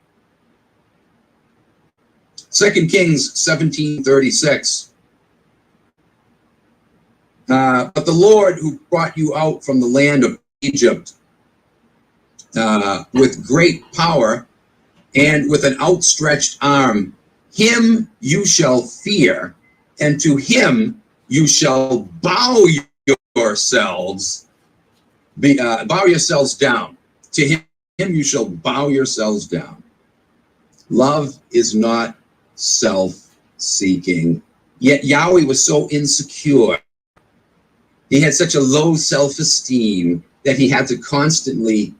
2 Kings 17:36. But the Lord who brought you out from the land of Egypt with great power and with an outstretched arm, him you shall fear, and to him you shall bow yourselves, bow yourselves down. To him you shall bow yourselves down. Love is not self-seeking. Yet Yahweh was so insecure. He had such a low self-esteem that he had to constantly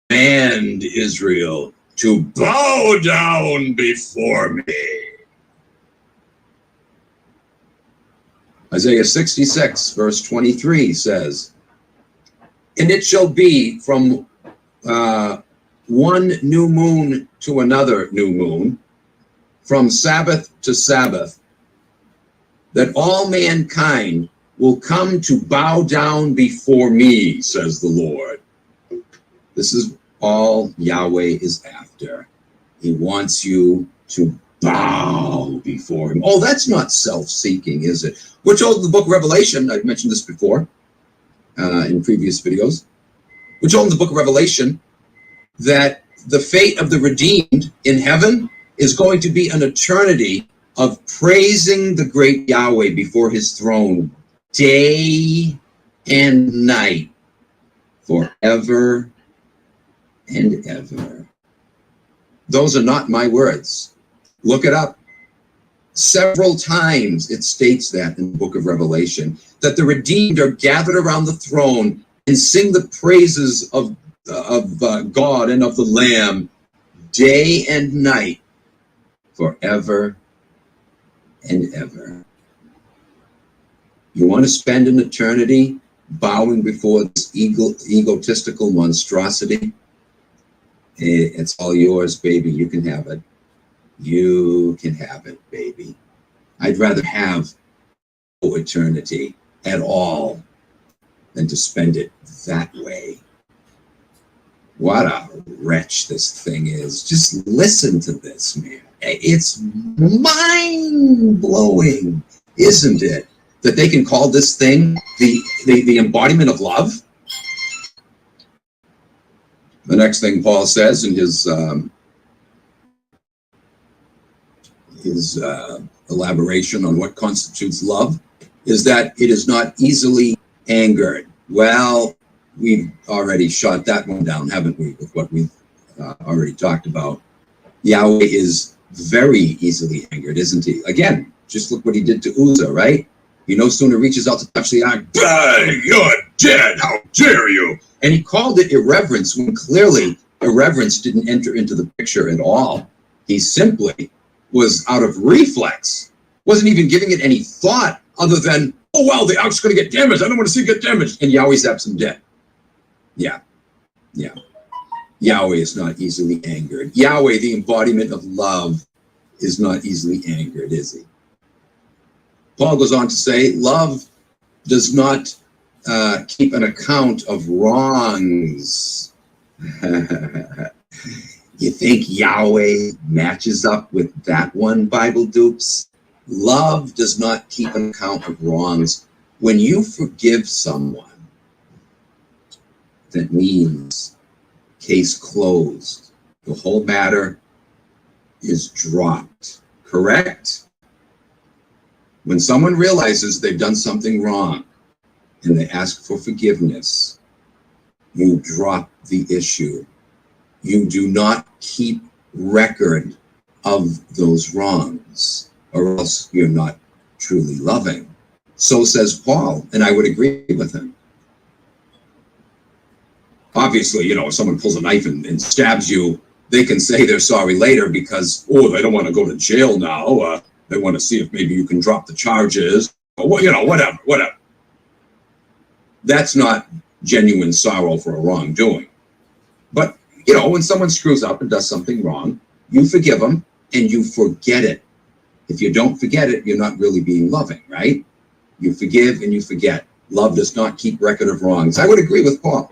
command Israel to bow down before me. Isaiah 66, verse 23 says, and it shall be from one new moon to another new moon, from Sabbath to Sabbath, that all mankind will come to bow down before me, says the Lord. This is all Yahweh is after. He wants you to bow before him. Oh, that's not self-seeking, is it? We're told in the book of Revelation, I've mentioned this before in previous videos, we're told in the book of Revelation that the fate of the redeemed in heaven is going to be an eternity of praising the great Yahweh before his throne day and night, forever and ever. Those are not my words. Look it up. Several times it states that in the book of Revelation, that the redeemed are gathered around the throne and sing the praises of God and of the Lamb day and night forever and ever. You want to spend an eternity bowing before this egotistical monstrosity? It's all yours, baby. You can have it. You can have it, baby. I'd rather have no eternity at all than to spend it that way. What a wretch this thing is. Just listen to this, man. It's mind-blowing, isn't it? That they can call this thing the embodiment of love. The next thing Paul says in his elaboration on what constitutes love is that it is not easily angered. Well, we've already shot that one down, haven't we, with what we've already talked about. Yahweh is very easily angered, isn't he? Again, just look what he did to Uzzah, right? He no sooner reaches out to touch the ark, "Hey, you're dead, how dare you!" And he called it irreverence when clearly irreverence didn't enter into the picture at all. He simply was out of reflex, wasn't even giving it any thought other than, "Oh, well, the ark's going to get damaged. I don't want to see it get damaged." And Yahweh zaps him dead. Yeah. Yahweh is not easily angered. Yahweh, the embodiment of love, is not easily angered, is he? Paul goes on to say, love does not keep an account of wrongs. You think Yahweh matches up with that one, Bible dupes? Love does not keep an account of wrongs. When you forgive someone, that means case closed. The whole matter is dropped, correct? When someone realizes they've done something wrong and they ask for forgiveness, you drop the issue. You do not keep record of those wrongs, or else you're not truly loving. So says Paul, and I would agree with him. Obviously, if someone pulls a knife and stabs you, they can say they're sorry later because, they don't want to go to jail now. They want to see if maybe you can drop the charges, or whatever. That's not genuine sorrow for a wrongdoing. But, when someone screws up and does something wrong, you forgive them and you forget it. If you don't forget it, you're not really being loving, right? You forgive and you forget. Love does not keep record of wrongs. I would agree with Paul.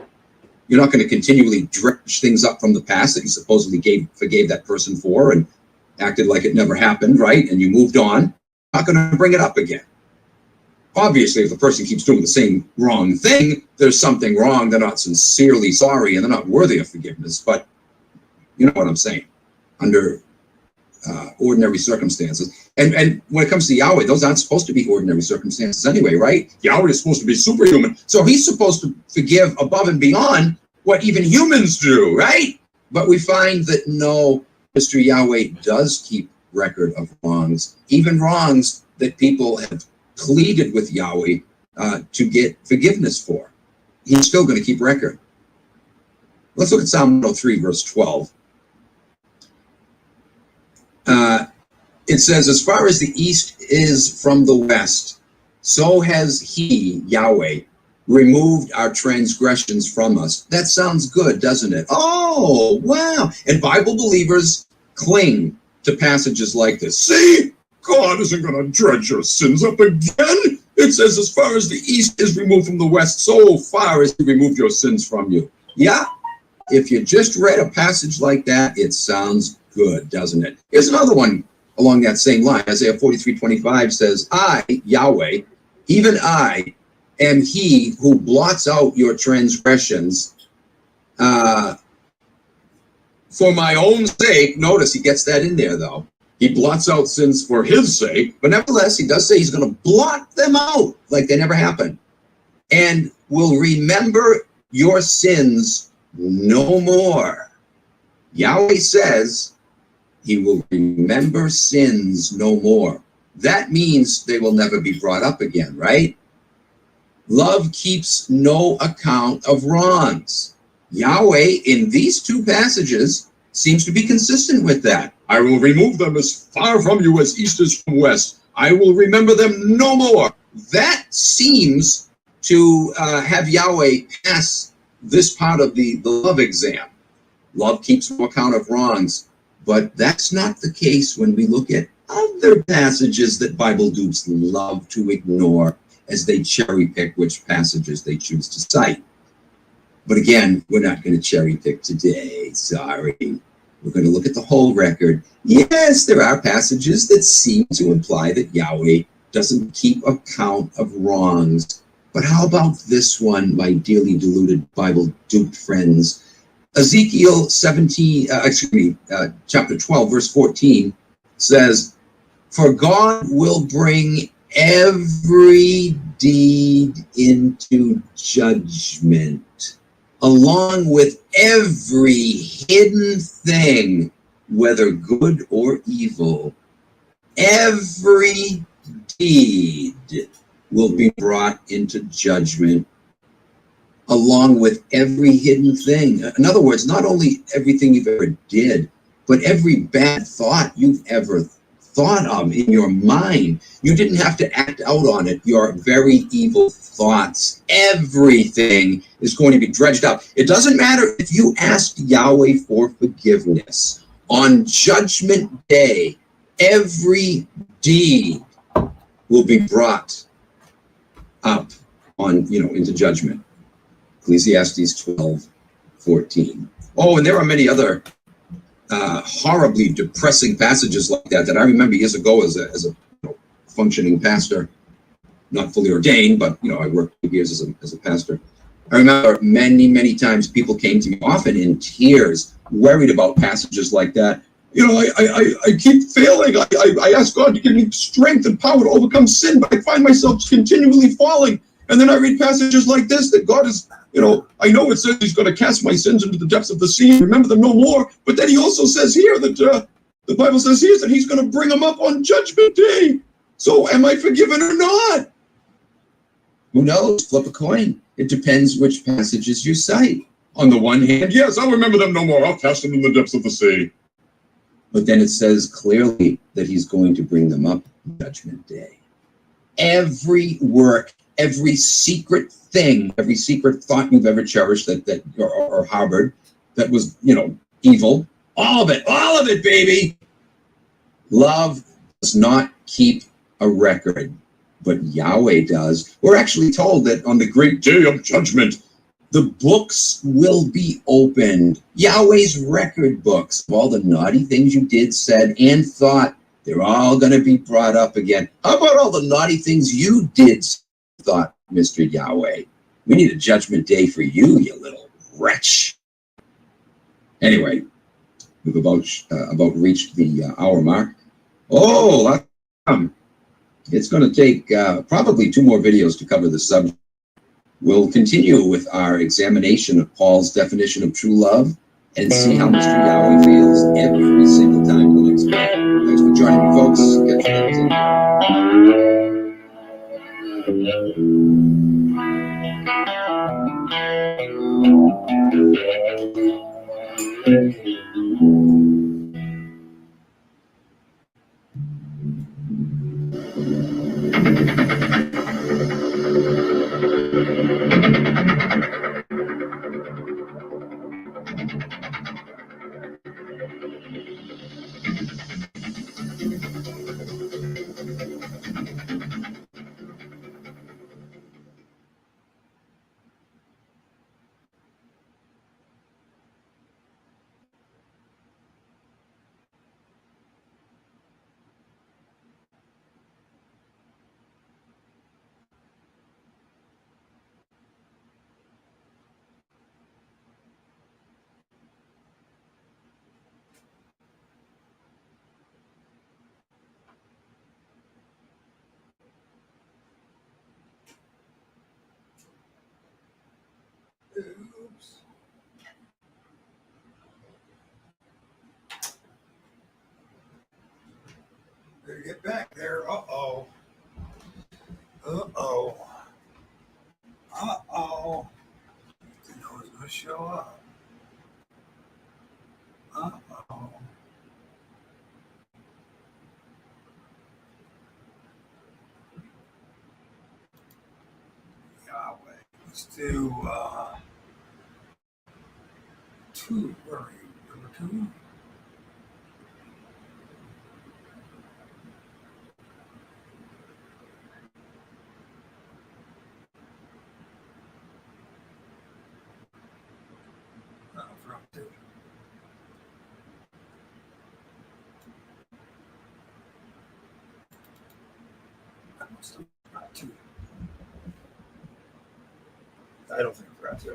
You're not going to continually dredge things up from the past that you supposedly forgave that person for and acted like it never happened, right? And you moved on. Not going to bring it up again. Obviously, if the person keeps doing the same wrong thing, there's something wrong. They're not sincerely sorry and they're not worthy of forgiveness. But you know what I'm saying? Under ordinary circumstances. And when it comes to Yahweh, those aren't supposed to be ordinary circumstances anyway, right? Yahweh is supposed to be superhuman. So he's supposed to forgive above and beyond what even humans do, right? But we find that no, Mr. Yahweh does keep record of wrongs, even wrongs that people have pleaded with Yahweh to get forgiveness for. He's still going to keep record. Let's look at Psalm 103, verse 12. It says, as far as the east is from the west, so has he, Yahweh, removed our transgressions from us. That sounds good, doesn't it? Oh, wow. And Bible believers cling to passages like this. See, God isn't going to dredge your sins up again. It says, as far as the east is removed from the west, so far as he removed your sins from you. Yeah, if you just read a passage like that, it sounds good, doesn't it? Here's another one along that same line. Isaiah 43:25 says, I, Yahweh, even I, am he who blots out your transgressions for my own sake. Notice he gets that in there, though. He blots out sins for his sake, but nevertheless, he does say he's going to blot them out like they never happened, and will remember your sins no more. Yahweh says he will remember sins no more. That means they will never be brought up again, right? Love keeps no account of wrongs. Yahweh, in these two passages, seems to be consistent with that. I will remove them as far from you as east is from west. I will remember them no more. That seems to have Yahweh pass this part of the love exam. Love keeps no account of wrongs. But that's not the case when we look at other passages that Bible dupes love to ignore as they cherry pick which passages they choose to cite. But again, we're not going to cherry pick today. Sorry. We're going to look at the whole record. Yes, there are passages that seem to imply that Yahweh doesn't keep account of wrongs. But how about this one, my dearly deluded Bible duped friends? Ezekiel chapter 12, verse 14 says, "For God will bring every deed into judgment, along with every hidden thing, whether good or evil. Every deed will be brought into judgment, along with every hidden thing." In other words, not only everything you've ever did, but every bad thought you've ever thought of in your mind. You didn't have to act out on it. Your very evil thoughts, everything is going to be dredged up. It doesn't matter if you asked Yahweh for forgiveness. On Judgment Day, every deed will be brought up into judgment. Ecclesiastes 12:14. Oh, and there are many other horribly depressing passages like that I remember years ago as a functioning pastor, not fully ordained, but I worked 8 years as a pastor. I remember many times people came to me, often in tears, worried about passages like that. I keep failing. I ask God to give me strength and power to overcome sin, but I find myself continually falling. And then I read passages like this, that God is, I know it says he's going to cast my sins into the depths of the sea and remember them no more. But then he also says here that the Bible says here that he's going to bring them up on Judgment Day. So am I forgiven or not? Who knows? Flip a coin. It depends which passages you cite. On the one hand, yes, I'll remember them no more. I'll cast them in the depths of the sea. But then it says clearly that he's going to bring them up on Judgment Day. Every work, every secret thing, every secret thought you've ever cherished or harbored that was, evil, all of it, baby. Love does not keep a record, but Yahweh does. We're actually told that on the great day of judgment, the books will be opened. Yahweh's record books of all the naughty things you did, said, and thought, they're all going to be brought up again. How about all the naughty things you did, thought, Mr. Yahweh? We need a judgment day for you, you little wretch. Anyway, we've about reached the hour mark. Oh, it's going to take probably 2 more videos to cover the subject. We'll continue with our examination of Paul's definition of true love and see how Mr. Yahweh feels every single time in the next video. Thanks for joining me, folks. Catch to show up. Uh-oh. Yahweh. Let's do 2. Where are you? Number 2? From 2. That must have been 2. I don't think I forgot 2.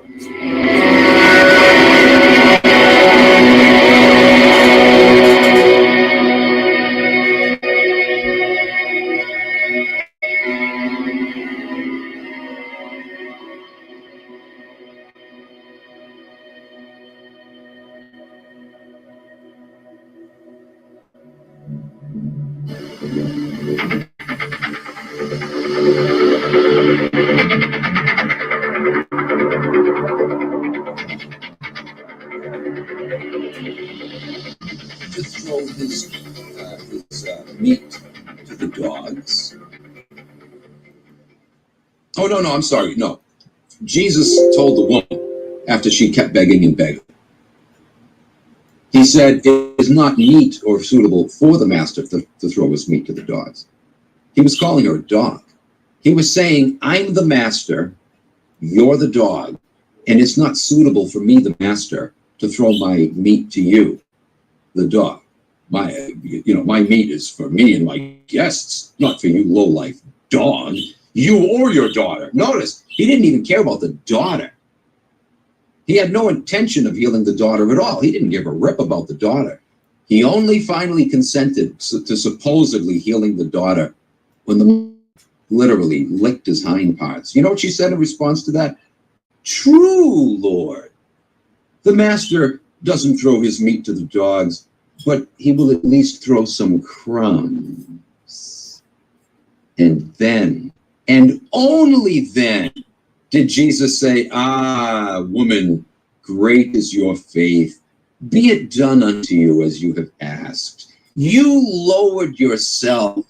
To throw his meat to the dogs. Oh, no, I'm sorry. No. Jesus told the woman after she kept begging and begging. He said, it is not meet or suitable for the master to throw his meat to the dogs. He was calling her a dog. He was saying, I'm the master, you're the dog, and it's not suitable for me, the master, to throw my meat to you, the dog. My meat is for me and my guests, not for you low-life dog, you or your daughter. Notice, he didn't even care about the daughter. He had no intention of healing the daughter at all. He didn't give a rip about the daughter. He only finally consented to supposedly healing the daughter when the literally licked his hind parts. You know what she said in response to that? True, Lord. The master doesn't throw his meat to the dogs, but he will at least throw some crumbs. And then, and only then, did Jesus say, woman, great is your faith. Be it done unto you as you have asked. You lowered yourself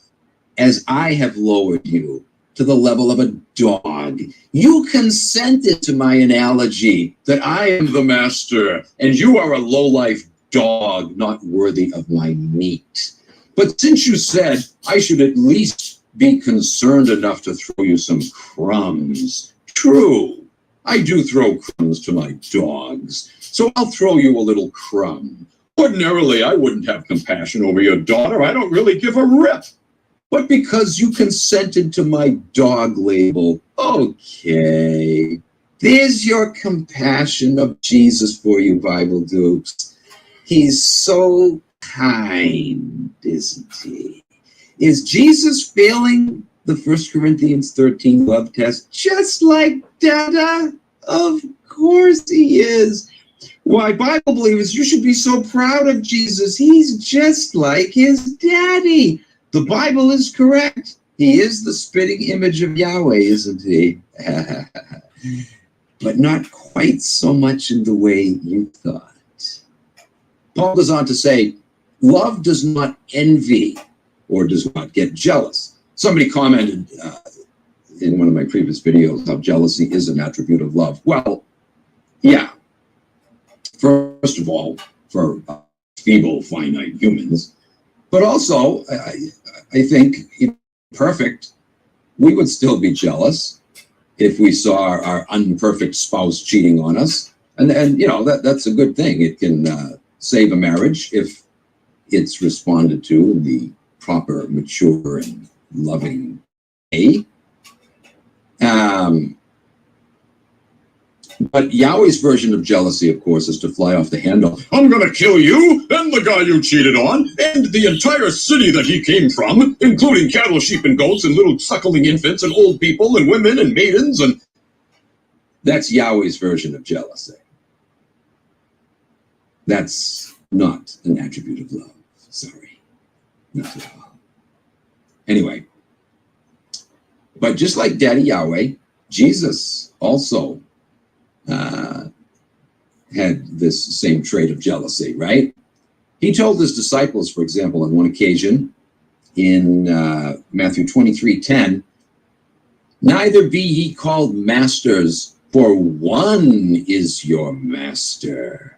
as I have lowered you to the level of a dog. You consented to my analogy that I am the master and you are a low-life dog not worthy of my meat. But since you said I should at least be concerned enough to throw you some crumbs, true, I do throw crumbs to my dogs, so I'll throw you a little crumb. Ordinarily, I wouldn't have compassion over your daughter. I don't really give a rip. But because you consented to my dog label, okay. There's your compassion of Jesus for you, Bible dupes. He's so kind, isn't he? Is Jesus failing the 1 Corinthians 13 love test just like Dada? Of course he is. Why, Bible believers, you should be so proud of Jesus. He's just like his daddy. The Bible is correct. He is the spitting image of Yahweh, isn't he? But not quite so much in the way you thought. Paul goes on to say, love does not envy or does not get jealous. Somebody commented in one of my previous videos how jealousy is an attribute of love. Well, yeah. First of all, for feeble, finite humans, but also, I think, perfect, we would still be jealous if we saw our unperfect spouse cheating on us. And you know, that's a good thing. It can save a marriage if it's responded to in the proper, mature, and loving way. But Yahweh's version of jealousy, of course, is to fly off the handle. I'm gonna kill you, and the guy you cheated on, and the entire city that he came from, including cattle, sheep, and goats, and little suckling infants, and old people, and women, and maidens, and... That's Yahweh's version of jealousy. That's not an attribute of love. Sorry. Not at all. Anyway. But just like Daddy Yahweh, Jesus also had this same trait of jealousy, right? He told his disciples, for example, on one occasion in Matthew 23:10, neither be ye called masters, for one is your master,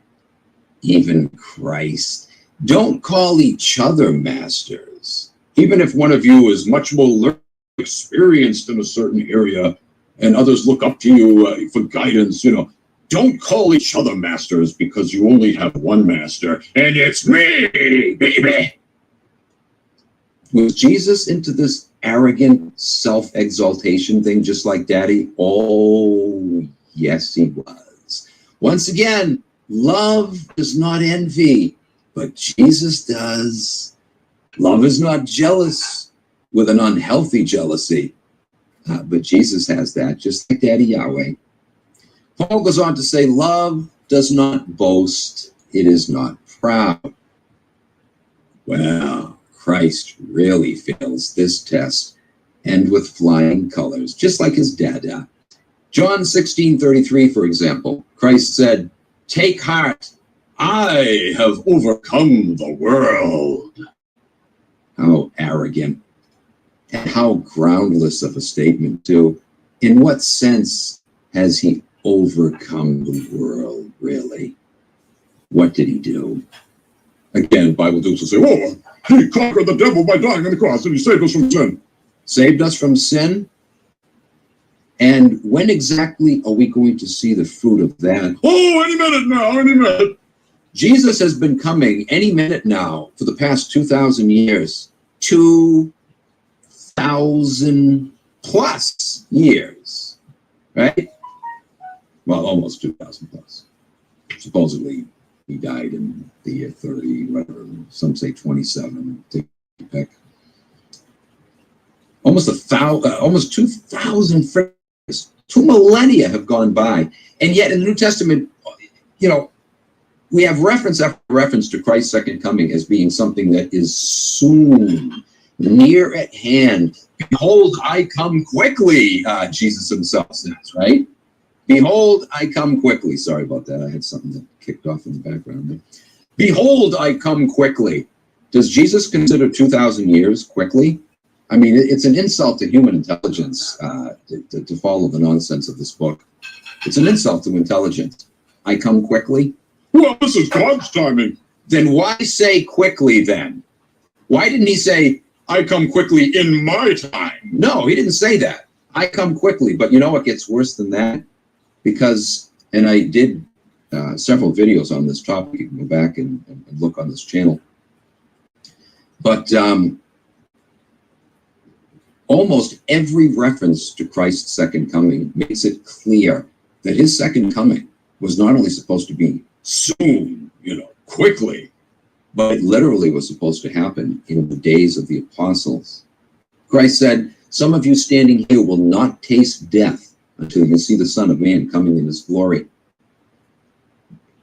even Christ. Don't call each other masters. Even if one of you is much more experienced in a certain area and others look up to you for guidance, don't call each other masters because you only have one master, and it's me, baby. Was Jesus into this arrogant self-exaltation thing just like Daddy? Oh, yes, he was. Once again, love does not envy, but Jesus does. Love is not jealous with an unhealthy jealousy, but Jesus has that, just like Daddy Yahweh. Paul goes on to say, love does not boast, it is not proud. Well, Christ really fails this test, and with flying colors, just like his dada. John 16:33, for example, Christ said, take heart, I have overcome the world. How arrogant and how groundless of a statement, too. In what sense has he overcome the world, really? What did he do? Again, the Bible does say, oh, he conquered the devil by dying on the cross, and he saved us from sin. Saved us from sin? And when exactly are we going to see the fruit of that? Oh, any minute now, any minute. Jesus has been coming any minute now for the past 2,000 years. 2,000 plus years, right? Well, almost 2,000 plus. Supposedly, he died in the year 30, whatever. Some say 27. Take your pick. Almost 2,000 years. 2 millennia have gone by, and yet in the New Testament, we have reference after reference to Christ's second coming as being something that is soon, near at hand. Behold, I come quickly, Jesus himself says, right? Behold, I come quickly. Sorry about that. I had something that kicked off in the background there. Behold, I come quickly. Does Jesus consider 2,000 years quickly? I mean, it's an insult to human intelligence to follow the nonsense of this book. It's an insult to intelligence. I come quickly? Well, this is God's timing. Then why say quickly then? Why didn't he say, I come quickly in my time? No, he didn't say that. I come quickly. But you know what gets worse than that? Because, and I did several videos on this topic. You can go back and look on this channel. But almost every reference to Christ's second coming makes it clear that his second coming was not only supposed to be soon, quickly, but it literally was supposed to happen in the days of the apostles. Christ said, some of you standing here will not taste death until you see the Son of Man coming in his glory.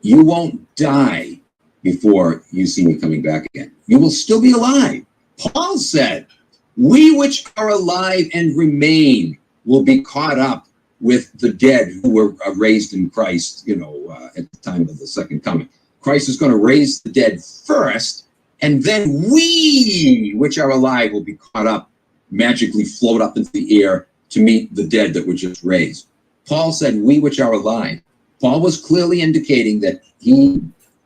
You won't die before you see me coming back again. You will still be alive. Paul said, we which are alive and remain will be caught up with the dead who were raised in Christ, at the time of the second coming. Christ is going to raise the dead first, and then we, which are alive, will be caught up, magically float up into the air to meet the dead that were just raised. Paul said, we which are alive. Paul was clearly indicating that he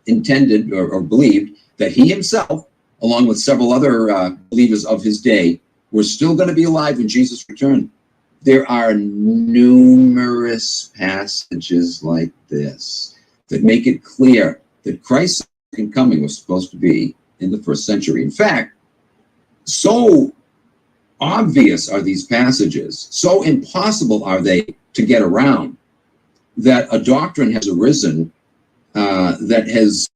intended or believed that he himself, along with several other believers of his day, were still going to be alive when Jesus returned. There are numerous passages like this that make it clear that Christ's second coming was supposed to be in the first century. In fact, so obvious are these passages, so impossible are they to get around, that a doctrine has arisen that has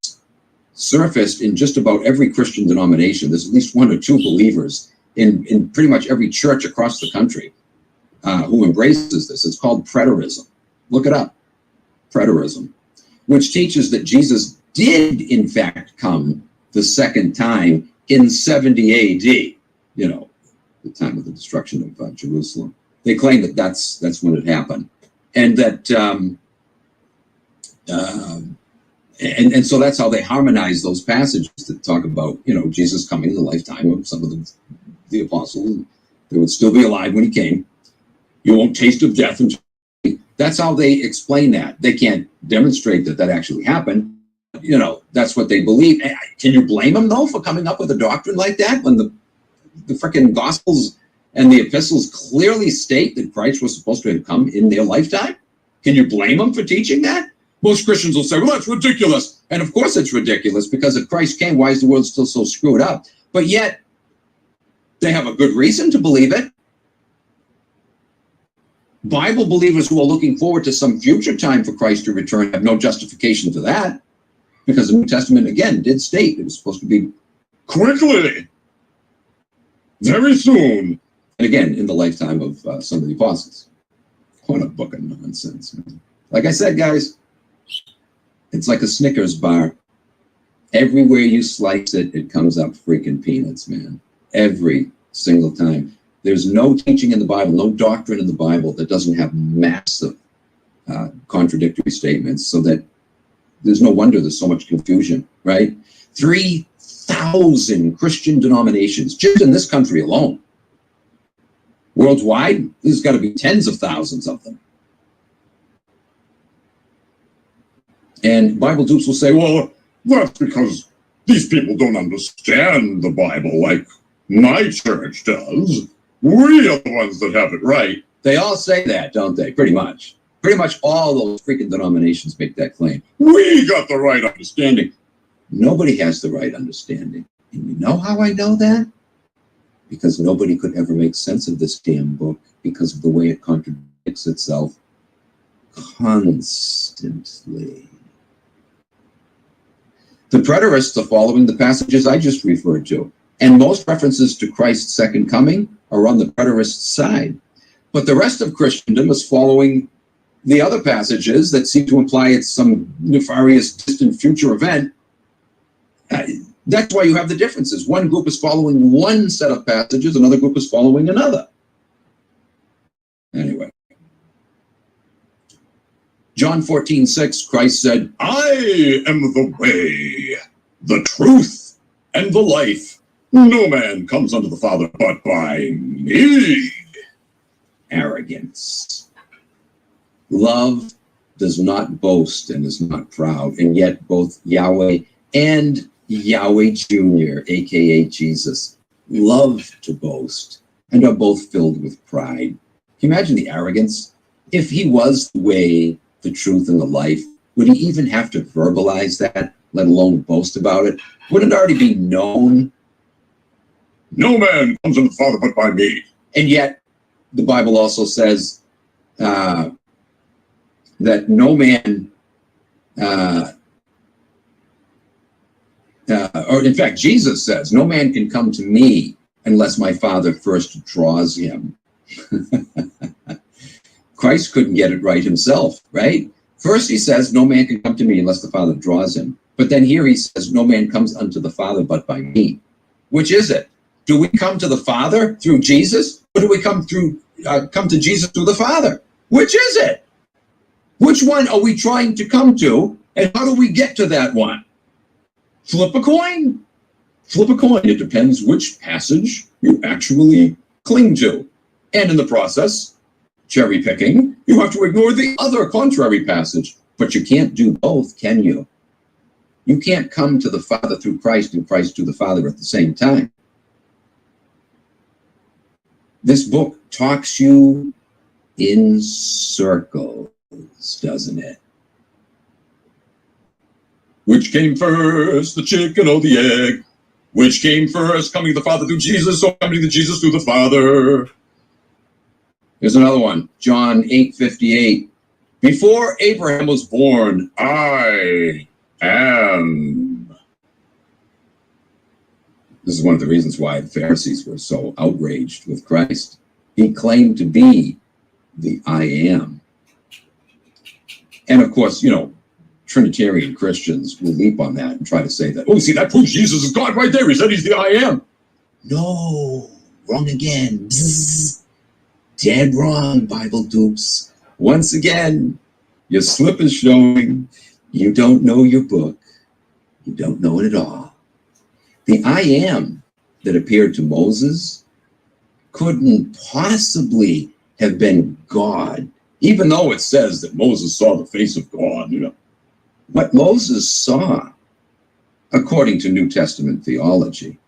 surfaced in just about every Christian denomination. There's at least one or two believers in pretty much every church across the country who embraces this. It's called preterism. Look it up, preterism, which teaches that Jesus did in fact come the second time in 70 AD, the time of the destruction of Jerusalem. They claim that that's when it happened, and that And so that's how they harmonize those passages that talk about, Jesus coming in the lifetime of some of the apostles. They would still be alive when he came. You won't taste of death until. That's how they explain that. They can't demonstrate that actually happened. That's what they believe. Can you blame them, though, for coming up with a doctrine like that when the freaking Gospels and the epistles clearly state that Christ was supposed to have come in their lifetime? Can you blame them for teaching that? Most Christians will say, well, that's ridiculous. And of course it's ridiculous, because if Christ came, why is the world still so screwed up? But yet, they have a good reason to believe it. Bible believers who are looking forward to some future time for Christ to return have no justification for that, because the New Testament, again, did state it was supposed to be quickly, very soon, and again, in the lifetime of some of the apostles. What a book of nonsense, man. Like I said, guys, it's like a Snickers bar. Everywhere you slice it, it comes up freaking peanuts, man. Every single time. There's no teaching in the Bible, no doctrine in the Bible that doesn't have massive contradictory statements, so that there's no wonder there's so much confusion, right? 3,000 Christian denominations just in this country alone. Worldwide, there's got to be tens of thousands of them. And Bible dupes will say, well, that's because these people don't understand the Bible like my church does. We are the ones that have it right. They all say that, don't they? Pretty much. Pretty much all those freaking denominations make that claim. We got the right understanding. Nobody has the right understanding. And you know how I know that? Because nobody could ever make sense of this damn book because of the way it contradicts itself constantly. The preterists are following the passages I just referred to. And most references to Christ's second coming are on the preterist side. But the rest of Christendom is following the other passages that seem to imply it's some nefarious, distant future event. That's why you have the differences. One group is following one set of passages, another group is following another. Anyway. John 14:6, Christ said, I am the way, the truth, and the life. No man comes unto the Father but by me. Arrogance. Love does not boast and is not proud, and yet both Yahweh and Yahweh Jr., aka Jesus, love to boast and are both filled with pride. Can you imagine the arrogance? If he was the way, the truth, and the life, would he even have to verbalize that, let alone boast about it? Wouldn't it already be known? No man comes unto the Father but by me. And yet, the Bible also says that no man, or in fact, Jesus says, no man can come to me unless my Father first draws him. Christ couldn't get it right himself, right? First he says, no man can come to me unless the Father draws him. But then here he says, no man comes unto the Father but by me. Which is it? Do we come to the Father through Jesus, or do we come to Jesus through the Father? Which is it? Which one are we trying to come to, and how do we get to that one? Flip a coin. Flip a coin. It depends which passage you actually cling to. And in the process, cherry picking, you have to ignore the other contrary passage. But you can't do both, can you? You can't come to the Father through Christ and Christ to the Father at the same time. This book talks you in circles, doesn't it? Which came first, the chicken or the egg? Which came first, coming to the Father through Jesus, or coming to Jesus through the Father? Here's another one, John 8:58. Before Abraham was born, I am. This is one of the reasons why the Pharisees were so outraged with Christ. He claimed to be the I am. And of course, Trinitarian Christians will leap on that and try to say that, oh, see, that proves Jesus is God right there. He said he's the I am. No, wrong again. Bzzz. Dead wrong, Bible dupes. Once again, your slip is showing. You don't know your book. You don't know it at all. The I am that appeared to Moses couldn't possibly have been God, even though it says that Moses saw the face of God, you know. What Moses saw, according to New Testament theology,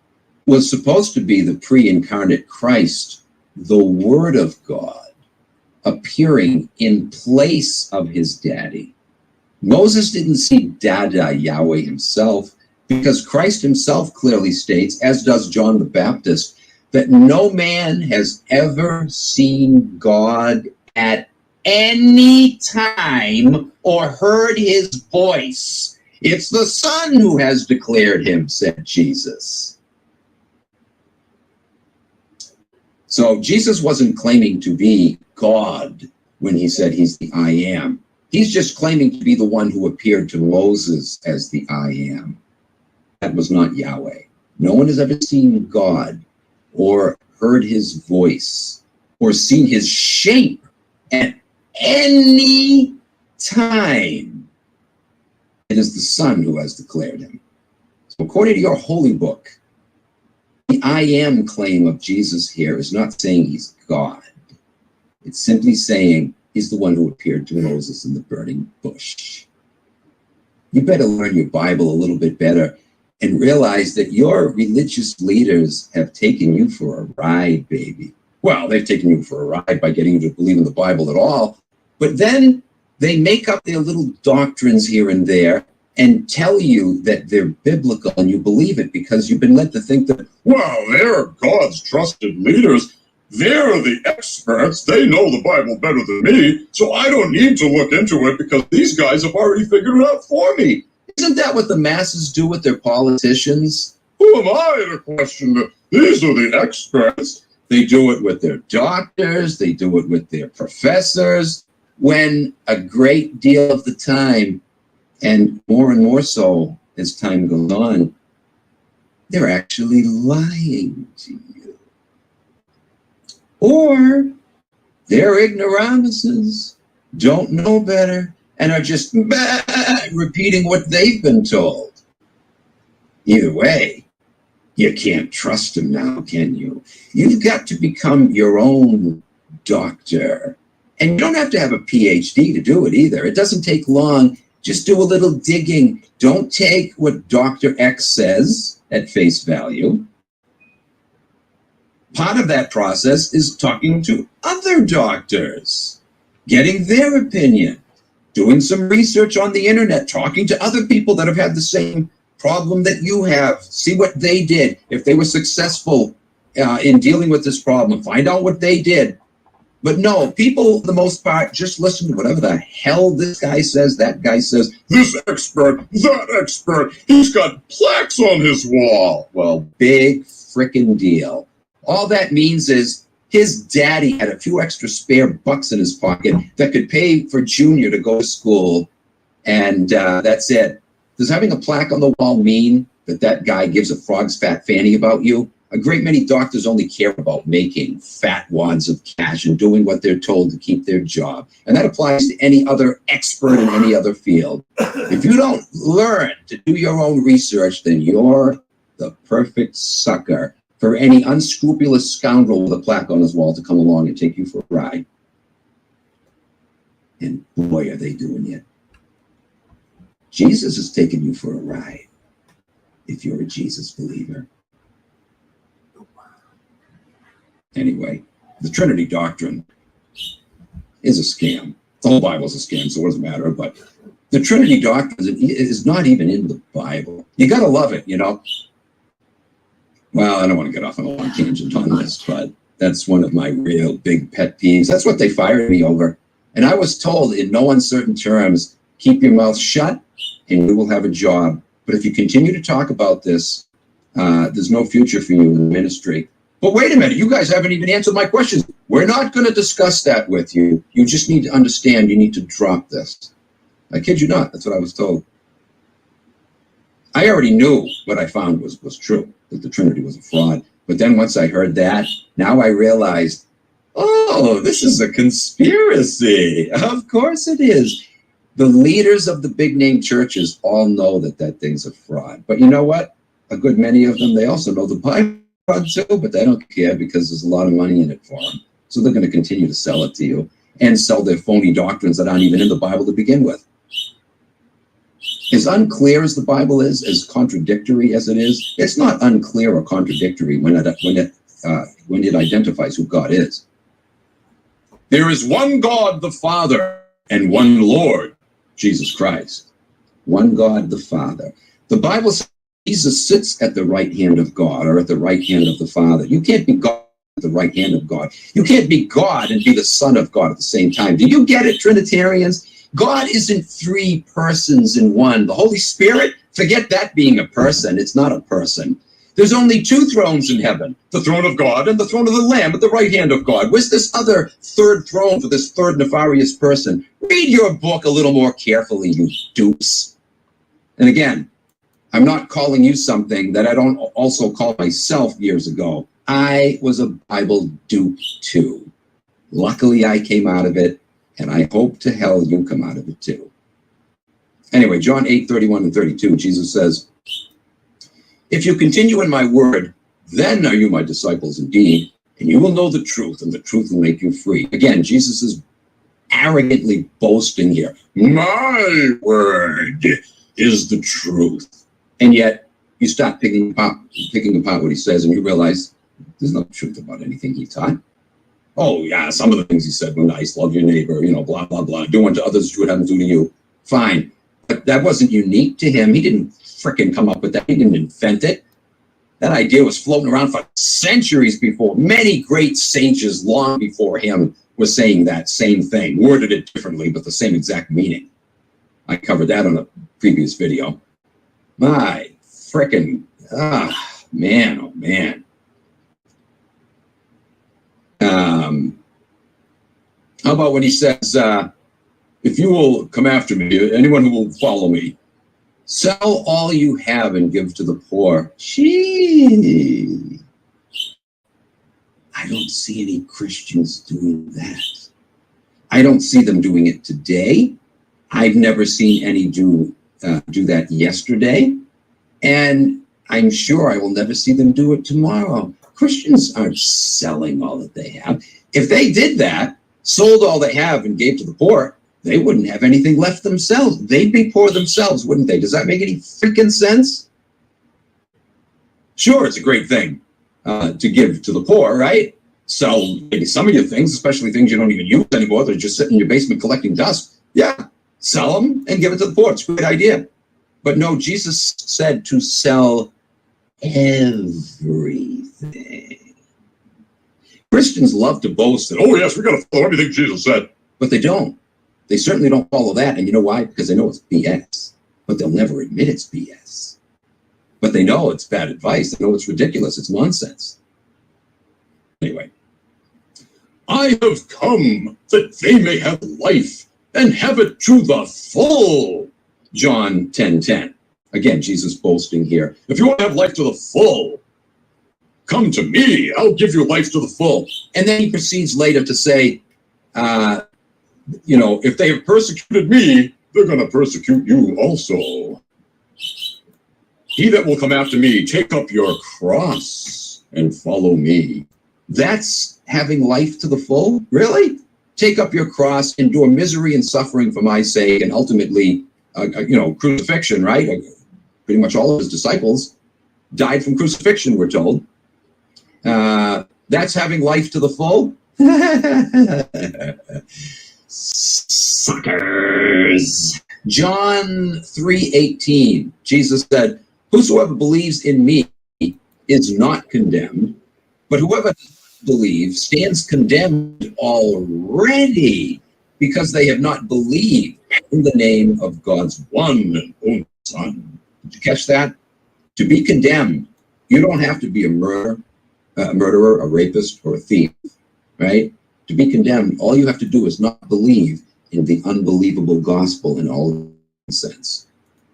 was supposed to be the pre-incarnate Christ, the Word of God, appearing in place of his daddy. Moses didn't see Dada Yahweh himself, because Christ himself clearly states, as does John the Baptist, that no man has ever seen God at any time or heard his voice. It's the Son who has declared him, said Jesus. So Jesus wasn't claiming to be God when he said he's the I am. He's just claiming to be the one who appeared to Moses as the I am. That was not Yahweh. No one has ever seen God or heard his voice or seen his shape at any time. It is the Son who has declared him. So according to your holy book, the I am claim of Jesus here is not saying he's God. It's simply saying he's the one who appeared to Moses in the burning bush. You better learn your Bible a little bit better and realize that your religious leaders have taken you for a ride, baby. Well, they've taken you for a ride by getting you to believe in the Bible at all, but then they make up their little doctrines here and there and tell you that they're biblical, and you believe it because you've been led to think that, well, they're God's trusted leaders. They're the experts. They know the Bible better than me, so I don't need to look into it because these guys have already figured it out for me. Isn't that what the masses do with their politicians? Who am I to question that? These are the experts. They do it with their doctors. They do it with their professors. When a great deal of the time, and more so as time goes on, they're actually lying to you. Or they're ignoramuses, don't know better, and are just repeating what they've been told. Either way, you can't trust them now, can you? You've got to become your own doctor. And you don't have to have a PhD to do it either. It doesn't take long. Just do a little digging. Don't take what Dr. X says at face value. Part of that process is talking to other doctors, getting their opinion, doing some research on the internet, talking to other people that have had the same problem that you have. See what they did. If they were successful in dealing with this problem, find out what they did. But no, people, for the most part, just listen to whatever the hell this guy says, that guy says. This expert, that expert, he's got plaques on his wall. Well, big frickin' deal. All that means is his daddy had a few extra spare bucks in his pocket that could pay for Junior to go to school, and that's it. Does having a plaque on the wall mean that that guy gives a frog's fat fanny about you? A great many doctors only care about making fat wads of cash and doing what they're told to keep their job. And that applies to any other expert in any other field. If you don't learn to do your own research, then you're the perfect sucker for any unscrupulous scoundrel with a plaque on his wall to come along and take you for a ride. And boy, are they doing it. Jesus is taking you for a ride if you're a Jesus believer. Anyway, the Trinity doctrine is a scam. The whole Bible is a scam, so what does it matter? But the Trinity doctrine is not even in the Bible. You got to love it, you know. Well, I don't want to get off on a long tangent on this, but that's one of my real big pet peeves. That's what they fired me over. And I was told in no uncertain terms, keep your mouth shut and you will have a job. But if you continue to talk about this, there's no future for you in the ministry. But wait a minute, you guys haven't even answered my questions. We're not going to discuss that with you. You just need to understand you need to drop this. I kid you not, that's what I was told. I already knew what I found was true, that the Trinity was a fraud. But then once I heard that, now I realized, oh, this is a conspiracy. Of course it is. The leaders of the big name churches all know that thing's a fraud. But you know what? A good many of them, they also know the Bible fraud too, but they don't care because there's a lot of money in it for them. So they're going to continue to sell it to you and sell their phony doctrines that aren't even in the Bible to begin with. As unclear as the Bible is, as contradictory as it is, it's not unclear or contradictory when it identifies who God is. There is one God, the Father, and one Lord, Jesus Christ. One God, the Father. The Bible says Jesus sits at the right hand of God or at the right hand of the Father. You can't be God at the right hand of God. You can't be God and be the Son of God at the same time. Do you get it, Trinitarians? God isn't three persons in one. The Holy Spirit, forget that being a person. It's not a person. There's only two thrones in heaven, the throne of God and the throne of the Lamb at the right hand of God. Where's this other third throne for this third nefarious person? Read your book a little more carefully, you dupes. And again, I'm not calling you something that I don't also call myself years ago. I was a Bible dupe too. Luckily, I came out of it, and I hope to hell you come out of it too. Anyway, John 8:31 and 32, Jesus says, if you continue in my word, then are you my disciples indeed, and you will know the truth, and the truth will make you free. Again, Jesus is arrogantly boasting here. My word is the truth. And yet, you start picking apart what he says, and you realize there's no truth about anything he taught. Oh, yeah, some of the things he said were nice. Love your neighbor, blah, blah, blah. Do unto others what you would have them do to you. Fine. But that wasn't unique to him. He didn't frickin' come up with that. He didn't invent it. That idea was floating around for centuries before. Many great sages long before him were saying that same thing, worded it differently, but the same exact meaning. I covered that on a previous video. My frickin', man, oh man. How about when he says, if you will come after me, anyone who will follow me, sell all you have and give to the poor. Gee, I don't see any Christians doing that. I don't see them doing it today. I've never seen any do that yesterday. And I'm sure I will never see them do it tomorrow. Christians aren't selling all that they have. If they did that, sold all they have and gave to the poor, they wouldn't have anything left themselves. They'd be poor themselves, wouldn't they? Does that make any freaking sense? Sure, it's a great thing to give to the poor, right? Sell maybe some of your things, especially things you don't even use anymore. They're just sitting in your basement collecting dust. Yeah, sell them and give it to the poor. It's a great idea. But no, Jesus said to sell everything. Christians love to boast that, oh yes, we got to follow everything Jesus said. But they don't. They certainly don't follow that. And you know why? Because they know it's BS. But they'll never admit it's BS. But they know it's bad advice. They know it's ridiculous. It's nonsense. Anyway. I have come that they may have life and have it to the full. John 10:10. Again, Jesus boasting here. If you want to have life to the full, come to me. I'll give you life to the full. And then he proceeds later to say, if they have persecuted me, they're going to persecute you also. He that will come after me, take up your cross and follow me. That's having life to the full? Really? Take up your cross, endure misery and suffering for my sake, and ultimately, crucifixion, right? Pretty much all of his disciples died from crucifixion, we're told. That's having life to the full? Suckers. John 3:18. Jesus said, whosoever believes in me is not condemned, but whoever believes stands condemned already because they have not believed in the name of God's one and only Son. Did you catch that? To be condemned, you don't have to be a murderer, a rapist, or a thief, right? To be condemned, all you have to do is not believe in the unbelievable gospel in all sense.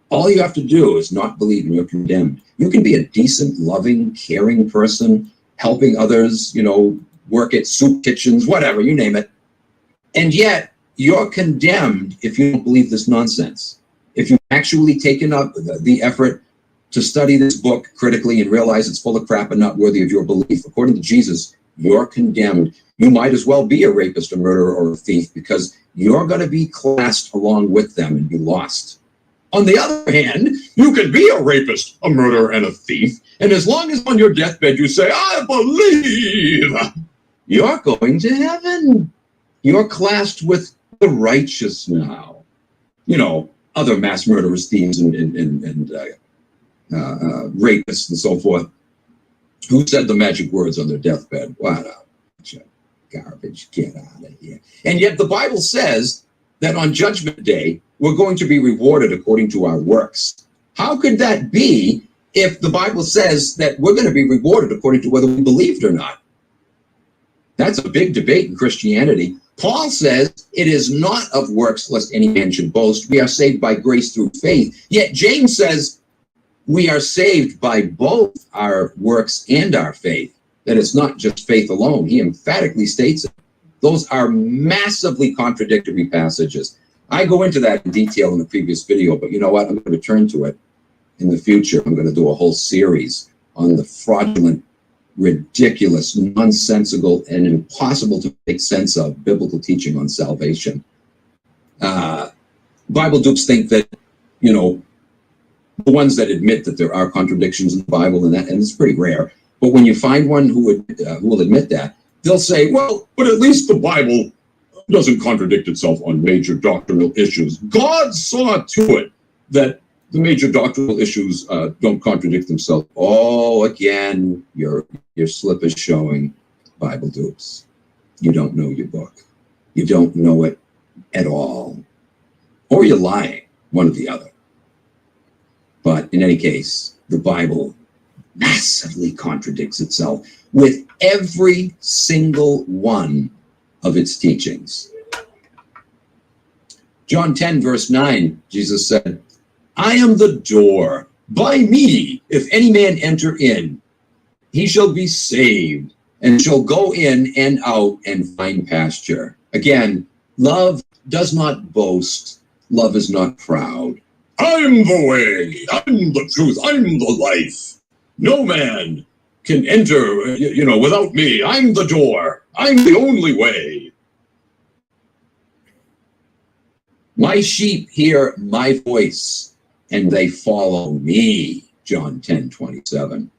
All you have to do is not believe and you're condemned. You can be a decent, loving, caring person, helping others, work at soup kitchens, whatever, you name it. And yet, you're condemned if you don't believe this nonsense. If you've actually taken up the effort to study this book critically and realize it's full of crap and not worthy of your belief, according to Jesus, you're condemned. You might as well be a rapist, a murderer, or a thief, because you're going to be classed along with them and be lost. On the other hand, you can be a rapist, a murderer, and a thief, and as long as on your deathbed you say, I believe, you're going to heaven. You're classed with the righteous now. You know, other mass murderers, thieves, and rapists and so forth, who said the magic words on their deathbed. What a bunch of garbage. Get out of here. And yet the Bible says that on Judgment Day, we're going to be rewarded according to our works. How could that be if the Bible says that we're going to be rewarded according to whether we believed or not? That's a big debate in Christianity. Paul says it is not of works lest any man should boast. We are saved by grace through faith. Yet James says we are saved by both our works and our faith, that it's not just faith alone. He emphatically states it. Those are massively contradictory passages. I go into that in detail in the previous video, but you know what? I'm going to return to it in the future. I'm going to do a whole series on the fraudulent, ridiculous, nonsensical, and impossible to make sense of biblical teaching on salvation. Bible dupes think that, you know, the ones that admit that there are contradictions in the Bible, and it's pretty rare. But when you find one who will admit that, they'll say, well, but at least the Bible doesn't contradict itself on major doctrinal issues. God saw to it that the major doctrinal issues don't contradict themselves. Oh, again, your slip is showing, Bible dupes. You don't know your book. You don't know it at all. Or you're lying, one or the other. But in any case, the Bible massively contradicts itself with every single one of its teachings. John 10, verse 9, Jesus said, I am the door. By me, if any man enter in, he shall be saved, and shall go in and out and find pasture. Again, love does not boast. Love is not proud. I'm the way, I'm the truth, I'm the life. No man can enter, without me. I'm the door. I'm the only way. My sheep hear my voice, and they follow me. John 10:27.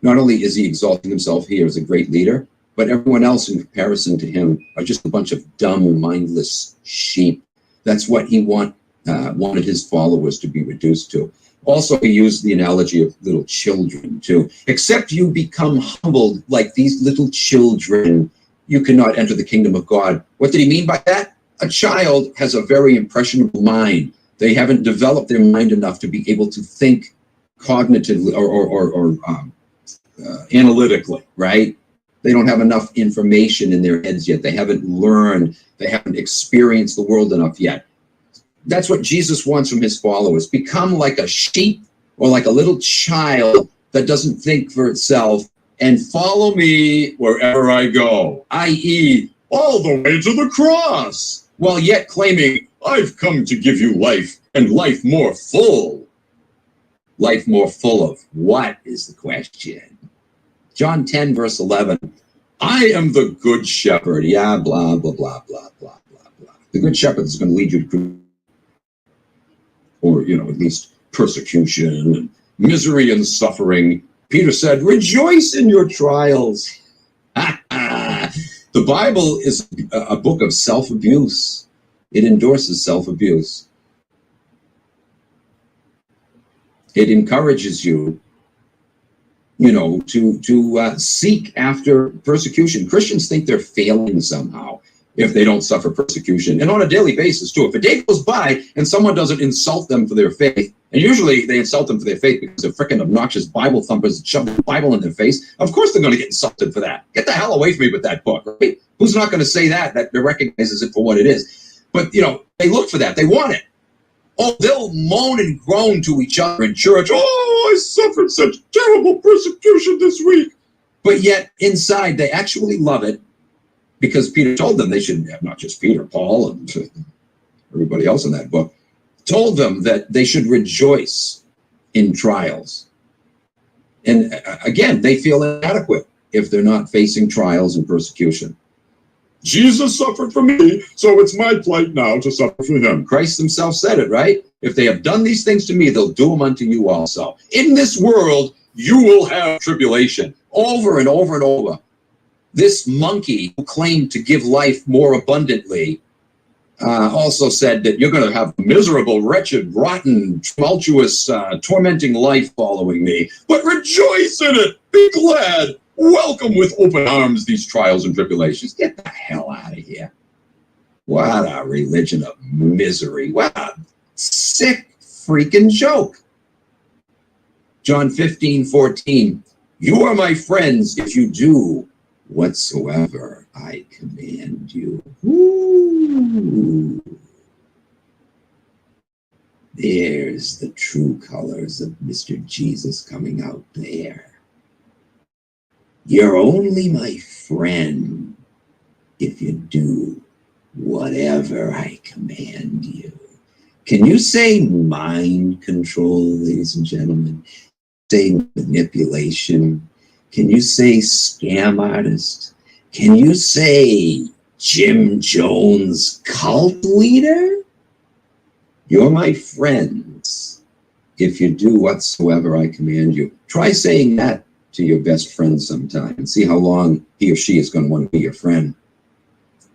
Not only is he exalting himself here as a great leader, but everyone else in comparison to him are just a bunch of dumb, mindless sheep. That's what he wanted his followers to be reduced to. Also, he used the analogy of little children, too. Except you become humbled like these little children, you cannot enter the kingdom of God. What did he mean by that? A child has a very impressionable mind. They haven't developed their mind enough to be able to think cognitively or analytically, right? They don't have enough information in their heads yet. They haven't learned. They haven't experienced the world enough yet. That's what Jesus wants from his followers. Become like a sheep or like a little child that doesn't think for itself and follow me wherever I go, i.e., all the way to the cross, while yet claiming, I've come to give you life and life more full. Life more full of what is the question? John 10, verse 11. I am the good shepherd. Yeah, blah, blah, blah, blah, blah, blah, blah. The good shepherd is going to lead you to, or, at least persecution and misery and suffering. Peter said, rejoice in your trials. The Bible is a book of self-abuse. It endorses self-abuse. It encourages you, to seek after persecution. Christians think they're failing somehow if they don't suffer persecution, and on a daily basis too. If a day goes by and someone doesn't insult them for their faith, and usually they insult them for their faith because they're freaking obnoxious Bible thumpers that shove the Bible in their face, of course they're going to get insulted for that. Get the hell away from me with that book, right? Who's not going to say that recognizes it for what it is? But, they look for that. They want it. Oh, they'll moan and groan to each other in church. Oh, I suffered such terrible persecution this week. But yet inside they actually love it, because Peter told them they should have, not just Peter, Paul, and everybody else in that book, told them that they should rejoice in trials. And again, they feel inadequate if they're not facing trials and persecution. Jesus suffered for me, so it's my plight now to suffer for him. Christ himself said it, right? If they have done these things to me, they'll do them unto you also. In this world, you will have tribulation, over and over and over. This monkey who claimed to give life more abundantly also said that you're going to have a miserable, wretched, rotten, tumultuous, tormenting life following me. But rejoice in it. Be glad. Welcome with open arms these trials and tribulations. Get the hell out of here. What a religion of misery. What a sick freaking joke. John 15:14. You are my friends if you do whatsoever I command you. Ooh. There's the true colors of Mr. Jesus coming out there. You're only my friend if you do whatever I command you. Can you say mind control, ladies and gentlemen? Say manipulation? Can you say scam artist? Can you say Jim Jones cult leader? You're my friends if you do whatsoever I command you. Try saying that to your best friend sometime and see how long he or she is going to want to be your friend.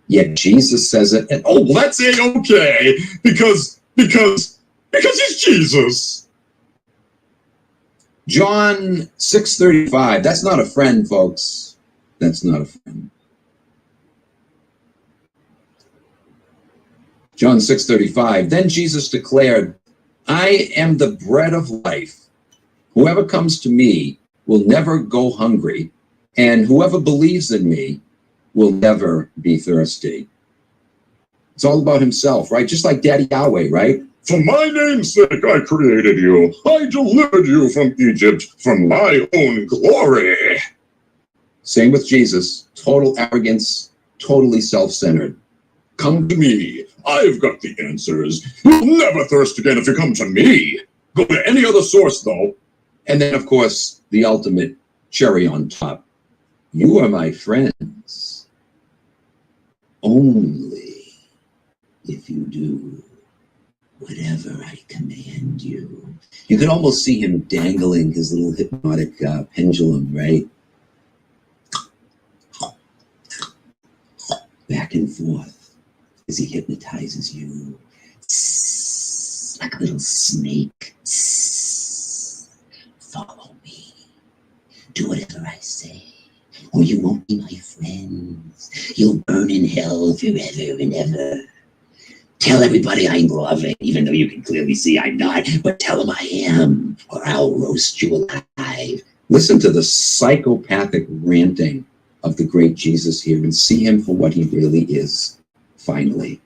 Yet Jesus says it, and oh, well, that's A-okay, because he's Jesus. John 6:35. That's not a friend, folks. That's not a friend. John 6:35. Then Jesus declared, I am the bread of life. Whoever comes to me will never go hungry, and whoever believes in me will never be thirsty. It's all about himself, right? Just like Daddy Yahweh, right? For my name's sake, I created you. I delivered you from Egypt for my own glory. Same with Jesus. Total arrogance, totally self-centered. Come to me. I've got the answers. You'll never thirst again if you come to me. Go to any other source, though. And then, of course, the ultimate cherry on top. You are my friends. Only if you do whatever I command you. You could almost see him dangling his little hypnotic pendulum, right? Back and forth as he hypnotizes you. Like a little snake. Follow me. Do whatever I say, or you won't be my friends. You'll burn in hell forever and ever. Tell everybody I'm loving, even though you can clearly see I'm not, but tell them I am, or I'll roast you alive. Listen to the psychopathic ranting of the great Jesus here and see him for what he really is, finally.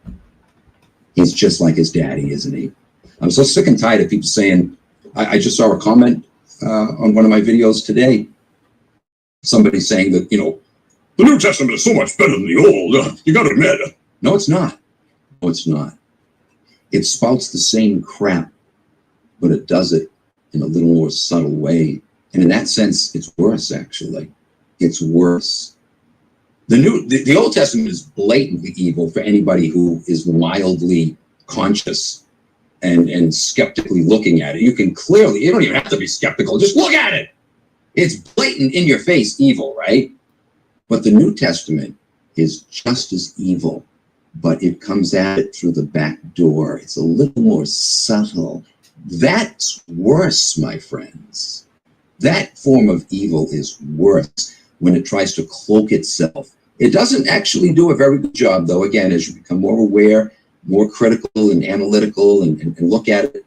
He's just like his daddy, isn't he? I'm so sick and tired of people saying, I just saw a comment on one of my videos today. Somebody saying that, the New Testament is so much better than the Old. You got to admit it. No, it's not. No, it's not. It spouts the same crap, but it does it in a little more subtle way. And in that sense, it's worse, actually. It's worse. The Old Testament is blatantly evil for anybody who is mildly conscious and skeptically looking at it. You can clearly, you don't even have to be skeptical, just look at it. It's blatant, in your face evil, right? But the New Testament is just as evil, but it comes at it through the back door. It's a little more subtle. That's worse, my friends. That form of evil is worse when it tries to cloak itself. It doesn't actually do a very good job, though, again, as you become more aware, more critical and analytical and look at it,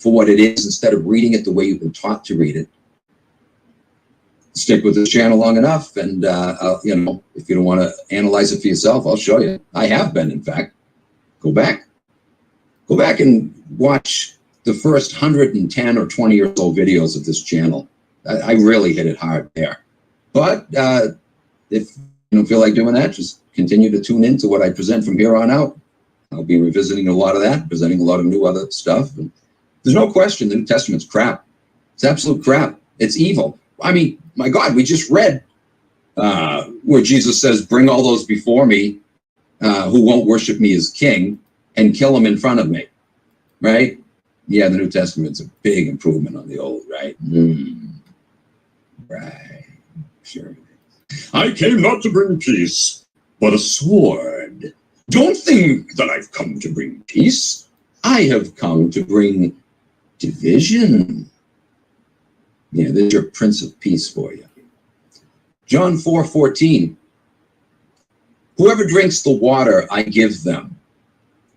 for what it is instead of reading it the way you've been taught to read it. Stick with this channel long enough, and if you don't want to analyze it for yourself, I'll show you. I have been, in fact. Go back and watch the first 110 or 20 years old videos of this channel. I really hit it hard there. But if you don't feel like doing that, just continue to tune in to what I present from here on out. I'll be revisiting a lot of that, presenting a lot of new other stuff. And there's no question the New Testament's crap. It's absolute crap. It's evil. I mean, my God, we just read where Jesus says, bring all those before me who won't worship me as king and kill them in front of me, right? Yeah, the New Testament's a big improvement on the old, right? Right, sure. I came not to bring peace, but a sword. Don't think that I've come to bring peace. I have come to bring division. Yeah, there's your Prince of Peace for you. John 4:14. Whoever drinks the water I give them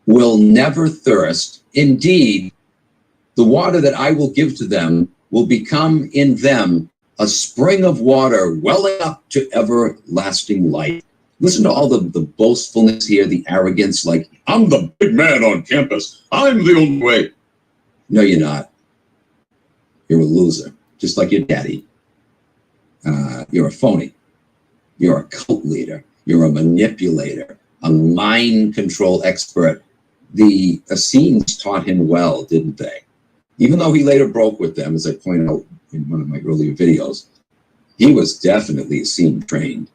will never thirst. Indeed, the water that I will give to them will become in them a spring of water welling up to everlasting life. Listen to all the boastfulness here, the arrogance, like, I'm the big man on campus. I'm the only way. No, you're not. You're a loser, just like your daddy. You're a phony. You're a cult leader. You're a manipulator, a mind control expert. The Essenes taught him well, didn't they? Even though he later broke with them, as I point out in one of my earlier videos, he was definitely Essene trained.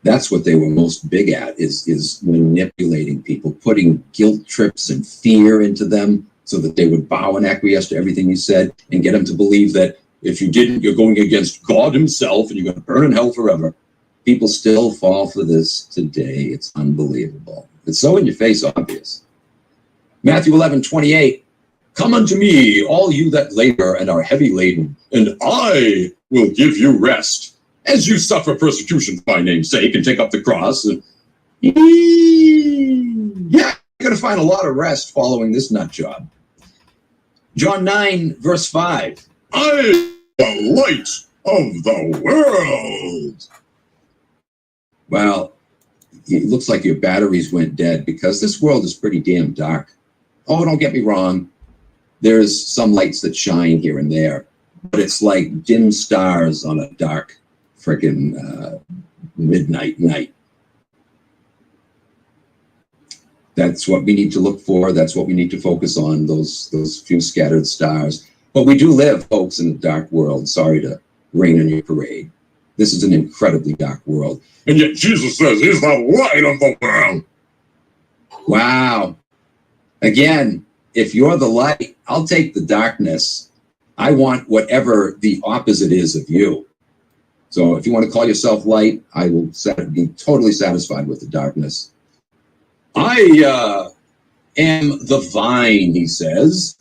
That's what they were most big at, is manipulating people, putting guilt trips and fear into them so that they would bow and acquiesce to everything you said and get them to believe that if you didn't, you're going against God himself and you're going to burn in hell forever. People still fall for this today. It's unbelievable. It's so in your face obvious. Matthew 11:28. Come unto me, all you that labor and are heavy laden, and I will give you rest. As you suffer persecution for my name's sake and take up the cross. And yeah, you're going to find a lot of rest following this nut job. John 9:5. I am the light of the world. Well, it looks like your batteries went dead because this world is pretty damn dark. Oh, don't get me wrong. There's some lights that shine here and there, but it's like dim stars on a dark freaking midnight night. That's what we need to look for. That's what we need to focus on, those few scattered stars. But we do live, folks, in a dark world. Sorry to rain on your parade. This is an incredibly dark world. And yet Jesus says he's the light of the world. Wow. Again, if you're the light, I'll take the darkness. I want whatever the opposite is of you. So if you want to call yourself light, I will be totally satisfied with the darkness. I am the vine, he says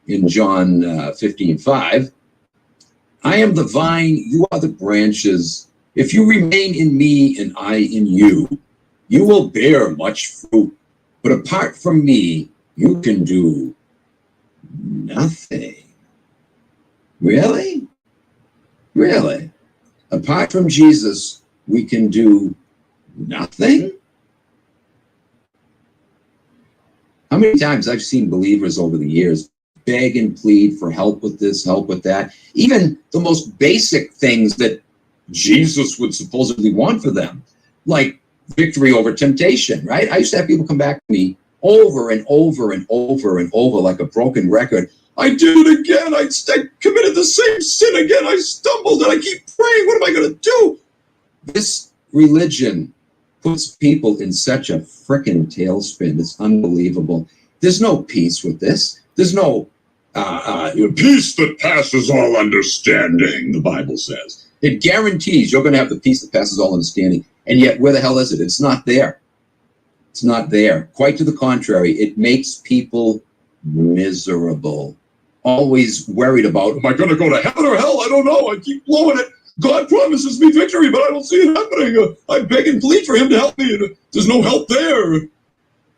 in John 15:5. I am the vine, you are the branches. If you remain in me and I in you, you will bear much fruit. But apart from me, you can do nothing. Really? Really? Apart from Jesus, we can do nothing? How many times I've seen believers over the years beg and plead for help with this, help with that, even the most basic things that Jesus would supposedly want for them, like victory over temptation, right? I used to have people come back to me over and over and over and over like a broken record. I did it again. I committed the same sin again. I stumbled and I keep praying. What am I going to do? This religion puts people in such a frickin' tailspin. It's unbelievable. There's no peace with this. There's no peace that passes all understanding, the Bible says. It guarantees you're going to have the peace that passes all understanding. And yet, where the hell is it? It's not there. It's not there. Quite to the contrary, it makes people miserable. Always worried about, am I going to go to heaven or hell? I don't know. I keep blowing it. God promises me victory, but I don't see it happening. I beg and plead for him to help me, and there's no help there.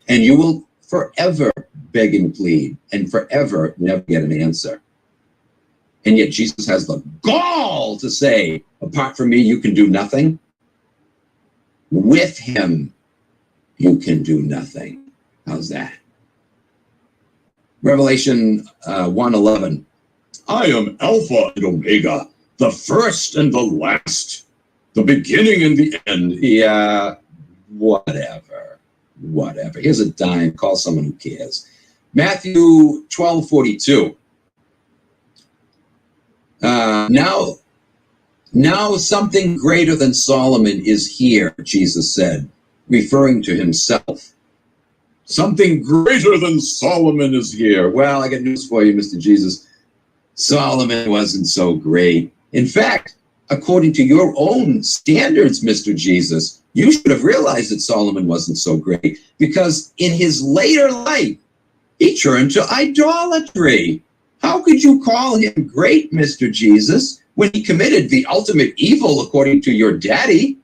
And you will forever beg and plead and forever never get an answer. And yet Jesus has the gall to say, apart from me, you can do nothing. With him, you can do nothing. How's that? Revelation 1:11. I am Alpha and Omega, the first and the last, The beginning and the end. Yeah, whatever. Here's a dime. Call someone who cares. Matthew 12:42. Now something greater than Solomon is here, Jesus said, referring to himself. Something greater than Solomon is here. Well, I got news for you, Mr. Jesus. Solomon wasn't so great. In fact, according to your own standards, Mr. Jesus, you should have realized that Solomon wasn't so great, because in his later life, he turned to idolatry. How could you call him great, Mr. Jesus, when he committed the ultimate evil according to your daddy?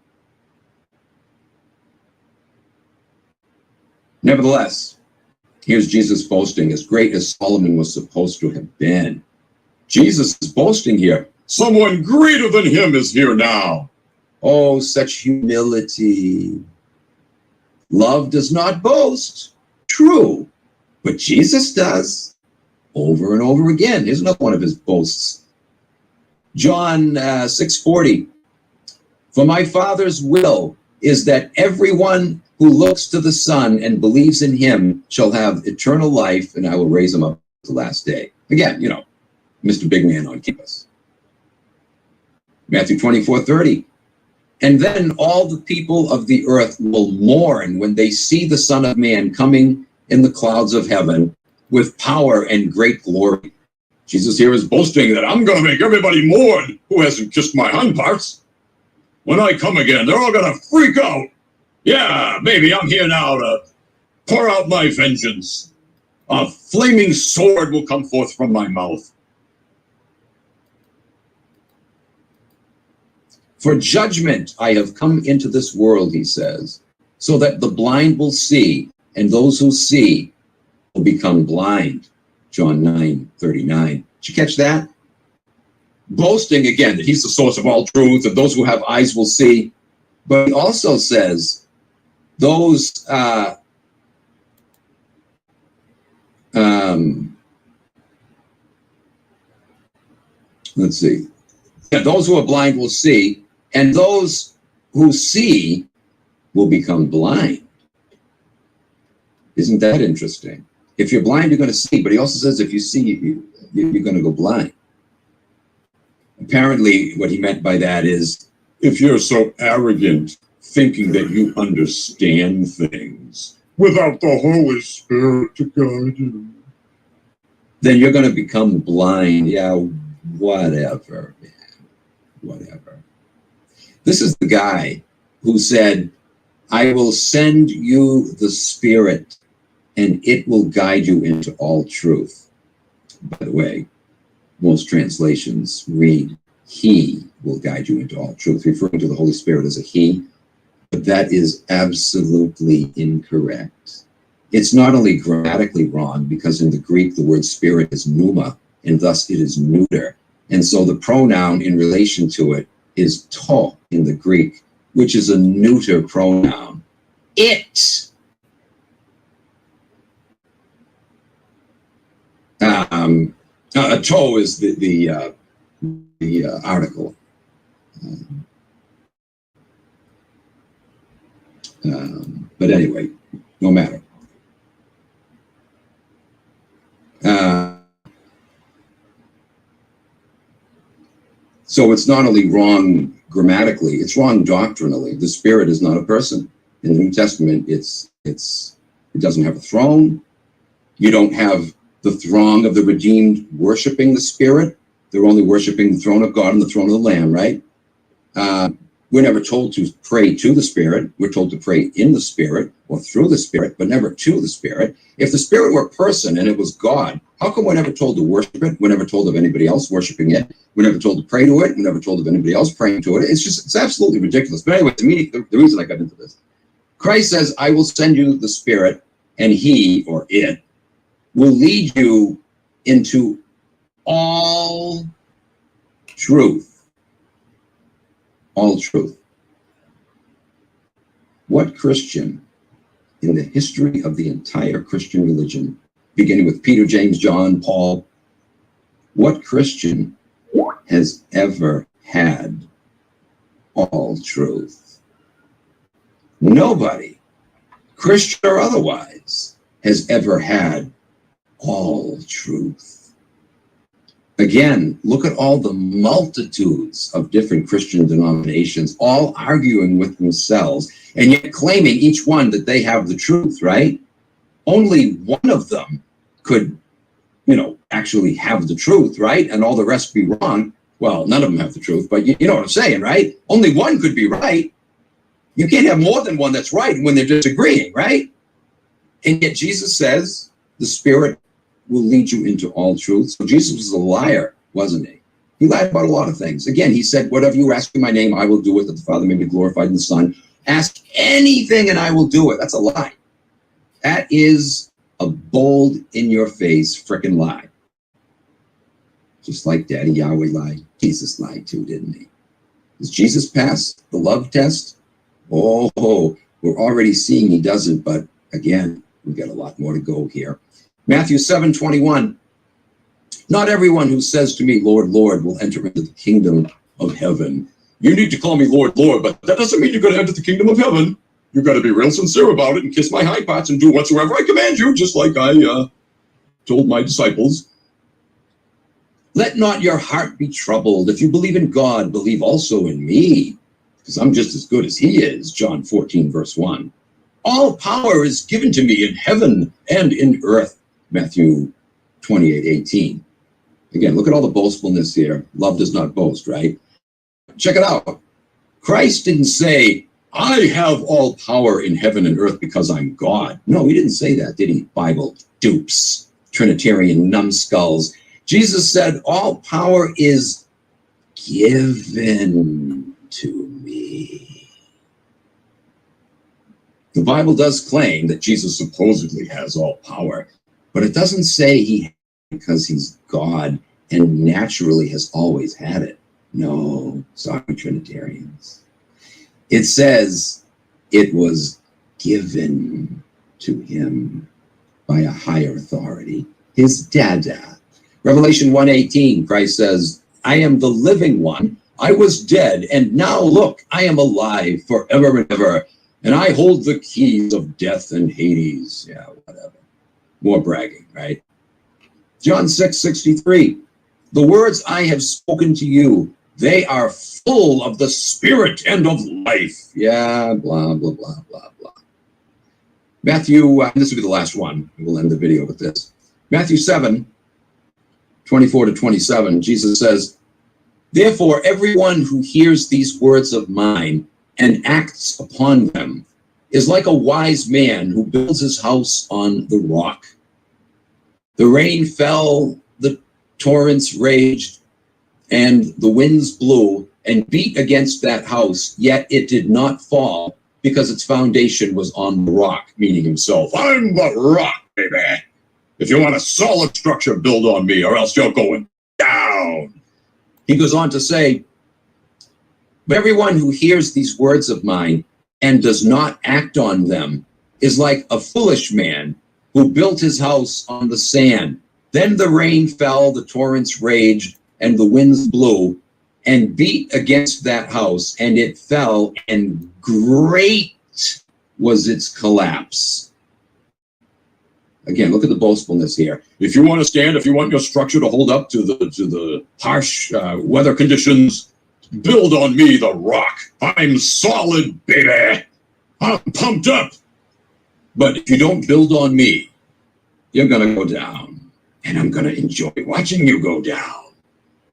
Nevertheless, here's Jesus boasting, as great as Solomon was supposed to have been. Jesus is boasting here. Someone greater than him is here now. Oh, such humility. Love does not boast. True. But Jesus does. Over and over again. Here's another one of his boasts. John 6:40. For my Father's will is that everyone who looks to the Son and believes in him shall have eternal life, and I will raise him up at the last day. Again, Mr. Big Man on campus. Matthew 24:30. And then all the people of the earth will mourn when they see the Son of Man coming in the clouds of heaven with power and great glory. Jesus here is boasting that I'm going to make everybody mourn who hasn't kissed my hind parts. When I come again, they're all going to freak out. Yeah, maybe I'm here now to pour out my vengeance. A flaming sword will come forth from my mouth. For judgment I have come into this world, he says, so that the blind will see, and those who see will become blind. John 9:39. Did you catch that? Boasting again that he's the source of all truth, and those who have eyes will see. But he also says those let's see. Yeah, those who are blind will see, and those who see will become blind. Isn't that interesting? If you're blind, you're going to see, but he also says if you see, you're going to go blind. Apparently, what he meant by that is, if you're so arrogant, thinking that you understand things without the Holy Spirit to guide you, then you're going to become blind. Yeah, whatever, man. Whatever. This is the guy who said, I will send you the Spirit, and it will guide you into all truth. By the way, most translations read, he will guide you into all truth, referring to the Holy Spirit as a he, but that is absolutely incorrect. It's not only grammatically wrong, because in the Greek, the word spirit is pneuma, and thus it is neuter. And so the pronoun in relation to it is to in the Greek, which is a neuter pronoun. It. To is the article. But anyway, no matter. So it's not only wrong grammatically, it's wrong doctrinally. The Spirit is not a person. In the New Testament, it doesn't have a throne. You don't have the throng of the redeemed worshiping the Spirit. They're only worshiping the throne of God and the throne of the Lamb, right? We're never told to pray to the Spirit. We're told to pray in the Spirit or through the Spirit, but never to the Spirit. If the Spirit were a person and it was God, how come we're never told to worship it? We're never told of anybody else worshiping it. We're never told to pray to it. We're never told of anybody else praying to it. It's absolutely ridiculous. But anyway, to me, the reason I got into this, Christ says, I will send you the Spirit, and he, or it, will lead you into all truth. All truth. What Christian in the history of the entire Christian religion, beginning with Peter, James, John, Paul, what Christian has ever had all truth. Nobody, Christian or otherwise, has ever had all truth. Again, look at all the multitudes of different Christian denominations, all arguing with themselves, and yet claiming each one that they have the truth, right? Only one of them could, actually have the truth, right? And all the rest be wrong. Well, none of them have the truth, but you know what I'm saying, right? Only one could be right. You can't have more than one that's right when they're disagreeing, right? And yet Jesus says the Spirit will lead you into all truth. So Jesus was a liar, wasn't he? He lied about a lot of things. Again, he said, whatever you ask in my name, I will do it, that the Father may be glorified in the Son. Ask anything and I will do it. That's a lie. That is a bold, in-your-face frickin' lie. Just like Daddy Yahweh lied, Jesus lied too, didn't he? Does Jesus pass the love test? Oh, we're already seeing he doesn't, but again, we've got a lot more to go here. Matthew 7:21. Not everyone who says to me, Lord, Lord, will enter into the kingdom of heaven. You need to call me Lord, Lord, but that doesn't mean you're going to enter the kingdom of heaven. You've got to be real sincere about it and kiss my high parts and do whatsoever I command you, just like I told my disciples. Let not your heart be troubled. If you believe in God, believe also in me, because I'm just as good as he is. John 14, verse 1. All power is given to me in heaven and in earth. Matthew 28:18. Again, look at all the boastfulness here. Love does not boast, right? Check it out. Christ didn't say, I have all power in heaven and earth because I'm God. No, he didn't say that, did he? Bible dupes, Trinitarian numbskulls. Jesus said, all power is given to me. The Bible does claim that Jesus supposedly has all power, but it doesn't say he has it because he's God and naturally has always had it. No, sorry, Trinitarians. It says it was given to him by a higher authority, his dada. Revelation 1:18, Christ says, I am the living one. I was dead, and now look, I am alive forever and ever, and I hold the keys of death and Hades. Yeah, whatever. More bragging, right? John 6:63, the words I have spoken to you, they are full of the Spirit and of life. Yeah, blah, blah, blah, blah, blah. Matthew, this will be the last one. We'll end the video with this. Matthew 7:24-27, Jesus says, therefore, everyone who hears these words of mine and acts upon them is like a wise man who builds his house on the rock. The rain fell, the torrents raged, and the winds blew and beat against that house, yet it did not fall because its foundation was on the rock, meaning himself. I'm the rock, baby. If you want a solid structure, build on me, or else you're going down. He goes on to say, but everyone who hears these words of mine and does not act on them is like a foolish man who built his house on the sand. Then the rain fell, the torrents raged, and the winds blew and beat against that house, and it fell, and great was its collapse. Again, look at the boastfulness here. If you want to stand, if you want your structure to hold up to the harsh weather conditions, build on me, the rock. I'm solid, baby. I'm pumped up. But if you don't build on me, you're going to go down. And I'm going to enjoy watching you go down.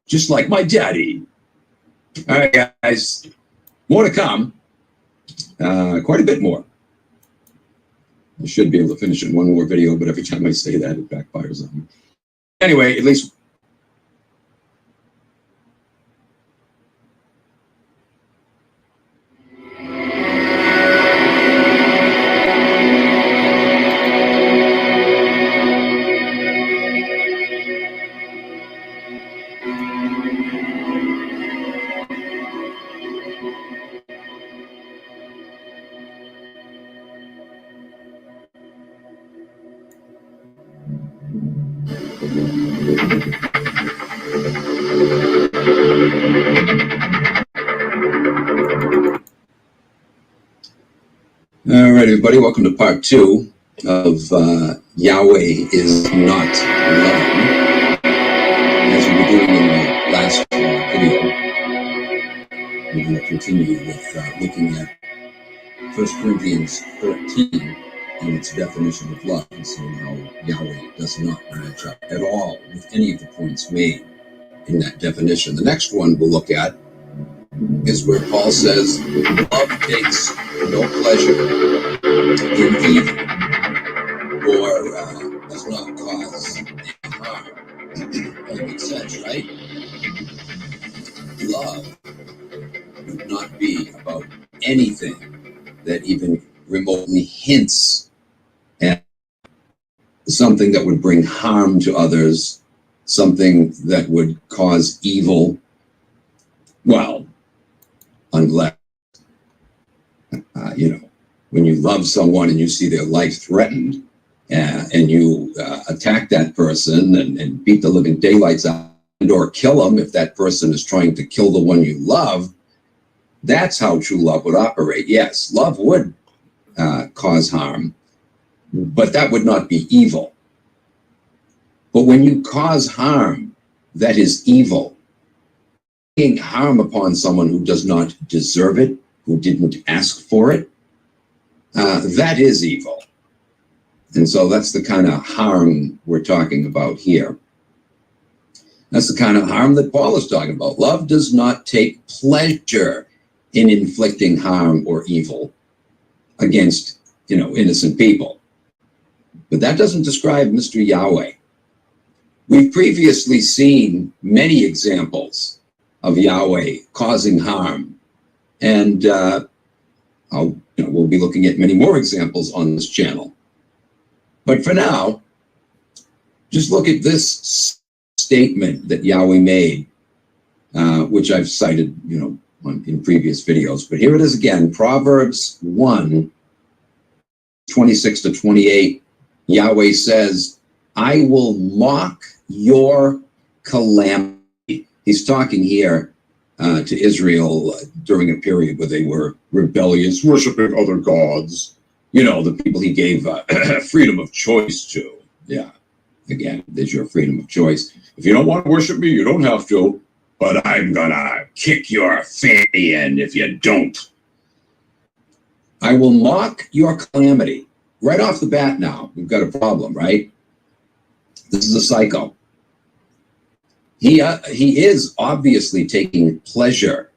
Just like my daddy. All right, guys. More to come. Quite a bit more. I should be able to finish in one more video, but every time I say that, it backfires on me. Anyway, at least... right, everybody, welcome to part 2 of Yahweh is Not Loving. As we were doing in the last video, we're going to continue with looking at 1 Corinthians 13 and its definition of love, and seeing how Yahweh does not match up at all with any of the points made in that definition. The next one we'll look at is where Paul says, love takes no pleasure in evil, or does not cause any harm. That makes sense, right? Love would not be about anything that even remotely hints at something that would bring harm to others, something that would cause evil. Well, unless, when you love someone and you see their life threatened, and you attack that person and beat the living daylights out or kill them if that person is trying to kill the one you love, that's how true love would operate. Yes, love would cause harm, but that would not be evil. But when you cause harm that is evil, bringing harm upon someone who does not deserve it, who didn't ask for it, that is evil. And so that's the kind of harm we're talking about here. That's the kind of harm that Paul is talking about. Love does not take pleasure in inflicting harm or evil against, innocent people. But that doesn't describe Mr. Yahweh. We've previously seen many examples of Yahweh causing harm, and we'll be looking at many more examples on this channel. But for now, just look at this statement that Yahweh made, which I've cited, in previous videos. But here it is again, Proverbs 1, 26 to 28. Yahweh says, I will mock your calamity. He's talking here to Israel during a period where they were rebellious, worshiping other gods. The people he gave freedom of choice to. Yeah, again, there's your freedom of choice. If you don't want to worship me, you don't have to, but I'm gonna kick your fanny in if you don't. I will mock your calamity. Right off the bat now, we've got a problem, right? This is a psycho. He is obviously taking pleasure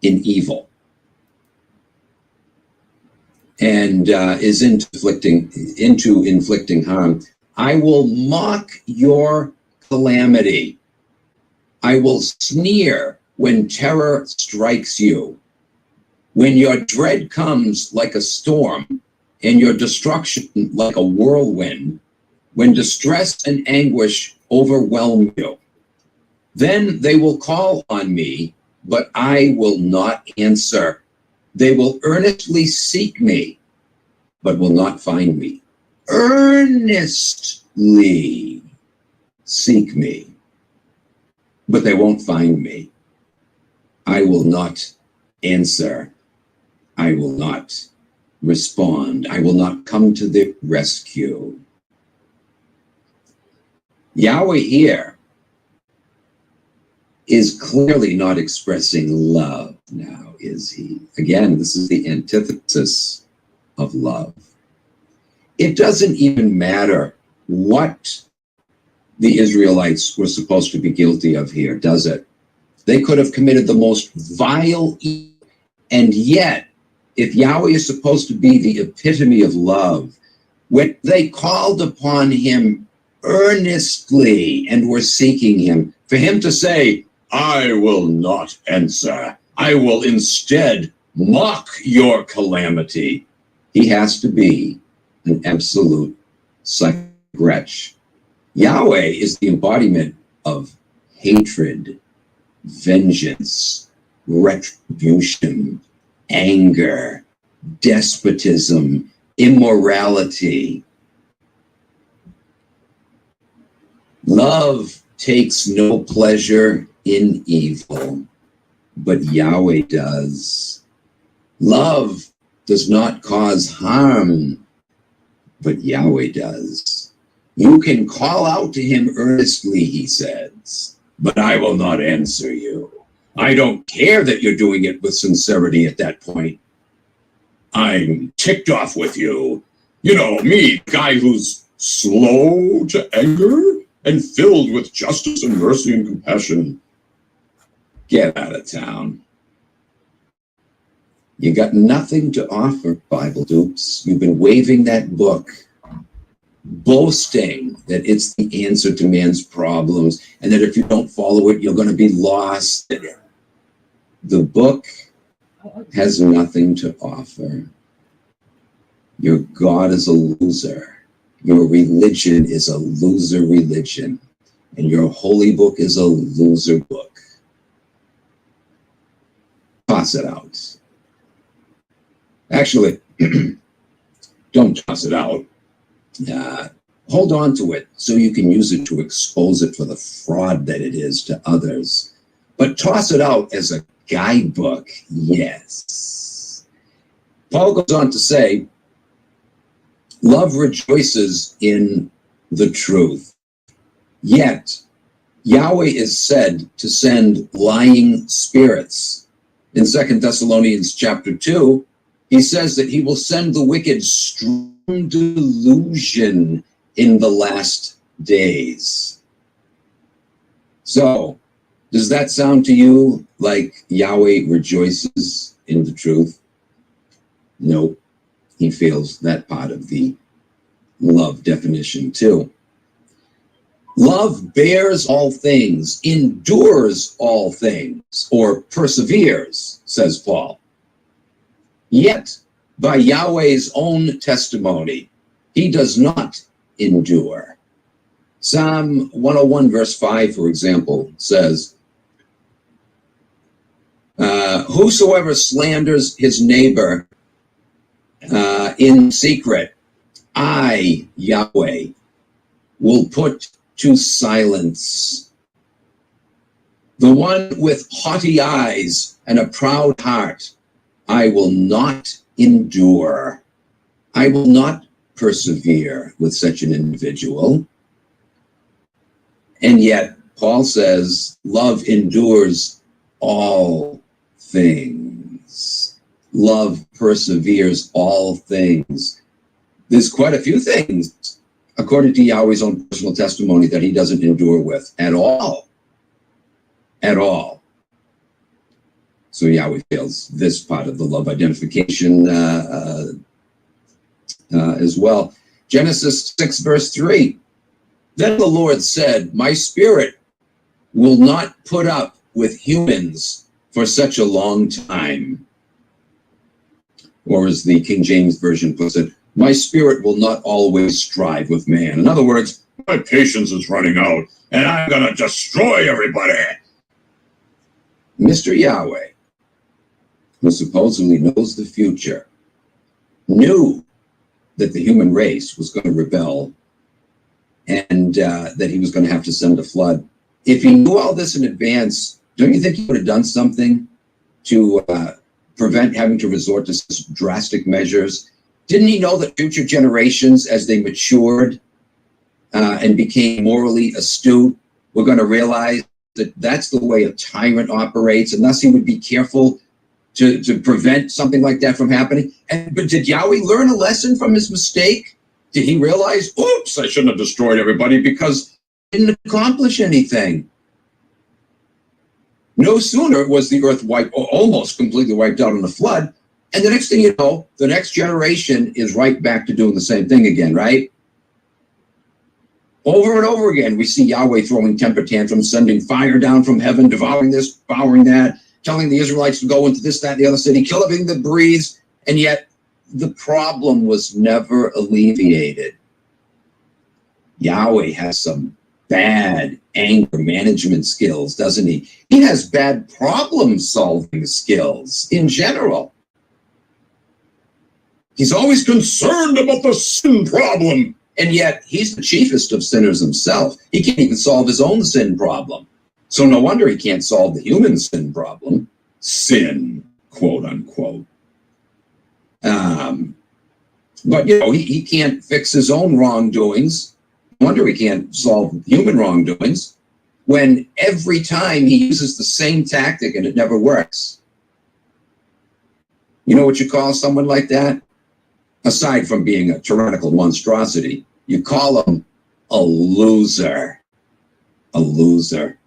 in evil, and is into inflicting harm. I will mock your calamity. I will sneer when terror strikes you. When your dread comes like a storm and your destruction like a whirlwind, when distress and anguish overwhelm you, then they will call on me, but I will not answer. They will earnestly seek me, but will not find me. Earnestly seek me, but they won't find me. I will not answer. I will not respond. I will not come to the rescue. Yahweh here is clearly not expressing love now, is he? Again, this is the antithesis of love. It doesn't even matter what the Israelites were supposed to be guilty of here, does it? They could have committed the most vile evil, and yet, if Yahweh is supposed to be the epitome of love, when they called upon him earnestly and were seeking him, for him to say, I will not answer, I will instead mock your calamity, he has to be an absolute psychic wretch. Yahweh is the embodiment of hatred, vengeance, retribution, anger, despotism, immorality. Love takes no pleasure in evil, but Yahweh does. Love does not cause harm, but Yahweh does. You can call out to him earnestly, he says, but I will not answer you. I don't care that you're doing it with sincerity at that point. I'm ticked off with you. You know, me, guy who's slow to anger and filled with justice and mercy and compassion. Get out of town. You got nothing to offer, Bible dupes. You've been waving that book, boasting that it's the answer to man's problems, and that if you don't follow it, you're going to be lost. The book has nothing to offer. Your God is a loser. Your religion is a loser religion. And your holy book is a loser book. Toss it out. Actually, don't toss it out. Hold on to it so you can use it to expose it for the fraud that it is to others. But toss it out as a guidebook, yes. Paul goes on to say, love rejoices in the truth. Yet, Yahweh is said to send lying spirits. In 2 Thessalonians chapter 2, he says that he will send the wicked strong delusion in the last days. So, does that sound to you like Yahweh rejoices in the truth? Nope. He feels that part of the love definition too. Love bears all things, endures all things, or perseveres, says Paul. Yet, by Yahweh's own testimony, he does not endure. Psalm 101 verse 5, for example, says, whosoever slanders his neighbor in secret, I, Yahweh, will put to silence. The one with haughty eyes and a proud heart, I will not endure. I will not persevere with such an individual. And yet, Paul says, love endures all things. Love perseveres all things. There's quite a few things, according to Yahweh's own personal testimony, that he doesn't endure with at all. At all. So Yahweh fails this part of the love identification as well. Genesis 6 verse 3. Then the Lord said, my spirit will not put up with humans for such a long time. Or as the King James Version puts it, my spirit will not always strive with man. In other words, my patience is running out and I'm going to destroy everybody. Mr. Yahweh, who supposedly knows the future, knew that the human race was going to rebel and that he was going to have to send a flood. If he knew all this in advance, don't you think he would have done something to prevent having to resort to such drastic measures? Didn't he know that future generations, as they matured and became morally astute, were going to realize that that's the way a tyrant operates, and thus he would be careful to prevent something like that from happening? But did Yahweh learn a lesson from his mistake? Did he realize, oops, I shouldn't have destroyed everybody because it didn't accomplish anything? No sooner was the earth wiped, or almost completely wiped out in the flood, and the next thing you know, the next generation is right back to doing the same thing again, right? Over and over again, we see Yahweh throwing temper tantrums, sending fire down from heaven, devouring this, devouring that, telling the Israelites to go into this, that, and the other city, kill everything that breathes, and yet the problem was never alleviated. Yahweh has some bad anger management skills, doesn't he? He has bad problem-solving skills in general. He's always concerned about the sin problem, and yet he's the chiefest of sinners himself. He can't even solve his own sin problem. So no wonder he can't solve the human sin problem. Sin, quote unquote. But, you know, he can't fix his own wrongdoings. No wonder he can't solve human wrongdoings when every time he uses the same tactic and it never works. You know what you call someone like that? Aside from being a tyrannical monstrosity, you call him a loser. A loser.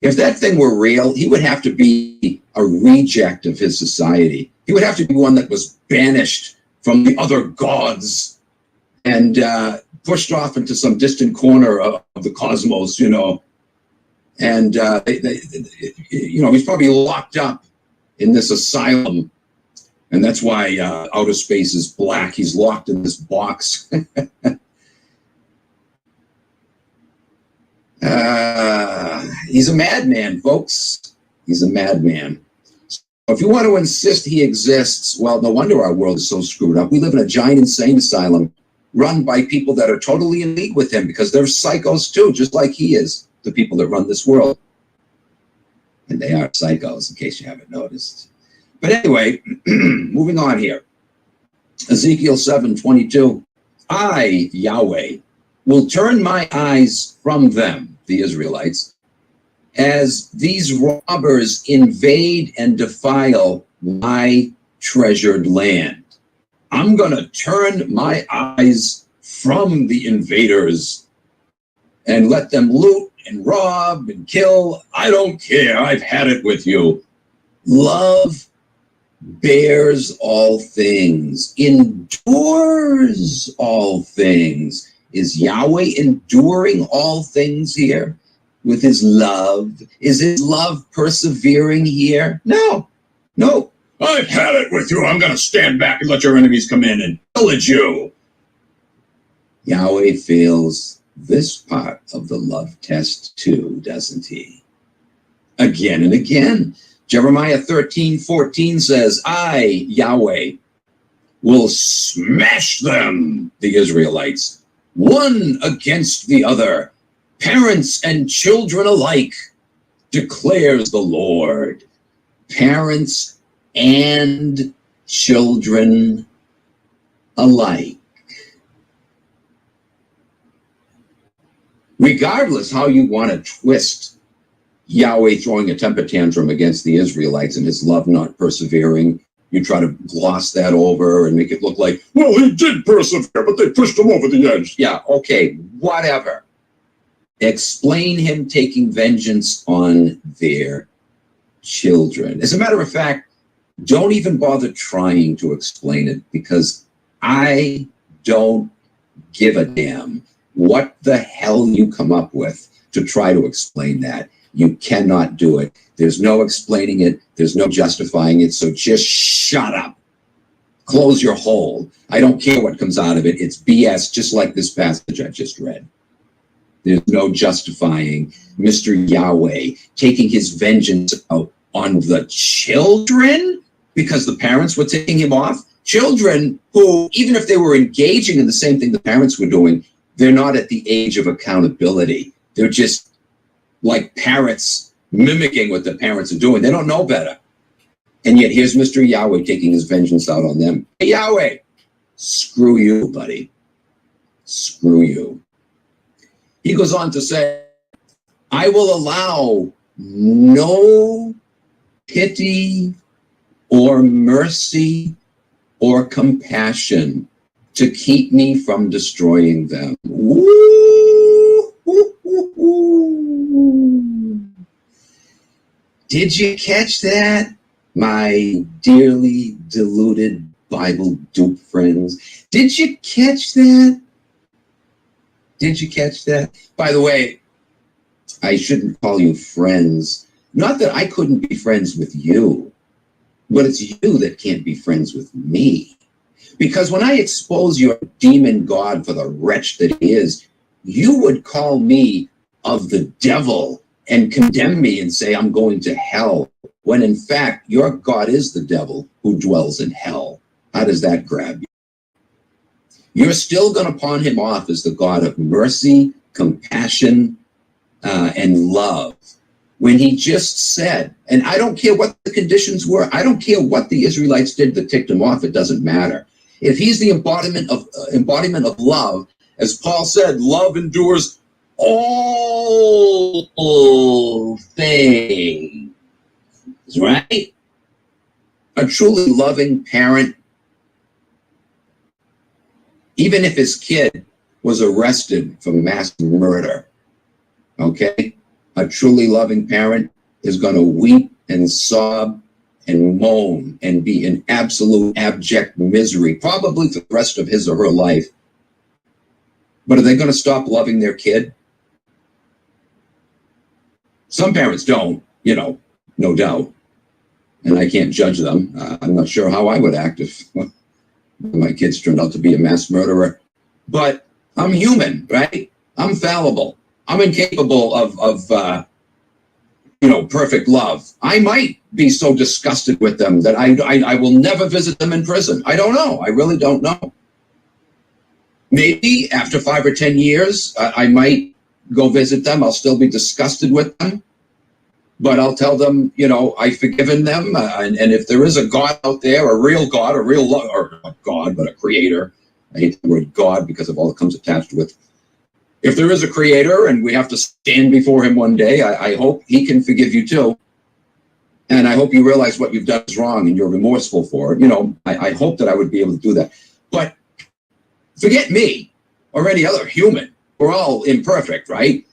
If that thing were real, he would have to be a reject of his society. He would have to be one that was banished from the other gods and pushed off into some distant corner of the cosmos, you know. And, you know, he's probably locked up in this asylum. And that's why outer space is black. He's locked in this box. He's a madman, folks. He's a madman. So if you want to insist he exists, well, no wonder our world is so screwed up. We live in a giant insane asylum run by people that are totally in league with him because they're psychos too, just like he is, the people that run this world. And they are psychos, in case you haven't noticed. But anyway, moving on here. Ezekiel 7:22. I, Yahweh, will turn my eyes from them, the Israelites, as these robbers invade and defile my treasured land. I'm going to turn my eyes from the invaders and let them loot and rob and kill. I don't care. I've had it with you. Love bears all things, endures all things. Is Yahweh enduring all things here with his love? Is his love persevering here? No, no. I've had it with you. I'm going to stand back and let your enemies come in and pillage you. Yahweh fails this part of the love test too, doesn't he? Again and again. Jeremiah 13:14 says, I, Yahweh, will smash them, the Israelites, one against the other, parents and children alike, declares the Lord. Parents and children alike. Regardless how you want to twist Yahweh throwing a temper tantrum against the Israelites and his love not persevering, you try to gloss that over and make it look like, well, he did persevere, but they pushed him over the edge. Yeah, okay, whatever. Explain him taking vengeance on their children. As a matter of fact, don't even bother trying to explain it because I don't give a damn what the hell you come up with to try to explain that. You cannot do it. There's no explaining it. There's no justifying it. So just shut up. Close your hole. I don't care what comes out of it. It's BS, just like this passage I just read. There's no justifying Mr. Yahweh taking his vengeance out on the children because the parents were taking him off. Children who, even if they were engaging in the same thing the parents were doing, they're not at the age of accountability. They're just like parrots mimicking what the parents are doing. They don't know better. And yet here's Mr. Yahweh taking his vengeance out on them. Hey, Yahweh, screw you, buddy. Screw you. He goes on to say, I will allow no pity or mercy or compassion to keep me from destroying them. Did you catch that, my dearly deluded Bible dupe friends? Did you catch that? Did you catch that? By the way, I shouldn't call you friends. Not that I couldn't be friends with you, but it's you that can't be friends with me. Because when I expose your demon God for the wretch that he is, you would call me of the devil and condemn me and say I'm going to hell, when in fact your God is the devil who dwells in hell. How does that grab you? You're still going to pawn him off as the God of mercy, compassion, and love. when he just said, and I don't care what the conditions were, I don't care what the Israelites did that ticked him off, it doesn't matter. If he's the embodiment of love, as Paul said, love endures all things, right? A truly loving parent, even if his kid was arrested for mass murder, okay? A truly loving parent is going to weep and sob and moan and be in absolute abject misery, probably for the rest of his or her life. But are they going to stop loving their kid? Some parents don't, no doubt. And I can't judge them. I'm not sure how I would act if my kids turned out to be a mass murderer. But I'm human, right? I'm fallible. I'm incapable of perfect love. I might be so disgusted with them that I will never visit them in prison. I don't know. I really don't know. Maybe after 5 or 10 years, I might go visit them. I'll still be disgusted with them. But I'll tell them, I've forgiven them. And if there is a God out there, a real God, or not God, but a creator. I hate the word God because of all that comes attached with. If there is a creator and we have to stand before him one day, I hope he can forgive you too. And I hope you realize what you've done is wrong and you're remorseful for it. I hope that I would be able to do that. But forget me or any other human. We're all imperfect, right?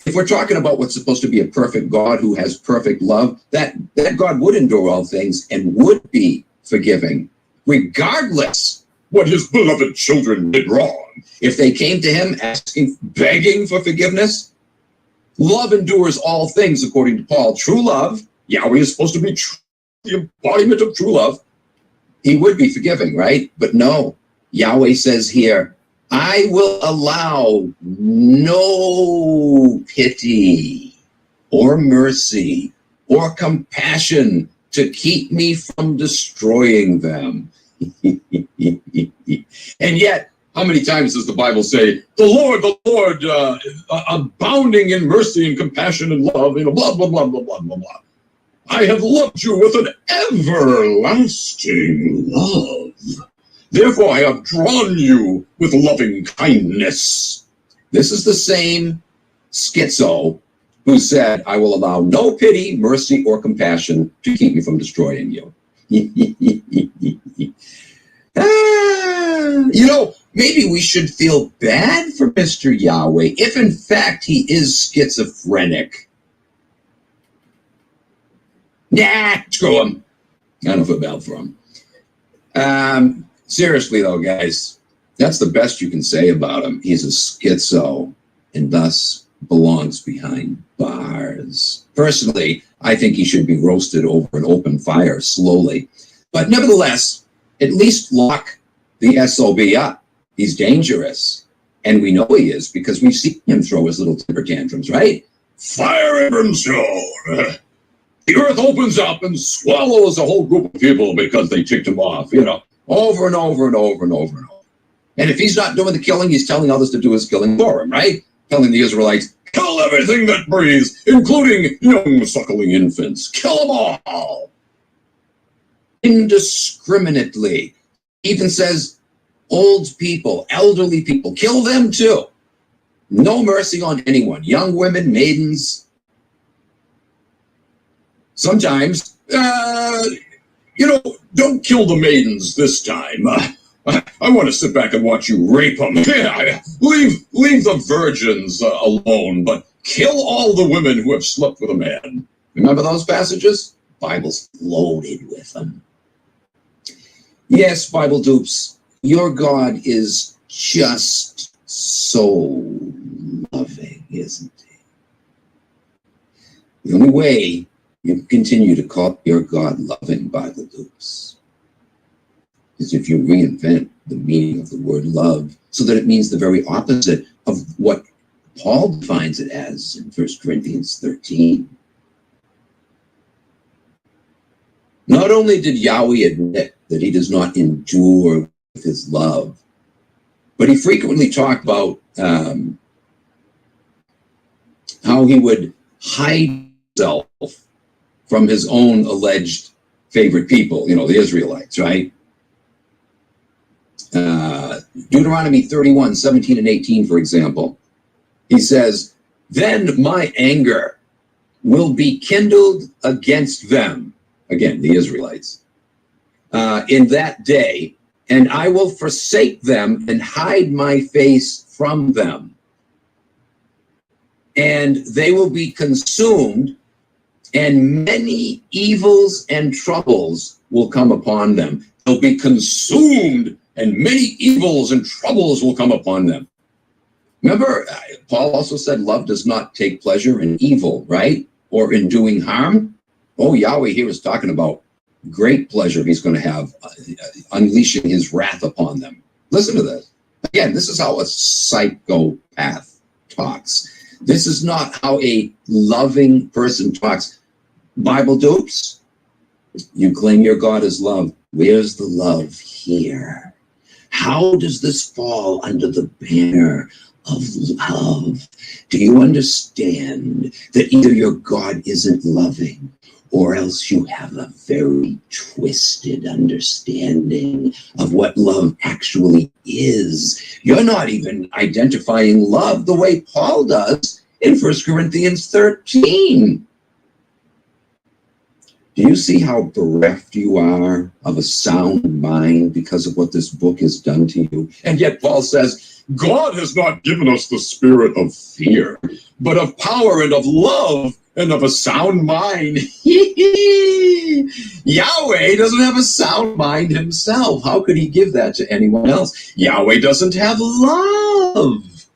If we're talking about what's supposed to be a perfect God who has perfect love, that God would endure all things and would be forgiving, regardless what his beloved children did wrong. If they came to him begging for forgiveness, love endures all things, according to Paul. True love, Yahweh is supposed to be the embodiment of true love. He would be forgiving, right? But no, Yahweh says here, I will allow no pity or mercy or compassion to keep me from destroying them. And yet, how many times does the Bible say, the Lord, abounding in mercy and compassion and love, blah, blah, blah, blah, blah, blah, blah. I have loved you with an everlasting love. Therefore, I have drawn you with loving kindness. This is the same schizo who said, I will allow no pity, mercy, or compassion to keep me from destroying you. Maybe we should feel bad for Mr. Yahweh if, in fact, he is schizophrenic. Nah, screw him. I don't feel bad for him. Seriously, though, guys, that's the best you can say about him. He's a schizo and thus belongs behind bars. Personally, I think he should be roasted over an open fire slowly. But nevertheless, at least lock the SOB up. He's dangerous. And we know he is because we've seen him throw his little temper tantrums, right? Fire and brimstone. The earth opens up and swallows a whole group of people because they ticked him off, over and over and over and over and over. And if he's not doing the killing, he's telling others to do his killing for him, right? Telling the Israelites, kill everything that breathes, including young suckling infants. Kill them all. Indiscriminately. Even says old people, elderly people, kill them too. No mercy on anyone. Young women, maidens. Sometimes, don't kill the maidens this time. I want to sit back and watch you rape them. Yeah, leave the virgins alone, but kill all the women who have slept with a man. Remember those passages? Bible's loaded with them. Yes, Bible dupes, your God is just so loving, isn't he? The only way you can continue to call your God loving, Bible dupes, is if you reinvent the meaning of the word love so that it means the very opposite of what Paul defines it as in 1 Corinthians 13. Not only did Yahweh admit that he does not endure with his love, but he frequently talked about how he would hide himself from his own alleged favorite people, the Israelites, right? Deuteronomy 31, 17 and 18, for example, he says, then my anger will be kindled against them, again, the Israelites, in that day, and I will forsake them and hide my face from them. And they will be consumed, and many evils and troubles will come upon them. They'll be consumed, and many evils and troubles will come upon them. Remember, Paul also said love does not take pleasure in evil, right? Or in doing harm. Oh, Yahweh here is talking about great pleasure he's going to have unleashing his wrath upon them. Listen to this. Again, this is how a psychopath talks. This is not how a loving person talks. Bible dupes, you claim your God is love. Where's the love here? How does this fall under the banner of love? Do you understand that either your God isn't loving, or else you have a very twisted understanding of what love actually is? You're not even identifying love the way Paul does in 1 Corinthians 13. Do you see how bereft you are of a sound mind because of what this book has done to you? And yet Paul says, God has not given us the spirit of fear, but of power and of love and of a sound mind. Yahweh doesn't have a sound mind himself. How could he give that to anyone else? Yahweh doesn't have love.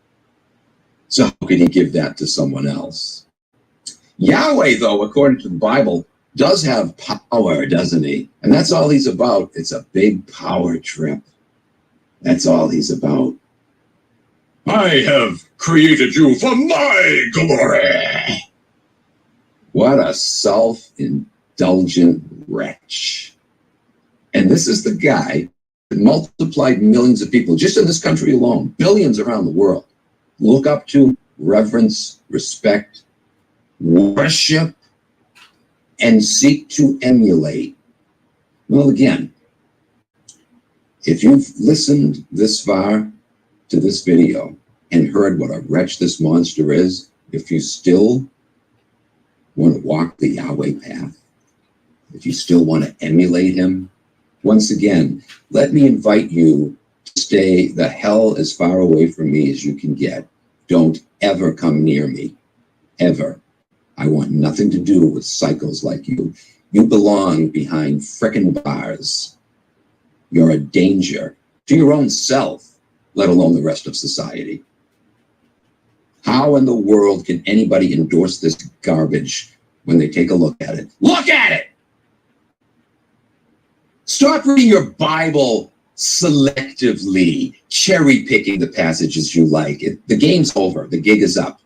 So how could he give that to someone else? Yahweh, though, according to the Bible, does have power, doesn't he? And that's all he's about. It's a big power trip. That's all he's about. I have created you for my glory. What a self-indulgent wretch. And this is the guy that multiplied millions of people just in this country alone, billions around the world, look up to, reverence, respect, worship, and seek to emulate. Well, again, if you've listened this far to this video and heard what a wretch this monster is, if you still want to walk the Yahweh path, if you still want to emulate him, once again, let me invite you to stay the hell as far away from me as you can get. Don't ever come near me, ever. I want nothing to do with psychos like you. You belong behind frickin' bars. You're a danger to your own self, let alone the rest of society. How in the world can anybody endorse this garbage when they take a look at it? Look at it! Stop reading your Bible selectively, cherry-picking the passages you like. The game's over. The gig is up.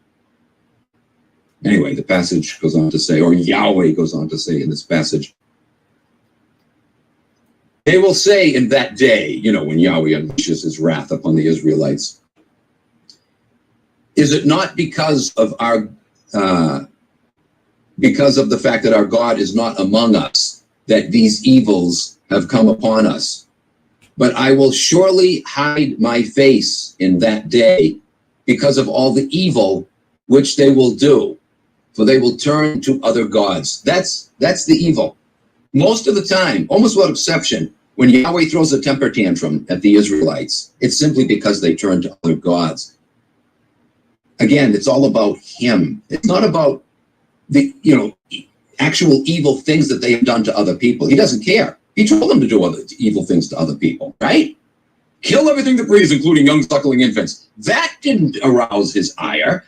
Anyway, the passage goes on to say, or Yahweh goes on to say in this passage, they will say in that day, when Yahweh unleashes his wrath upon the Israelites, is it not because of the fact that our God is not among us, that these evils have come upon us? But I will surely hide my face in that day because of all the evil which they will do. For they will turn to other gods. That's the evil. Most of the time, almost without exception, when Yahweh throws a temper tantrum at the Israelites, it's simply because they turn to other gods. Again, it's all about him. It's not about the, actual evil things that they have done to other people. He doesn't care. He told them to do other evil things to other people, right? Kill everything that breathes, including young suckling infants. That didn't arouse his ire.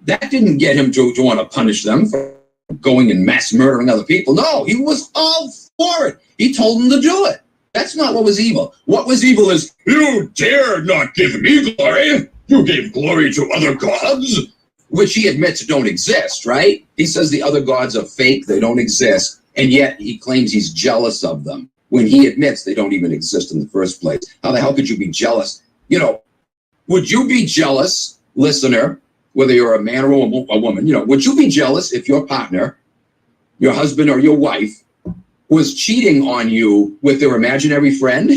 That didn't get him to want to punish them for going and mass murdering other people. No, he was all for it. He told them to do it. That's not what was evil. What was evil is, you dare not give me glory. You gave glory to other gods, which he admits don't exist, right? He says the other gods are fake, they don't exist, and yet he claims he's jealous of them when he admits they don't even exist in the first place. How the hell could you be jealous? Would you be jealous, listener, whether you're a man or a woman, would you be jealous if your partner, your husband or your wife, was cheating on you with their imaginary friend?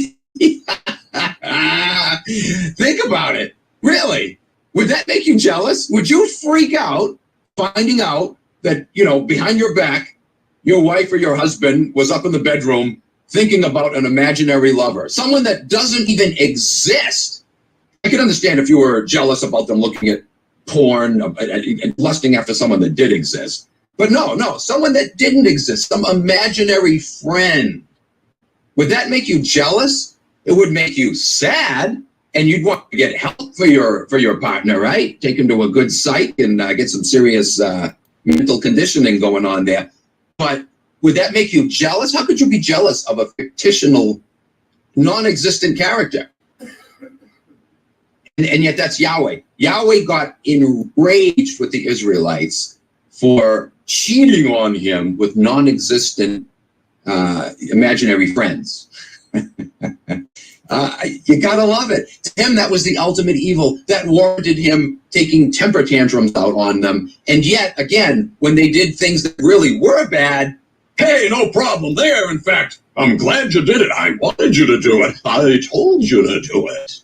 Think about it. Really? Would that make you jealous? Would you freak out finding out that, behind your back, your wife or your husband was up in the bedroom thinking about an imaginary lover, someone that doesn't even exist? I can understand if you were jealous about them looking at porn and lusting after someone that did exist. But no, someone that didn't exist, some imaginary friend. Would that make you jealous? It would make you sad, and you'd want to get help for your partner, right? Take him to a good psych and get some serious mental conditioning going on there. But would that make you jealous? How could you be jealous of a fictional, non-existent character? And yet that's Yahweh. Yahweh got enraged with the Israelites for cheating on him with non-existent imaginary friends. You gotta love it. To him, that was the ultimate evil. That warranted him taking temper tantrums out on them. And yet, again, when they did things that really were bad, Hey, no problem there. In fact, I'm glad you did it. I wanted you to do it. I told you to do it.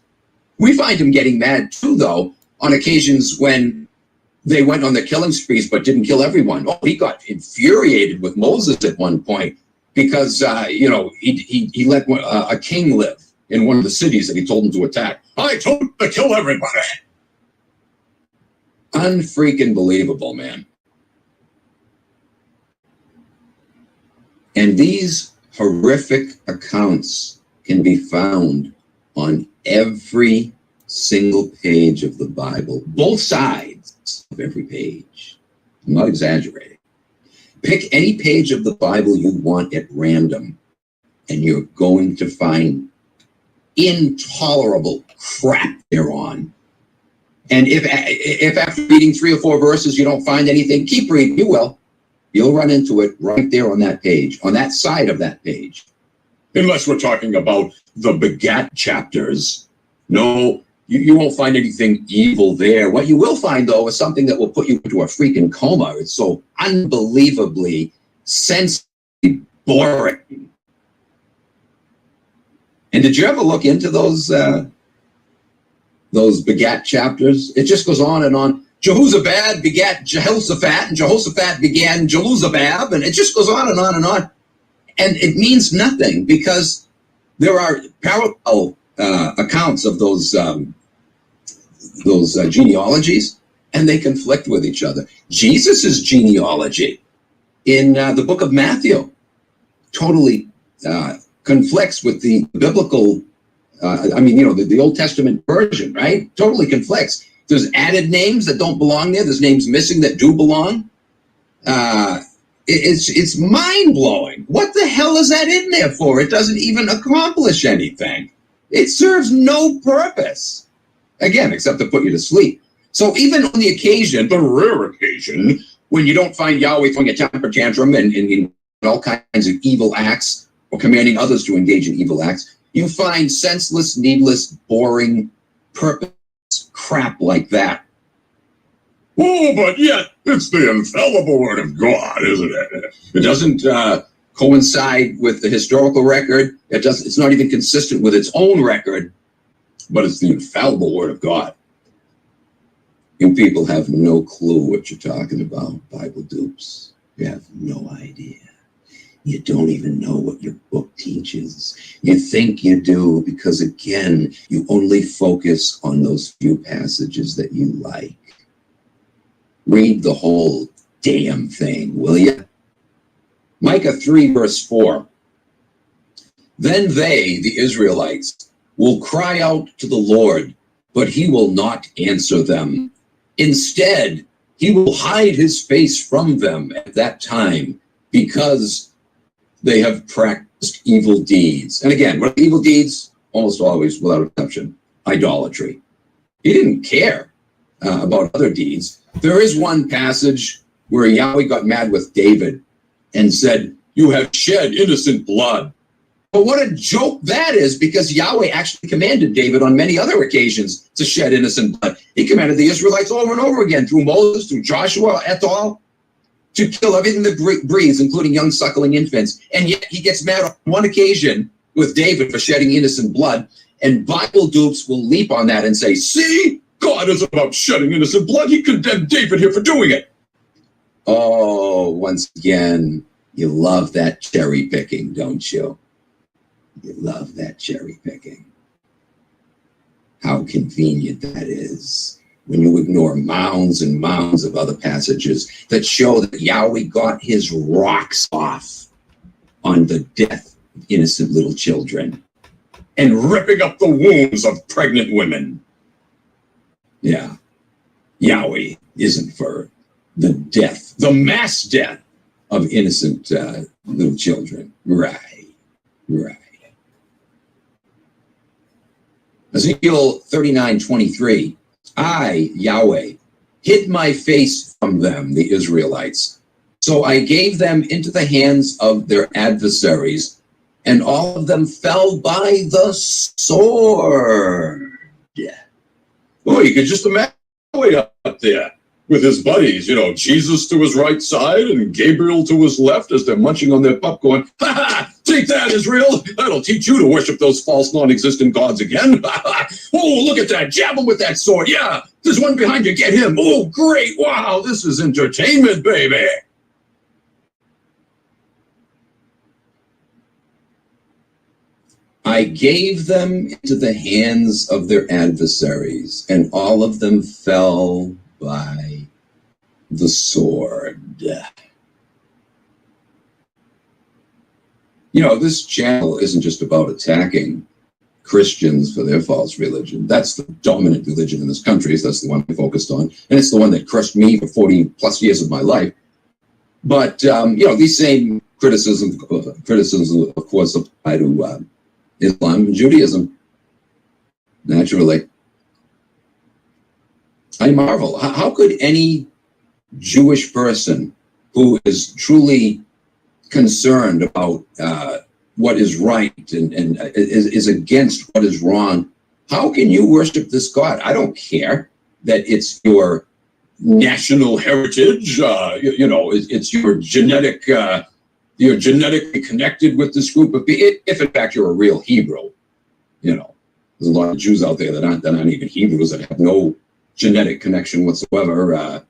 We find him getting mad too, though, on occasions when they went on the killing sprees but didn't kill everyone. Oh, he got infuriated with Moses at one point because, he let a king live in one of the cities that he told him to attack. I told him to kill everybody. Unfreaking believable, man. And these horrific accounts can be found on every single page of the Bible, both sides of every page. I'm not exaggerating. Pick any page of the Bible you want at random, and you're going to find intolerable crap thereon. And if after reading 3 or 4 verses you don't find anything, keep reading. You will. You'll run into it right there on that page, on that side of that page. Unless we're talking about the begat chapters. No, you won't find anything evil there. What you will find, though, is something that will put you into a freaking coma. It's so unbelievably sensitive, boring. And did you ever look into those begat chapters? It just goes on and on. Jehozabad begat Jehoshaphat, and Jehoshaphat began Jeluzabab, and it just goes on and on and on. And it means nothing because there are parallel accounts of those genealogies, and they conflict with each other. Jesus's genealogy in the book of Matthew totally conflicts with the biblical, the Old Testament version, right? Totally conflicts. There's added names that don't belong there. There's names missing that do belong. It's mind-blowing. What the hell is that in there for? It doesn't even accomplish anything. It serves no purpose. Again, except to put you to sleep. So even on the rare occasion, when you don't find Yahweh throwing a temper tantrum and all kinds of evil acts or commanding others to engage in evil acts, you find senseless, needless, boring, purpose crap like that. Oh, but yet it's the infallible word of God, isn't it? It doesn't coincide with the historical record. It's not even consistent with its own record, but it's the infallible word of God. You people have no clue what you're talking about, Bible dupes. You have no idea. You don't even know what your book teaches. You think you do because, again, you only focus on those few passages that you like. Read the whole damn thing, will you? Micah 3, verse 4. Then they, the Israelites, will cry out to the Lord, but he will not answer them. Instead, he will hide his face from them at that time because they have practiced evil deeds. And again, what are evil deeds? Almost always, without exception, idolatry. He didn't care about other deeds. There is one passage where Yahweh got mad with David and said, "You have shed innocent blood." But what a joke that is, because Yahweh actually commanded David on many other occasions to shed innocent blood. He commanded the Israelites over and over again through Moses, through Joshua, et al., to kill everything that breathes, including young suckling infants. And yet he gets mad on one occasion with David for shedding innocent blood, and Bible dupes will leap on that and say, see, God is about shedding innocent blood. He condemned David here for doing it. Oh, once again, you love that cherry picking, don't you? You love that cherry picking. How convenient that is when you ignore mounds and mounds of other passages that show that Yahweh got his rocks off on the death of innocent little children and ripping up the wombs of pregnant women. Yeah, Yahweh isn't for the death, the mass death of innocent little children. Right. Ezekiel 39:23, I, Yahweh, hid my face from them, the Israelites. So I gave them into the hands of their adversaries, and all of them fell by the sword. Oh, you could just imagine Yahweh up there with his buddies, Jesus to his right side and Gabriel to his left as they're munching on their popcorn. Ha ha! Take that, Israel! That'll teach you to worship those false, non-existent gods again. Oh, look at that! Jab him with that sword! Yeah! There's one behind you! Get him! Oh, great! Wow! This is entertainment, baby! I gave them into the hands of their adversaries, and all of them fell by the sword. This channel isn't just about attacking Christians for their false religion. That's the dominant religion in this country, so that's the one we focused on, and it's the one that crushed me for 40 plus years of my life. But these same criticisms, of course, apply to Islam and Judaism. Naturally, I marvel. How could any Jewish person who is truly concerned about what is right and is against what is wrong, how can you worship this God? I don't care that it's your national heritage, it's your genetic, you're genetically connected with this group of people, if in fact you're a real Hebrew. There's a lot of Jews out there that aren't even Hebrews, that have no genetic connection whatsoever.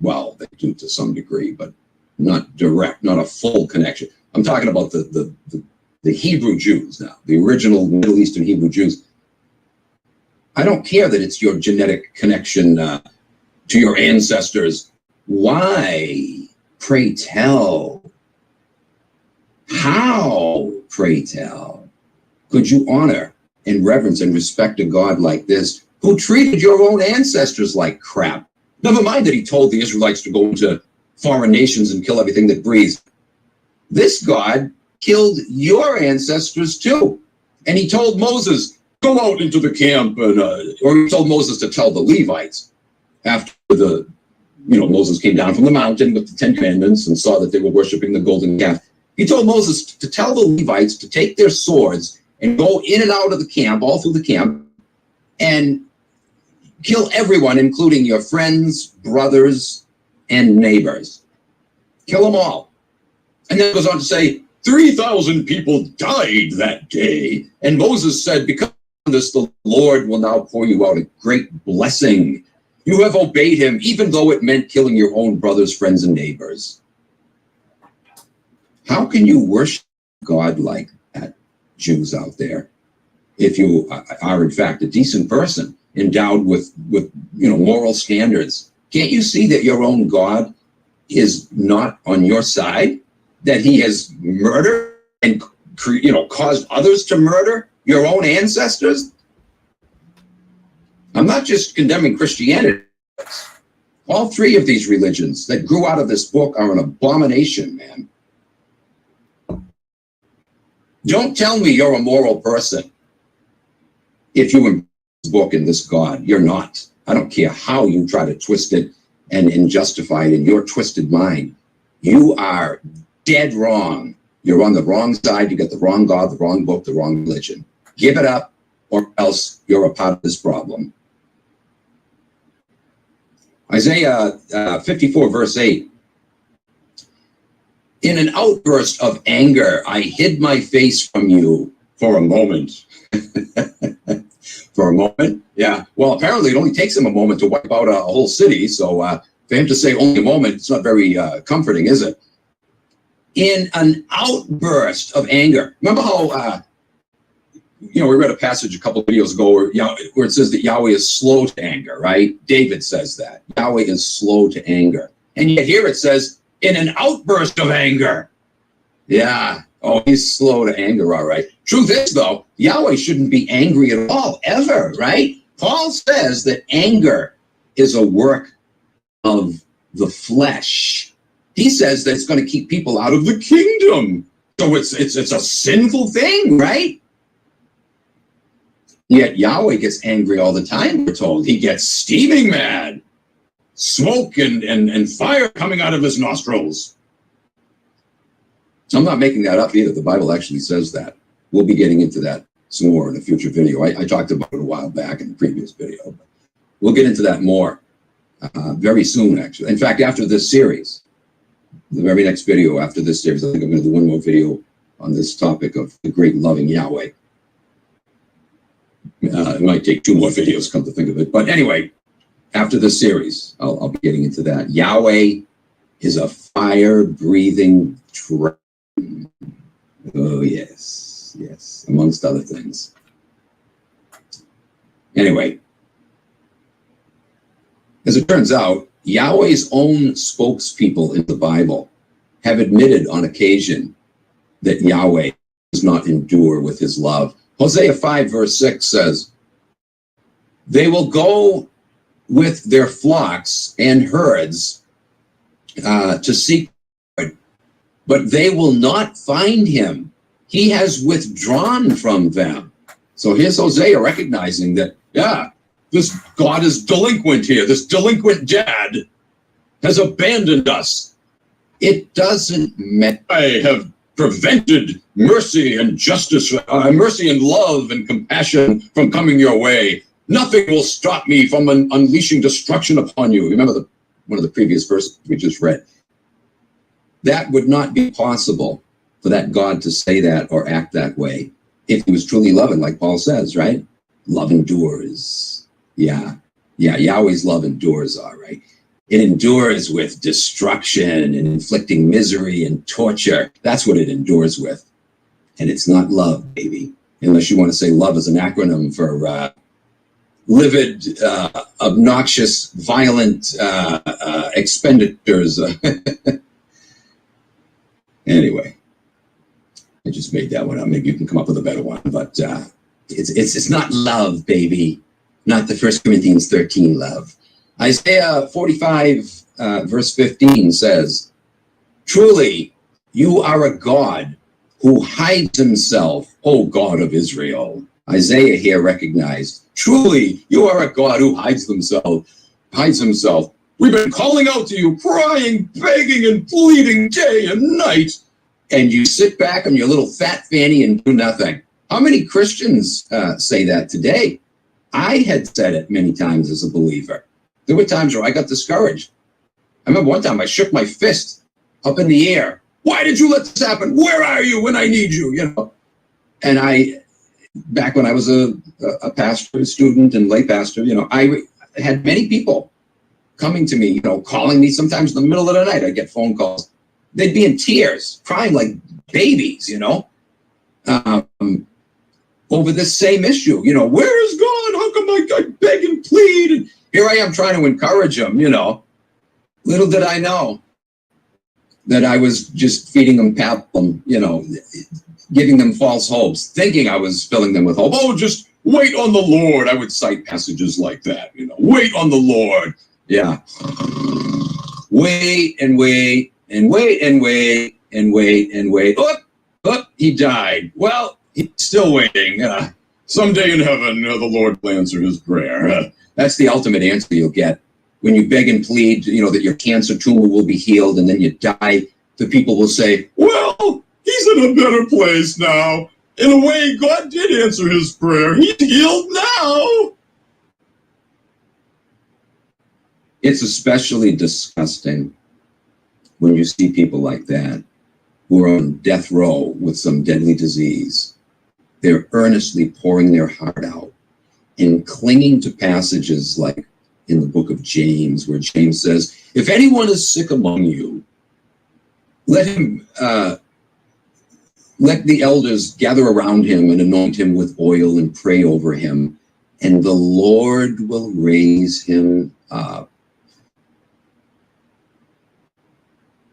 Well, they do to some degree, but not direct, not a full connection. I'm talking about the Hebrew Jews now, the original Middle Eastern Hebrew Jews. I don't care that it's your genetic connection to your ancestors. Why, pray tell? How, pray tell, could you honor and reverence and respect a God like this, who treated your own ancestors like crap? Never mind that he told the Israelites to go into foreign nations and kill everything that breathes. This God killed your ancestors too. And he told Moses, go out into the camp, and or he told Moses to tell the Levites after Moses came down from the mountain with the 10 Commandments and saw that they were worshiping the golden calf. He told Moses to tell the Levites to take their swords and go in and out of the camp, all through the camp, and kill everyone, including your friends, brothers, and neighbors. Kill them all. And then it goes on to say, 3,000 people died that day. And Moses said, because of this, the Lord will now pour you out a great blessing. You have obeyed him, even though it meant killing your own brothers, friends, and neighbors. How can you worship God like that, Jews out there, if you are in fact a decent person, endowed with moral standards? Can't you see that your own God is not on your side? That he has murdered and caused others to murder your own ancestors? I'm not just condemning Christianity. All three of these religions that grew out of this book are an abomination, man. Don't tell me you're a moral person if you embrace this book and this God. You're not. I don't care how you try to twist it and justify it in your twisted mind. You are dead wrong. You're on the wrong side. You got the wrong God, the wrong book, the wrong religion. Give it up, or else you're a part of this problem. Isaiah 54, verse 8. In an outburst of anger, I hid my face from you for a moment. For a moment? Yeah. Well, apparently it only takes him a moment to wipe out a whole city. So for him to say only a moment, it's not very comforting, is it? In an outburst of anger. Remember how, we read a passage a couple of videos ago where it says that Yahweh is slow to anger, right? David says that. Yahweh is slow to anger. And yet here it says, in an outburst of anger. Yeah. Oh, he's slow to anger, all right. Truth is, though, Yahweh shouldn't be angry at all, ever, right? Paul says that anger is a work of the flesh. He says that it's going to keep people out of the kingdom. So it's a sinful thing, right? Yet Yahweh gets angry all the time, we're told. He gets steaming mad. Smoke and fire coming out of his nostrils. I'm not making that up either. The Bible actually says that. We'll be getting into that some more in a future video. I talked about it a while back in the previous video. But we'll get into that more very soon, actually. In fact, after this series, the very next video after this series, I think I'm going to do one more video on this topic of the great loving Yahweh. It might take 2 more videos, come to think of it. But anyway, after this series, I'll be getting into that. Yahweh is a fire-breathing dragon. Oh, yes, yes, amongst other things. Anyway, as it turns out, Yahweh's own spokespeople in the Bible have admitted on occasion that Yahweh does not endure with his love. Hosea 5, verse 6 says, they will go with their flocks and herds to seek, but they will not find him. He has withdrawn from them. So here's Hosea recognizing that, yeah, this God is delinquent here. This delinquent dad has abandoned us. It doesn't matter. I have prevented mercy and justice, mercy and love and compassion from coming your way. Nothing will stop me from unleashing destruction upon you. Remember one of the previous verses we just read. That would not be possible for that God to say that or act that way if he was truly loving, like Paul says, right? Love endures. Yeah, Yahweh's love endures, all right. It endures with destruction and inflicting misery and torture. That's what it endures with. And it's not love, baby. Unless you want to say love is an acronym for livid, obnoxious, violent expenditures. Anyway, I just made that one up. Maybe you can come up with a better one. But it's not love, baby. Not the 1 Corinthians 13 love. Isaiah 45, verse 15 says, truly, you are a God who hides himself, O God of Israel. Isaiah here recognized, truly, you are a God who hides himself. We've been calling out to you, crying, begging, and pleading day and night. And you sit back on your little fat fanny and do nothing. How many Christians say that today? I had said it many times as a believer. There were times where I got discouraged. I remember one time I shook my fist up in the air. Why did you let this happen? Where are you when I need you? You know. And back when I was a pastor, a student, and lay pastor, I had many people coming to me, calling me sometimes in the middle of the night. I'd get phone calls. They'd be in tears, crying like babies, over this same issue. Where is God? How come I beg and plead? And here I am trying to encourage them, Little did I know that I was just feeding them pablum, giving them false hopes, thinking I was filling them with hope. Oh, just wait on the Lord. I would cite passages like that, wait on the Lord. Yeah. Wait and wait and wait and wait and wait and wait. Oh, he died. Well, he's still waiting. Someday in heaven, the Lord will answer his prayer. That's the ultimate answer you'll get. When you beg and plead, that your cancer tumor will be healed and then you die, the people will say, well, He's in a better place now. In a way, God did answer his prayer. He's healed now. It's especially disgusting when you see people like that who are on death row with some deadly disease. They're earnestly pouring their heart out and clinging to passages like in the book of James, where James says, if anyone is sick among you, let the elders gather around him and anoint him with oil and pray over him, and the Lord will raise him up.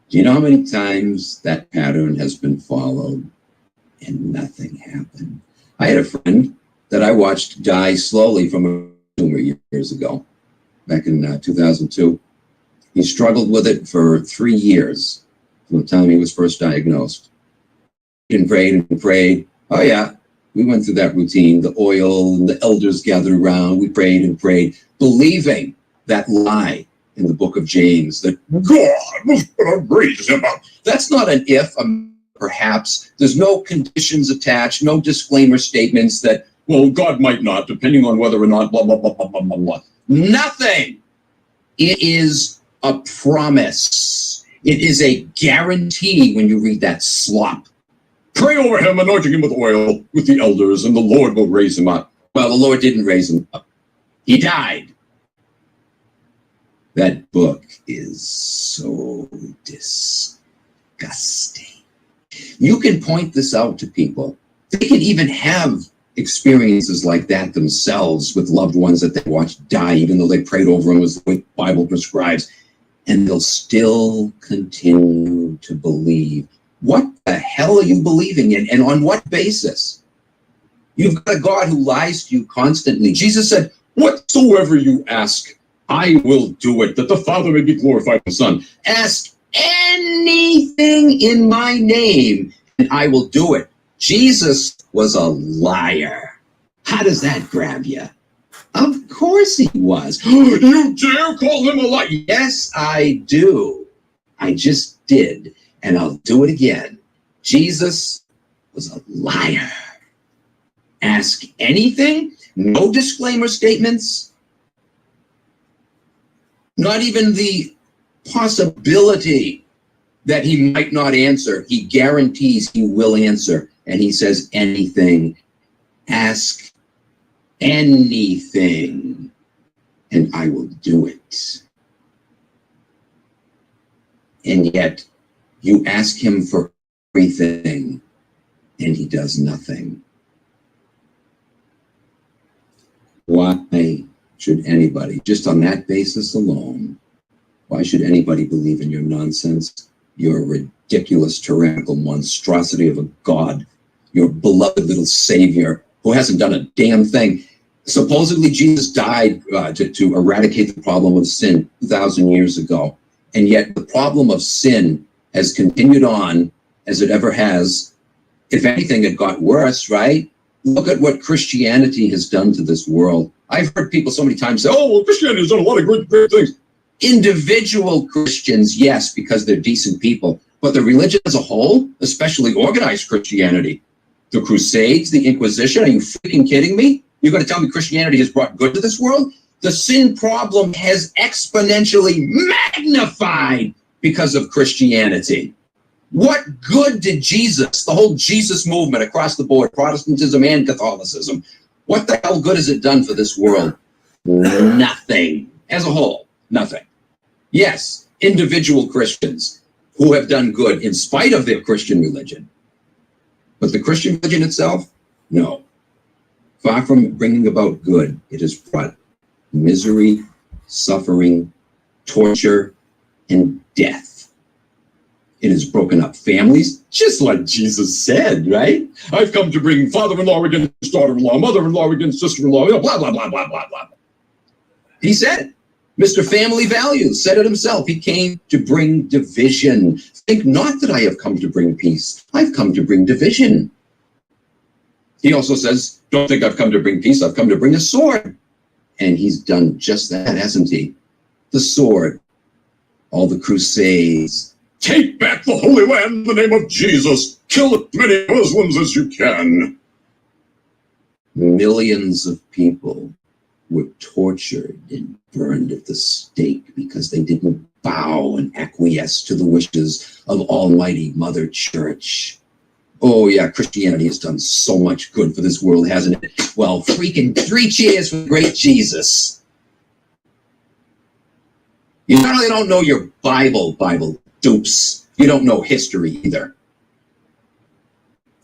Do you know how many times that pattern has been followed and nothing happened? I had a friend that I watched die slowly from a tumor years ago, back in 2002. He struggled with it for 3 years from the time he was first diagnosed. And prayed. Oh yeah, we went through that routine, the oil and the elders gathered around. We prayed and prayed, believing that lie in the book of James that God was going to raise him up. That's not an if, perhaps. There's no conditions attached, no disclaimer statements that, well, God might not, depending on whether or not, blah, blah, blah, blah, blah, blah, blah. Nothing. It is a promise. It is a guarantee when you read that slop. Pray over him, anointing him with oil with the elders, and the Lord will raise him up. Well, the Lord didn't raise him up. He died. That book is so disgusting. You can point this out to people. They can even have experiences like that themselves with loved ones that they watched die, even though they prayed over them as the Bible prescribes, and they'll still continue to believe. What the hell are you believing in, and on what basis? You've got a God who lies to you constantly. Jesus said, whatsoever you ask, I will do it, that the Father may be glorified in the Son. Ask anything in my name, and I will do it. Jesus was a liar. How does that grab you? Of course he was. You dare call him a liar? Yes, I do. I just did, and I'll do it again. Jesus was a liar. Ask anything, no disclaimer statements, not even the possibility that he might not answer. He guarantees he will answer. And he says anything. Ask anything, and I will do it. And yet, you ask him for everything, and he does nothing. Why should anybody, just on that basis alone, why should anybody believe in your nonsense, your ridiculous, tyrannical monstrosity of a God, your beloved little savior who hasn't done a damn thing? Supposedly Jesus died to eradicate the problem of sin 2,000 years ago. And yet the problem of sin has continued on as it ever has. If anything, it got worse, right? Look at what Christianity has done to this world. I've heard people so many times say, oh, well, Christianity has done a lot of great things. Individual Christians, yes, because they're decent people. But the religion as a whole, especially organized Christianity, the Crusades, the Inquisition, are you freaking kidding me? You're going to tell me Christianity has brought good to this world? The sin problem has exponentially magnified because of Christianity. What good did Jesus, the whole Jesus movement across the board, Protestantism and Catholicism, what the hell good has it done for this world? Nothing. As a whole, nothing. Yes, individual Christians who have done good in spite of their Christian religion. But the Christian religion itself, no. Far from bringing about good, it has brought misery, suffering, torture, and death. It has broken up families, just like Jesus said, right? I've come to bring father-in-law against daughter-in-law, mother-in-law against sister-in-law, blah, blah, blah, blah, blah, blah. He said, Mr. Family Values said it himself. He came to bring division. Think not that I have come to bring peace. I've come to bring division. He also says, don't think I've come to bring peace. I've come to bring a sword. And he's done just that, hasn't he? The sword, all the crusades, Take back the Holy Land in the name of Jesus. Kill as many Muslims as you can. Millions of people were tortured and burned at the stake because they didn't bow and acquiesce to the wishes of Almighty Mother Church. Oh yeah, Christianity has done so much good for this world, hasn't it? Well, freaking 3 cheers for the great Jesus. You not only don't know your Bible dupes, you don't know history either.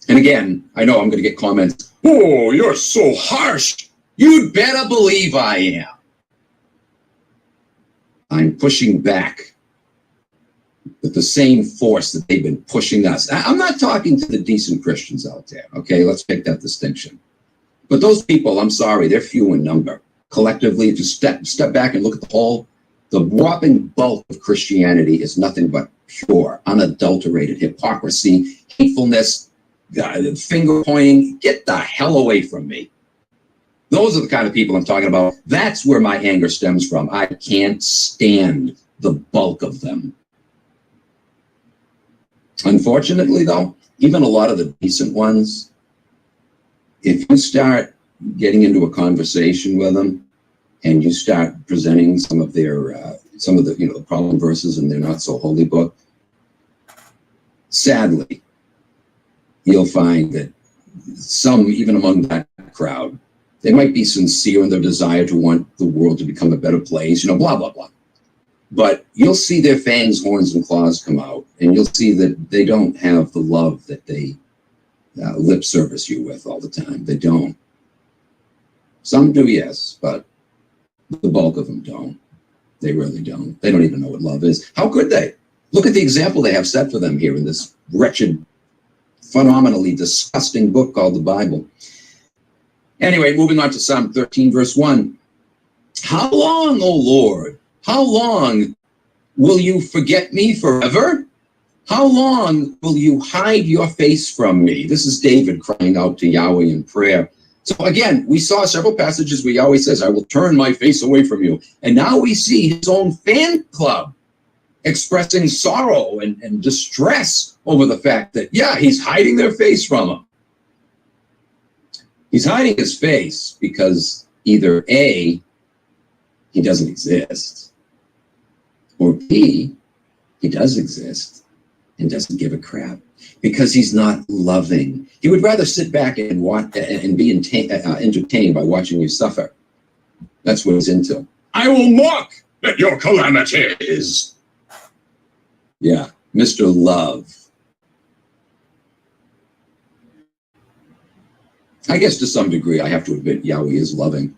And again, I know I'm going to get comments, oh, you're so harsh. You'd better believe I am. I'm pushing back with the same force that they've been pushing us. I'm not talking to the decent Christians out there, okay? Let's make that distinction. But those people, I'm sorry, they're few in number. Collectively, if you step back and look at the whopping bulk of Christianity is nothing but pure, unadulterated hypocrisy, hatefulness, finger pointing. Get the hell away from me. Those are the kind of people I'm talking about. That's where my anger stems from. I can't stand the bulk of them. Unfortunately, though, even a lot of the decent ones, if you start getting into a conversation with them and you start presenting some of the problem verses in their not so holy book, sadly, you'll find that some, even among that crowd, they might be sincere in their desire to want the world to become a better place, blah, blah, blah. But you'll see their fangs, horns, and claws come out, and you'll see that they don't have the love that they lip service you with all the time. They don't. Some do, yes, but the bulk of them don't. They really don't. They don't even know what love is. How could they? Look at the example they have set for them here in this wretched, phenomenally disgusting book called the Bible. Anyway, moving on to Psalm 13, verse 1. How long, O Lord? How long will you forget me forever? How long will you hide your face from me? This is David crying out to Yahweh in prayer. So again, we saw several passages where Yahweh says, I will turn my face away from you. And now we see his own fan club expressing sorrow and distress over the fact that, yeah, he's hiding their face from him. He's hiding his face because either A, he doesn't exist, or B, he does exist and doesn't give a crap because he's not loving. He would rather sit back and watch and be entertained by watching you suffer. That's what he's into. I will mock at your calamities. Yeah, Mr. Love. I guess to some degree, I have to admit Yahweh is loving.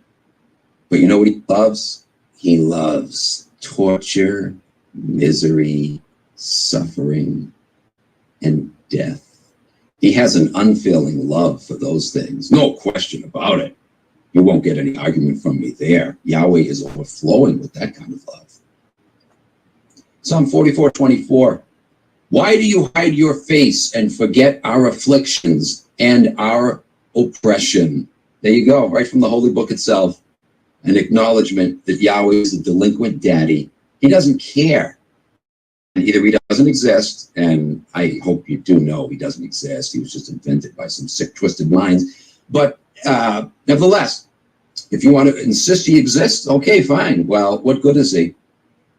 But you know what he loves? He loves torture, misery, suffering, and death. He has an unfailing love for those things. No question about it. You won't get any argument from me there. Yahweh is overflowing with that kind of love. Psalm 44:24. Why do you hide your face and forget our afflictions and our oppression? There you go, right from the Holy Book itself. An acknowledgement that Yahweh is a delinquent daddy. He doesn't care. Either he doesn't exist, and I hope you do know he doesn't exist. He was just invented by some sick, twisted minds. But nevertheless, if you want to insist he exists, okay, fine. Well, what good is he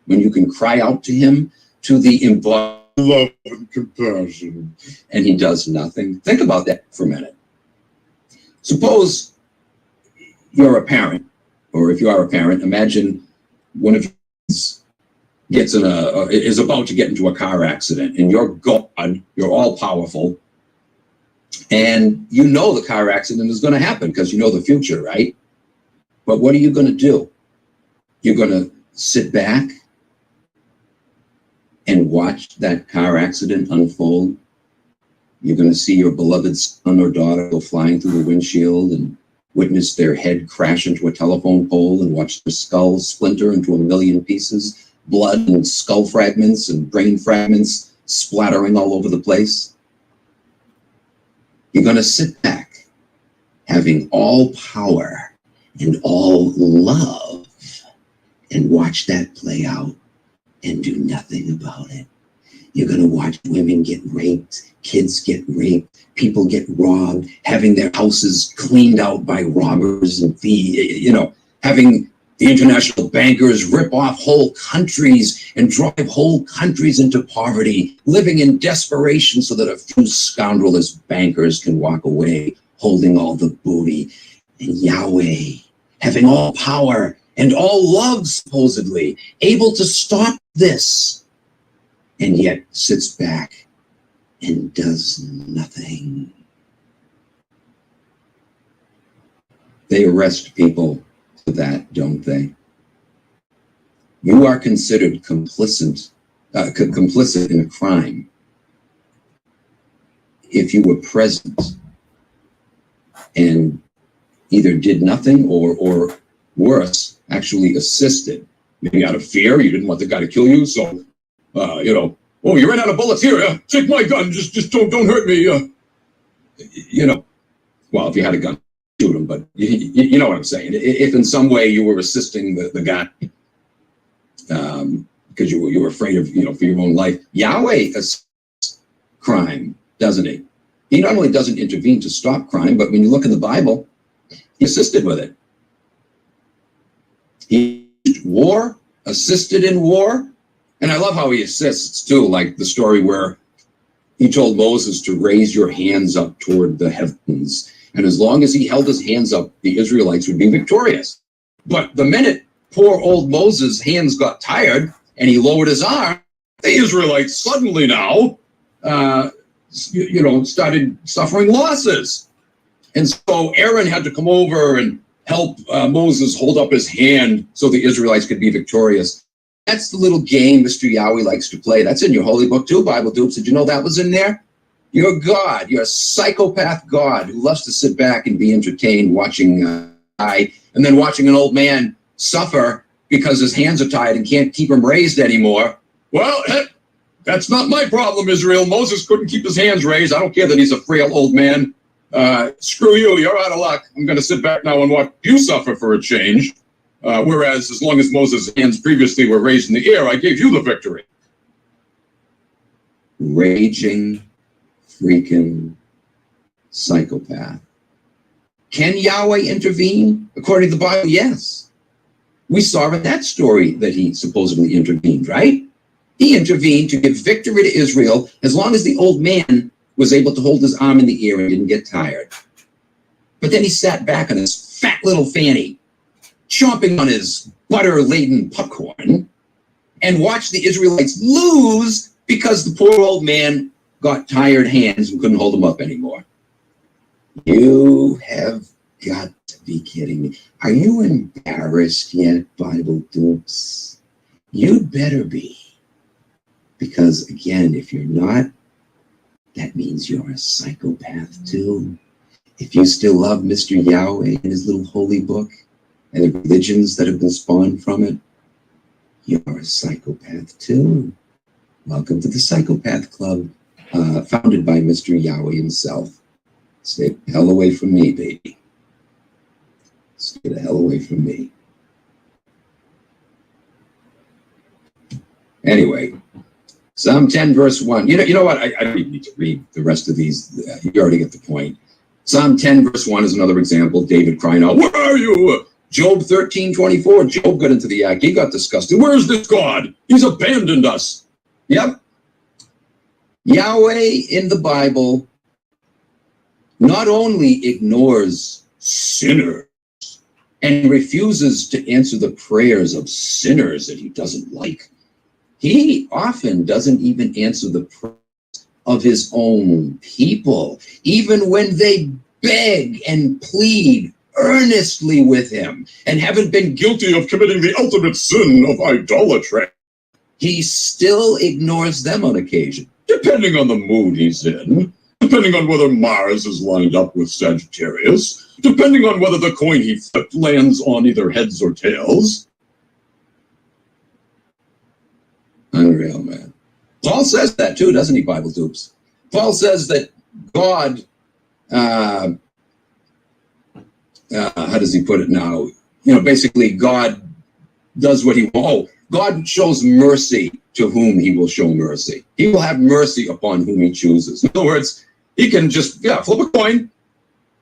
when you can cry out to him, to the embodied love and compassion, and he does nothing? Think about that for a minute. Suppose you're a parent, or if you are a parent, imagine one of your kids is about to get into a car accident, and you're God, you're all powerful, and you know the car accident is going to happen because you know the future, right? But what are you going to do? You're going to sit back and watch that car accident unfold. You're going to see your beloved son or daughter go flying through the windshield and witness their head crash into a telephone pole and watch their skull splinter into a million pieces, blood and skull fragments and brain fragments splattering all over the place. You're going to sit back, having all power and all love, and watch that play out and do nothing about it. You're going to watch women get raped, kids get raped, people get robbed, having their houses cleaned out by robbers and thieves, having the international bankers rip off whole countries and drive whole countries into poverty, living in desperation so that a few scoundrelous bankers can walk away holding all the booty. And Yahweh, having all power and all love, supposedly, able to stop this, and yet sits back and does nothing. They arrest people for that, don't they? You are considered complicit in a crime if you were present and either did nothing or worse, actually assisted. Maybe out of fear, you didn't want the guy to kill you, so oh, you ran out of bullets here. Take my gun. Just don't hurt me. Well, if you had a gun, shoot him. But you know what I'm saying. If in some way you were assisting the guy, because you were afraid of for your own life, Yahweh assists crime, doesn't he? He not only doesn't intervene to stop crime, but when you look in the Bible, he assisted with it. He assisted in war. And I love how he assists too, like the story where he told Moses to raise your hands up toward the heavens. And as long as he held his hands up, the Israelites would be victorious. But the minute poor old Moses' hands got tired and he lowered his arm, the Israelites suddenly now, started suffering losses. And so Aaron had to come over and help Moses hold up his hand so the Israelites could be victorious. That's the little game Mr. Yahweh likes to play. That's in your holy book too, Bible dupes. Did you know that was in there? You're God. You're a psychopath God who loves to sit back and be entertained watching and then watching an old man suffer because his hands are tied and can't keep them raised anymore. Well, that's not my problem, Israel. Moses couldn't keep his hands raised. I don't care that he's a frail old man. Screw you. You're out of luck. I'm going to sit back now and watch you suffer for a change. Whereas as long as Moses' hands previously were raised in the air, I gave you the victory. Raging, freaking psychopath. Can Yahweh intervene? According to the Bible, yes. We saw in that story that he supposedly intervened, right? He intervened to give victory to Israel as long as the old man was able to hold his arm in the air and didn't get tired. But then he sat back on his fat little fanny, chomping on his butter-laden popcorn, and watched the Israelites lose because the poor old man got tired hands and couldn't hold them up anymore. You have got to be kidding me. Are you embarrassed yet, Bible dupes? You'd better be. Because, again, if you're not, that means you're a psychopath, too. If you still love Mr. Yahweh and his little holy book, and the religions that have been spawned from it, you're a psychopath too. Welcome to the Psychopath Club, founded by Mr. Yahweh himself. Stay the hell away from me, baby. Stay the hell away from me. Anyway, Psalm 10, verse 1. You know what? I don't even need to read the rest of these. You already get the point. Psalm 10, verse 1 is another example. David crying out, "Where are you?" Job 13:24, Job got into the act. He got disgusted. Where's this God? He's abandoned us. Yep. Yahweh in the Bible not only ignores sinners and refuses to answer the prayers of sinners that he doesn't like, he often doesn't even answer the prayers of his own people, even when they beg and plead earnestly with him and haven't been guilty of committing the ultimate sin of idolatry. He still ignores them on occasion, depending on the mood he's in, depending on whether Mars is lined up with Sagittarius, depending on whether the coin he flipped lands on either heads or tails. Unreal, man. Paul says that too, doesn't he, Bible dupes? Paul says that God, how does he put it now? Basically God does what he wants. God shows mercy to whom he will show mercy. He will have mercy upon whom he chooses. In other words, he can just, flip a coin.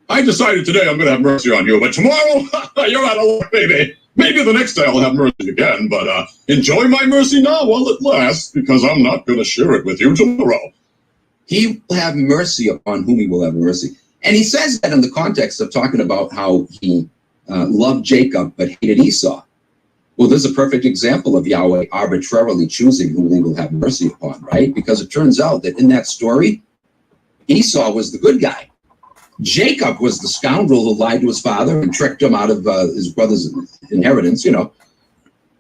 I decided today I'm going to have mercy on you, but tomorrow, you're out of luck, baby. Maybe the next day I'll have mercy again, but enjoy my mercy now while it lasts, because I'm not going to share it with you tomorrow. He will have mercy upon whom he will have mercy. And he says that in the context of talking about how he loved Jacob but hated Esau. Well, this is a perfect example of Yahweh arbitrarily choosing whom he will have mercy upon, right? Because it turns out that in that story, Esau was the good guy. Jacob was the scoundrel who lied to his father and tricked him out of his brother's inheritance,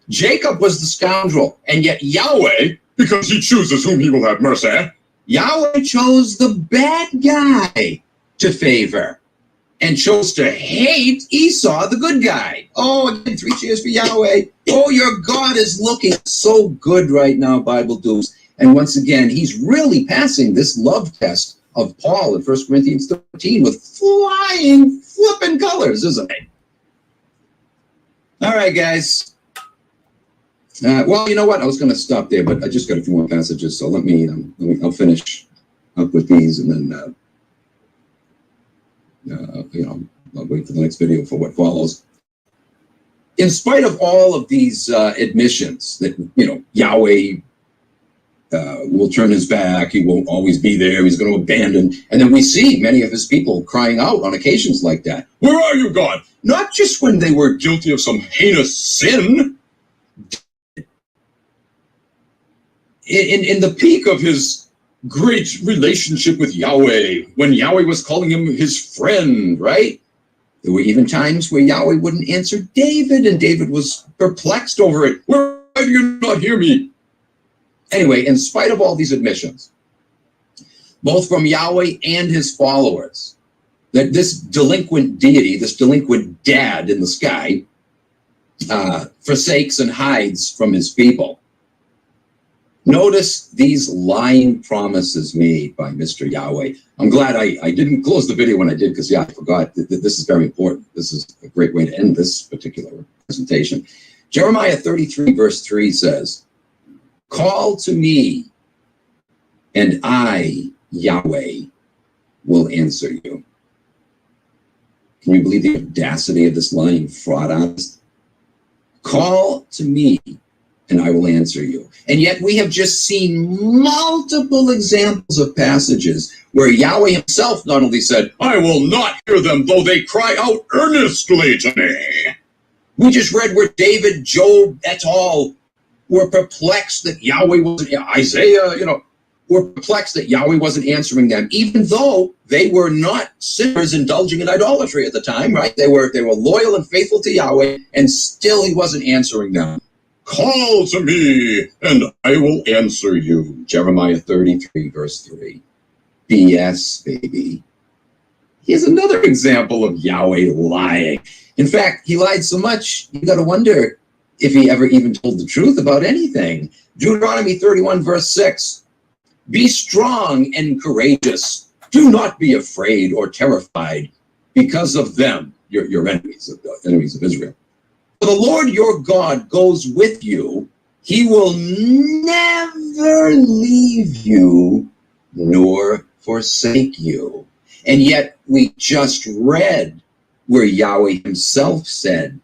Jacob was the scoundrel, and yet Yahweh, because he chooses whom he will have mercy, Yahweh chose the bad guy to favor and chose to hate Esau, the good guy. Oh, again, 3 cheers for Yahweh. Oh, your God is looking so good right now, Bible dudes. And once again, he's really passing this love test of Paul in 1 Corinthians 13 with flying, flipping colors, isn't he? All right, guys. Well, you know what? I was going to stop there, but I just got a few more passages, so I'll finish up with these, and then I'll wait for the next video for what follows. In spite of all of these admissions that Yahweh will turn his back, he won't always be there, he's going to abandon, and then we see many of his people crying out on occasions like that. Where are you, God? Not just when they were guilty of some heinous sin. In the peak of his great relationship with Yahweh, when Yahweh was calling him his friend, right? There were even times where Yahweh wouldn't answer David, and David was perplexed over it. Why do you not hear me? Anyway, in spite of all these admissions, both from Yahweh and his followers, that this delinquent deity, this delinquent dad in the sky, forsakes and hides from his people. Notice these lying promises made by Mr. Yahweh. I'm glad I didn't close the video when I did, because I forgot that this is very important. This is a great way to end this particular presentation. Jeremiah 33 verse 3 says, "Call to me, and I, Yahweh, will answer you." Can you believe the audacity of this lying fraud artist? Call to me, and I will answer you. And yet we have just seen multiple examples of passages where Yahweh himself not only said, "I will not hear them, though they cry out earnestly to me." We just read where David, Job, et al. Were perplexed that Yahweh wasn't, Isaiah, were perplexed that Yahweh wasn't answering them, even though they were not sinners indulging in idolatry at the time, right? They were loyal and faithful to Yahweh, and still he wasn't answering them. Call to me, and I will answer you. Jeremiah 33, verse 3. BS, baby. Here's another example of Yahweh lying. In fact, he lied so much, you got to wonder if he ever even told the truth about anything. Deuteronomy 31, verse 6. Be strong and courageous. Do not be afraid or terrified because of them, your enemies, enemies of Israel. For the Lord your God goes with you. He will never leave you nor forsake you. And yet we just read where Yahweh himself said,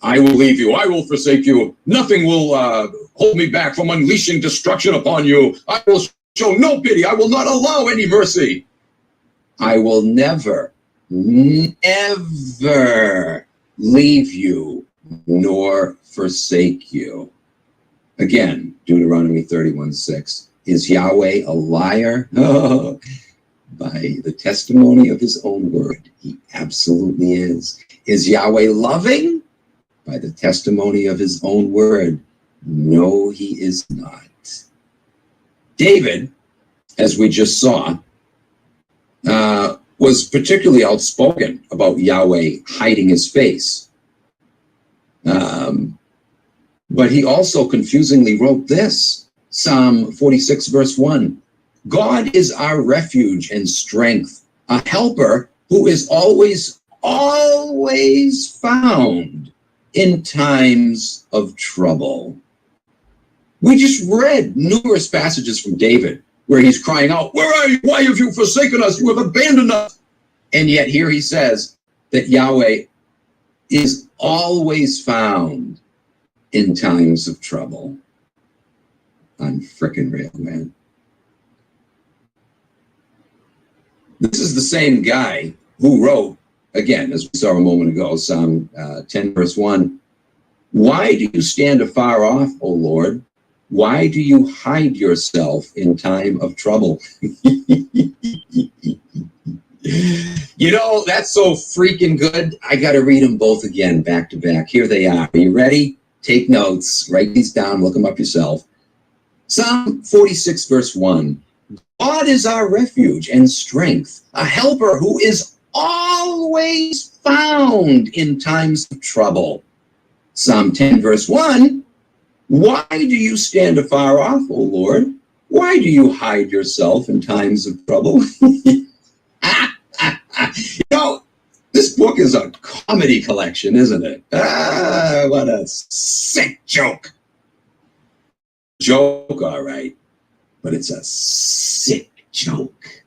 I will leave you, I will forsake you. Nothing will hold me back from unleashing destruction upon you. I will show no pity. I will not allow any mercy. I will never, never leave you nor forsake you. Again, Deuteronomy 31:6. Is Yahweh a liar? Oh, by the testimony of his own word, he absolutely is. Is Yahweh loving? By the testimony of his own word, no, he is not. David, as we just saw, was particularly outspoken about Yahweh hiding his face. But he also confusingly wrote this, Psalm 46, verse 1. God is our refuge and strength, a helper who is always found in times of trouble. We just read numerous passages from David where he's crying out, "Where are you? Why have you forsaken us? You have abandoned us." And yet here he says that Yahweh is always found in times of trouble. I'm frickin' real, man. This is the same guy who wrote, again, as we saw a moment ago, Psalm 10, verse 1, "Why do you stand afar off, O Lord? Why do you hide yourself in time of trouble?" You know, that's so freaking good. I got to read them both again, back to back. Here they are. Are you ready? Take notes. Write these down. Look them up yourself. Psalm 46, verse 1. God is our refuge and strength, a helper who is always found in times of trouble. Psalm 10, verse 1. Why do you stand afar off, O Lord? Why do you hide yourself in times of trouble? You know, this book is a comedy collection, isn't it? What a sick joke. Joke, all right, but it's a sick joke.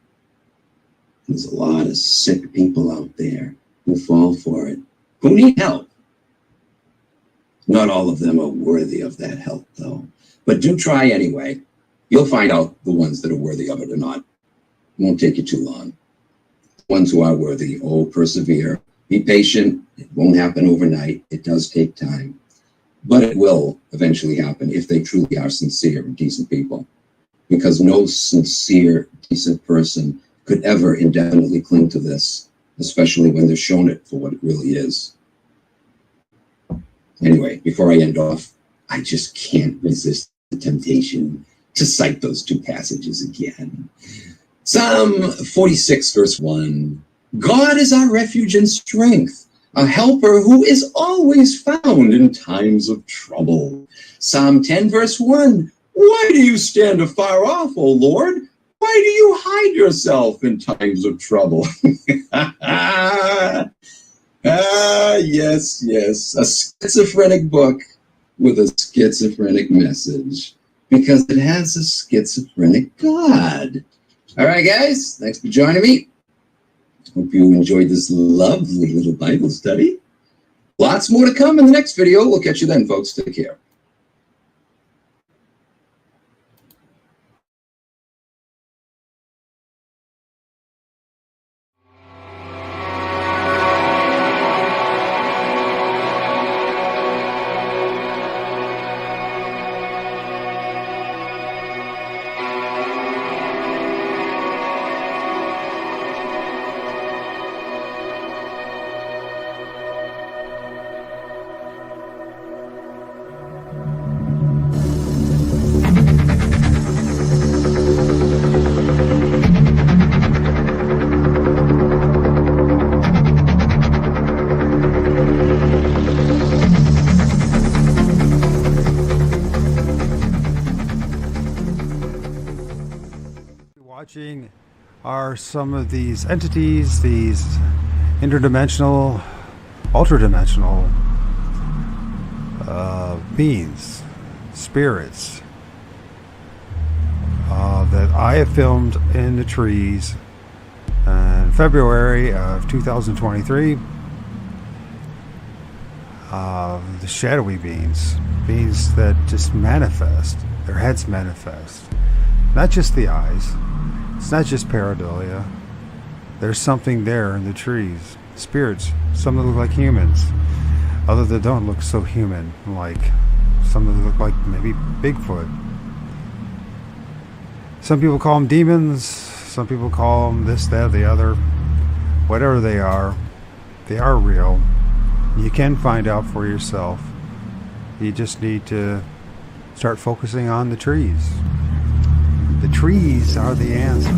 There's a lot of sick people out there who fall for it, who need help. Not all of them are worthy of that help, though. But do try anyway. You'll find out the ones that are worthy of it or not. It won't take you too long. The ones who are worthy, persevere. Be patient. It won't happen overnight. It does take time. But it will eventually happen if they truly are sincere and decent people. Because no sincere, decent person could ever indefinitely cling to this, especially when they're shown it for what it really is. Anyway, before I end off, I just can't resist the temptation to cite those two passages again. Psalm 46, verse 1. God is our refuge and strength, a helper who is always found in times of trouble. Psalm 10, verse 1. Why do you stand afar off, O Lord? Why do you hide yourself in times of trouble? Yes, yes. A schizophrenic book with a schizophrenic message because it has a schizophrenic God. All right, guys. Thanks for joining me. Hope you enjoyed this lovely little Bible study. Lots more to come in the next video. We'll catch you then, folks. Take care. Watching are some of these entities, these interdimensional, ultra-dimensional beings, spirits that I have filmed in the trees in February of 2023. The shadowy beings that just manifest, their heads manifest, not just the eyes. It's not just pareidolia. There's something there in the trees. Spirits, some that look like humans, others that don't look so human-like. Some that look like maybe Bigfoot. Some people call them demons. Some people call them this, that, the other. Whatever they are real. You can find out for yourself. You just need to start focusing on the trees. The trees are the answer.